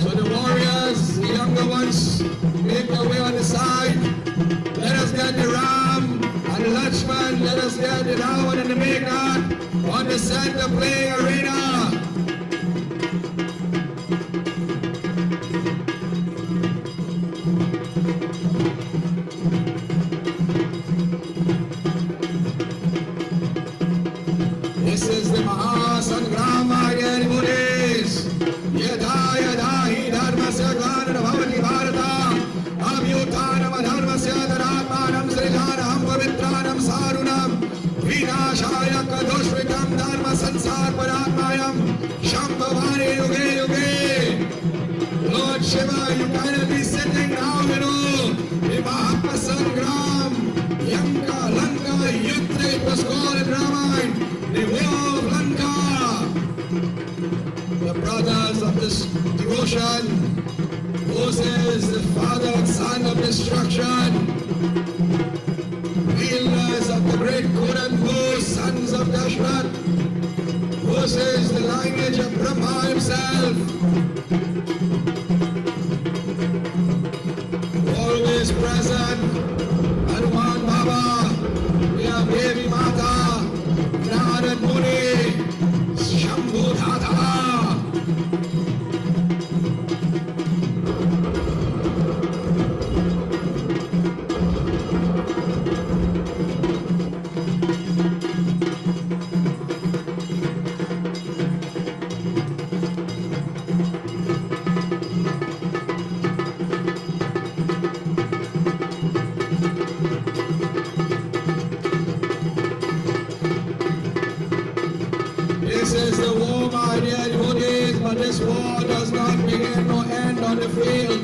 So the warriors, the younger ones, make their way on the side. Let us get the Ram and the Lakshman. Let us get the Ravan and the Meghnad on the center playing arena. This is the Mahasangram, my dear devotees. Yada yada hi dharmasya glanam bhavati bharata. Abhyutanam adharmasya dharatmanam srijanam pavitranam sarunam. Vinashaya kadoshvikam dharma sansar paratmayam. Shambhavani yuge yuge. Lord Shiva, you cannot be sitting now, you know. The Mahasangram, Yanka, Lanka, Yudra, it was called in Ramayana. The war of Lanka. The brothers of this devotion, Moses, the father and son of destruction, wielders of the great Kuranbu, sons of Dashrath, Moses, the lineage of Brahma himself, always present, Hanuman Baba, we have Devi Mata, Narad Muni, Shambhu Dhata. This is the war, my dear devotees, but this war does not begin nor end on the field.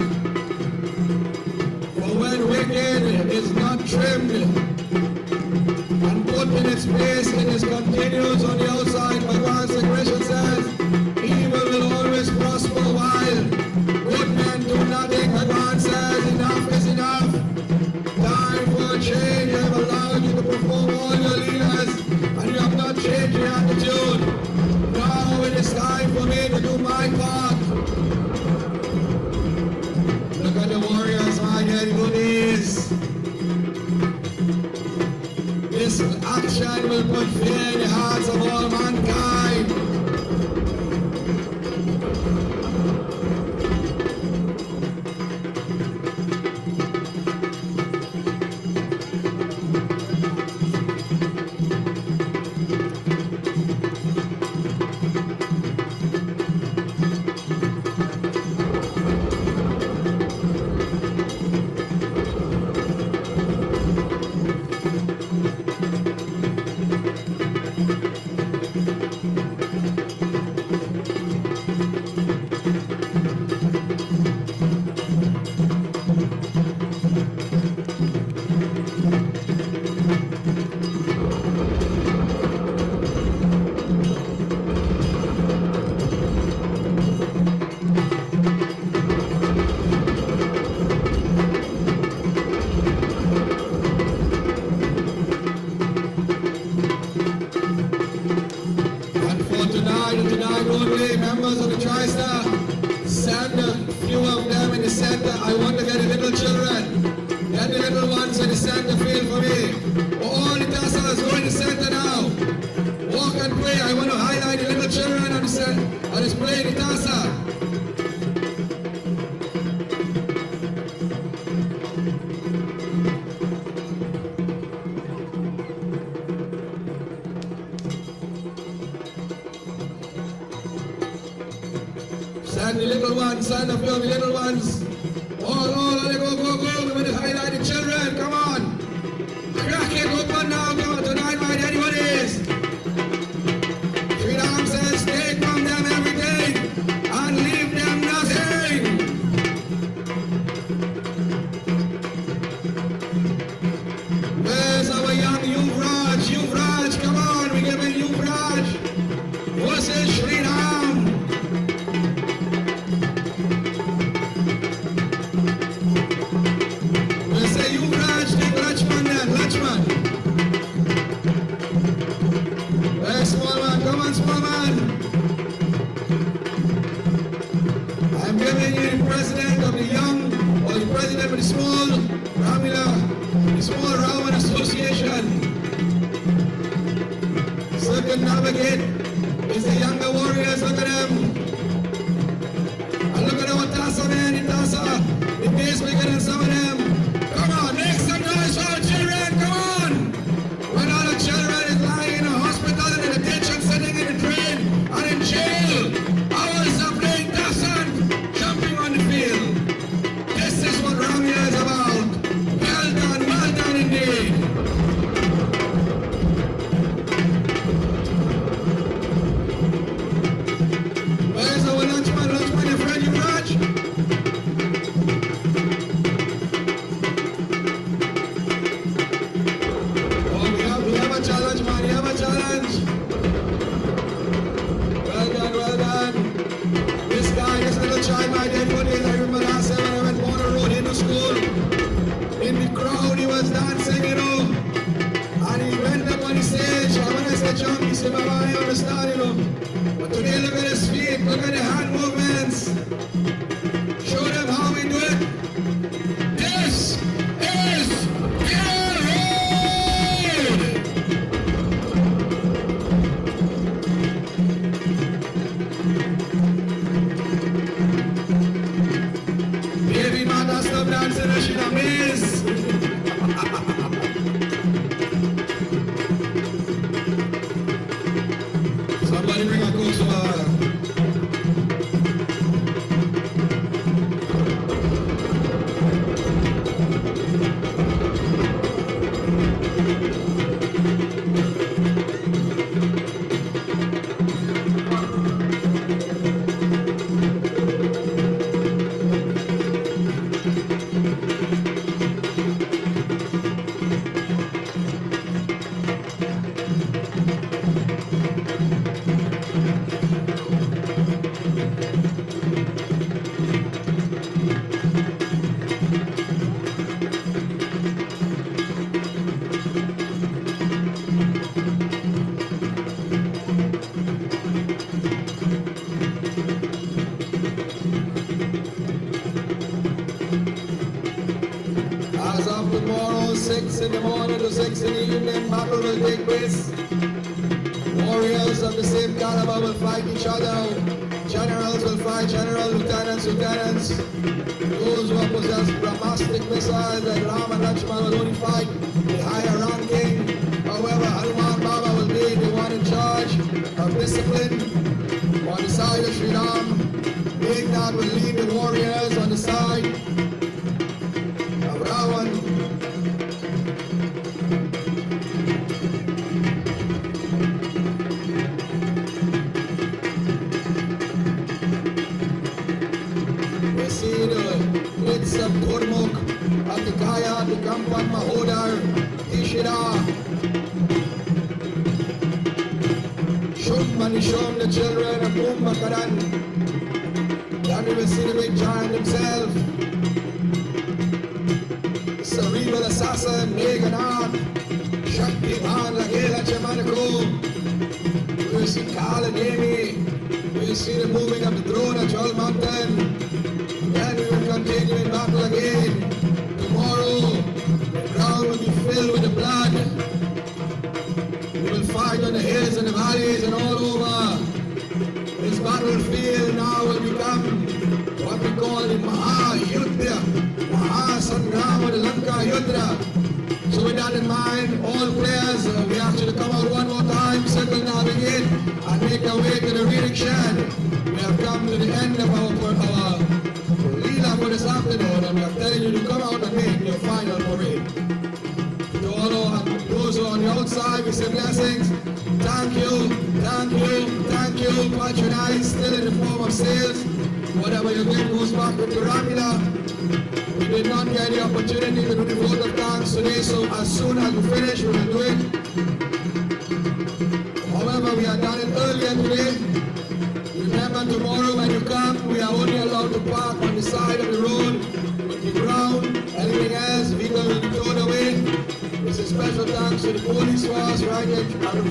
trimmed and put in its place. It is continuous on the outside. Bhagwan's aggression says, evil will always prosper while good men do nothing. Bhagwan says, enough is enough. Time for a change. I have allowed you to perform all your leaders and you have not changed your attitude. Now it is time for me to do my part. Look at the warriors, my dead goodies. This action will put fear in the hearts of all mankind. Only members of the TriStar, send a few of them in the center. I want to get the little children. Get the little ones in the center field for me. All the tassels go in the center now. Walk and play. I want to highlight the little children on the center. On display the tassel. Send the little ones, send a few of the little ones. All, go. We want to highlight the children, come on. Crack it open now, come on, tonight, my daddy, what is? Shri Raam says, take from them everything and leave them nothing. Where's our young Yuvraj, come on, we give him Yuvraj. What's this, Shri Raam? Small man. I'm giving you the president of the young, or the president of the small Ramleela, the small Raam Association. Circumnavigate is the younger warriors, look at them. And look at our Tassa man, the Tassa, the face bigger than some of them. Come on, make some noise for our children, come on! When all the children is lying in a hospital and in a ditch and sitting in a train and in jail, ours are playing Tassa and jumping on the field. This is what Ramleela is about. Well done indeed. Where's our lunchman, your friend Yuvraj? Well done. This guy, this little child, my dead body, I remember last time when I went on the road into school. In the crowd, he was dancing, you know. And he went up on the stage. And when I said jump, he said, Baba, I understand, you know. But today, look at his feet, look at the hand movements. Show them how we do it. This is Pierre! Baby mother stop dancing and she don't miss. Somebody bring a coach over. 6 in the morning to 6 in the evening, battle will take place. Warriors of the same caliber will fight each other. Generals will fight generals, lieutenants, lieutenants. Those who possess brahmastic missiles like Raam and Lakshmana will only fight the higher ranking. However, Hanuman Baba will be the one in charge of discipline on the side of Shri Ram. Meghnad will lead the warriors on the side of Ravan. We see the midst of Gurmukh, Atikaya, the Kampan Mahodar, Ishida, Shum Manishum, the children of Kumbhakaran. Then we will see the big giant himself, the cerebral assassin, Meghnad, Shaktiman, Lagela Chamanako. We will see Kal and Amy. We will see the moving of the throne at Jal Mountain. Then we will continue in battle again. Tomorrow, the ground will be filled with the blood. We will fight on the hills and the valleys and all over. This battlefield now will become what we call the Mahayuddha, Mahasangrama, the Lanka Yuddha. So with that in mind, all players, we ask you to come out one more time, circle, navigate, and make our way to the reading shed. We have come to the end of our Leela for this afternoon, and we are telling you to come out and make your final parade. To all those who are on the outside, we say blessings. Thank you, thank you, thank you. Patronize still in the form of sales. Whatever you get goes back into Ramleela. We did not get the opportunity to do the vote of thanks today, so as soon as we finish, we will do it. However, we have done it earlier today. Remember, tomorrow when you come, we are only allowed to park on the side of the road, with the ground, anything else, vehicles will be thrown away. It's a special thanks to the police force right here from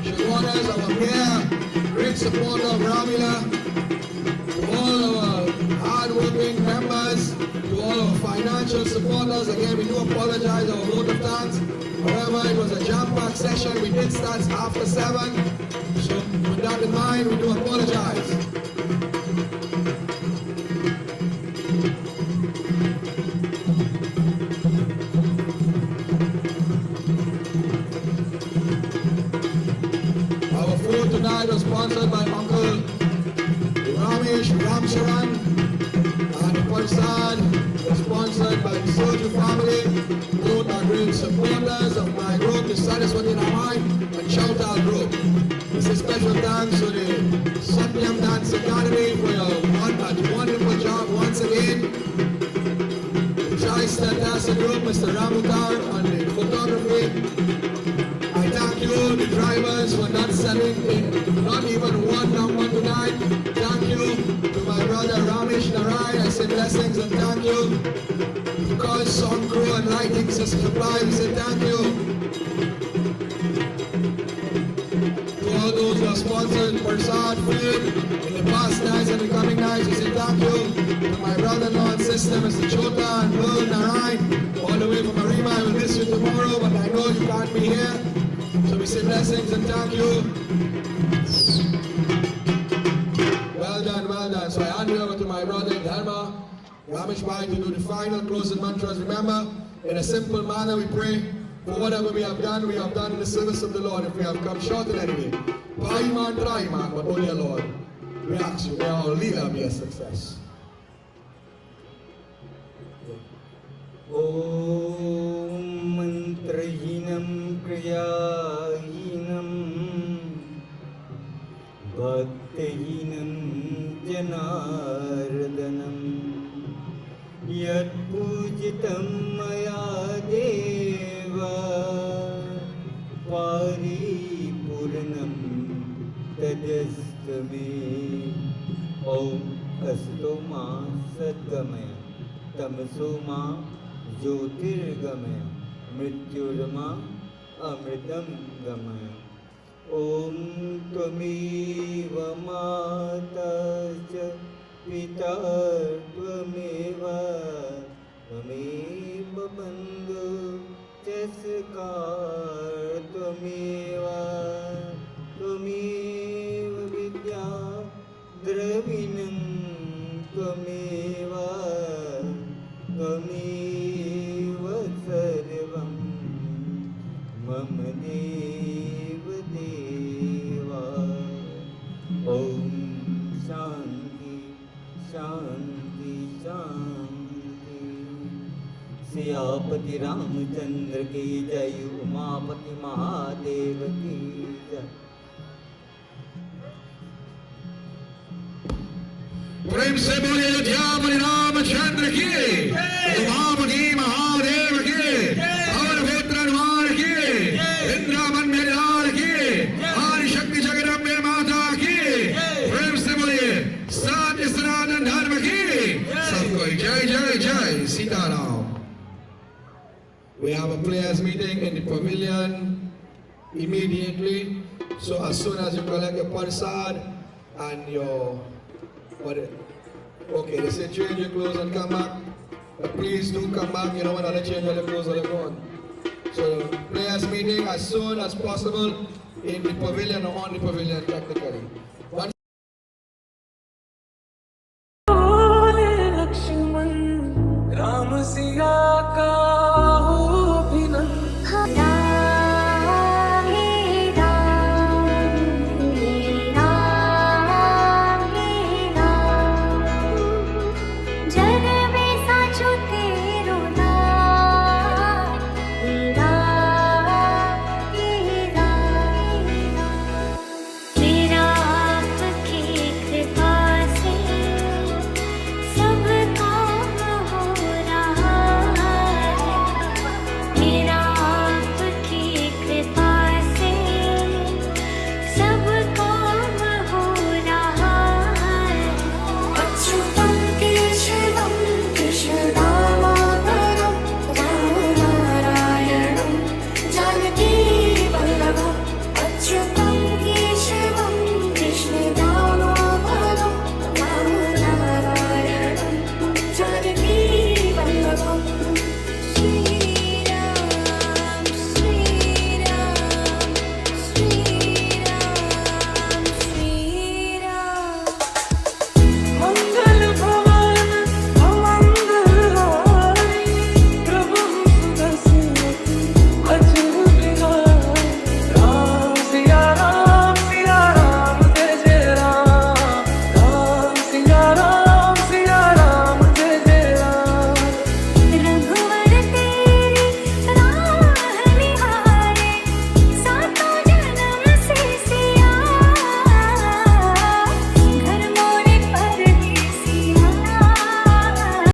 Shri, our Pierre, great supporter of Ramleela, to all our hard-working members, to all our financial supporters. Again, we do apologize our vote of thanks. However, it was a jam-packed session. We did start after 7. So with that in mind, we do apologize. Our food tonight was sponsored by Uncle Ram Sharan, and the Parsad was sponsored by the Soju family. Both are great supporters of my group, the Saraswati Ramai and Chautal group. This is special thanks to the Satyam Dance Academy for your wonderful job once again. The Choice Dance Group, Mr. Ramutar on the photography. I thank you, the drivers, for not selling not even one number tonight. Thank you to my brother Ramesh Narai. I say blessings and thank you. Because sound crew and lighting supply, we say thank you. To all those who have sponsored Parsad food in the past nights and the coming nights, we say thank you. To my brother-in-law and sister, Mr. Chota and Pearl Narai, all the way from Arima. I will miss you tomorrow, but I know you can't be here. So we say blessings and thank you. Well done, well done. So I hand you over to my brother in Dharma, Ramesh Bhai, to do the final closing mantras. Remember, in a simple manner we pray for whatever we have done in the service of the Lord. If we have come short in any way, try man, but only the Lord. We ask you, may our Leela be a success. Om Mantrahinam Kriyahinam Bhaktahinam Janardanam Yat Pujitam Maya Deva Paripurnam Tadastame Om Astoma Sadgamaya Tamasoma Jyotirgamaya Mrityurama Amritam Gamaya Om Tvameva Mata Cha Pita Tvameva Tvameva Bandhu चस्कार त्वमेव विद्या द्रविणं त्वमेव सर्वं मम देव देवा ॐ शान्ति शान्ति शान्ति सियापति रामचंद्र की जय उमापति महादेव की जय प्रेम से बोलिए अयोध्यापति रामचंद्र की उमापति महादेव की और पुत्र हनुमान की इंद्रावन मेरे लाल की आदि शक्ति जगदम्बे माता की प्रेम से बोलिए सत्य सनातन धर्म की सबको जय जय जय Sitaram. We have a players meeting in the pavilion immediately. So as soon as you collect your parsad and your okay, they say change your clothes and come back. But please do come back. You don't want to change all the clothes on the phone. So players meeting as soon as possible in the pavilion or on the pavilion technically. Once Lakshman Ram Siya का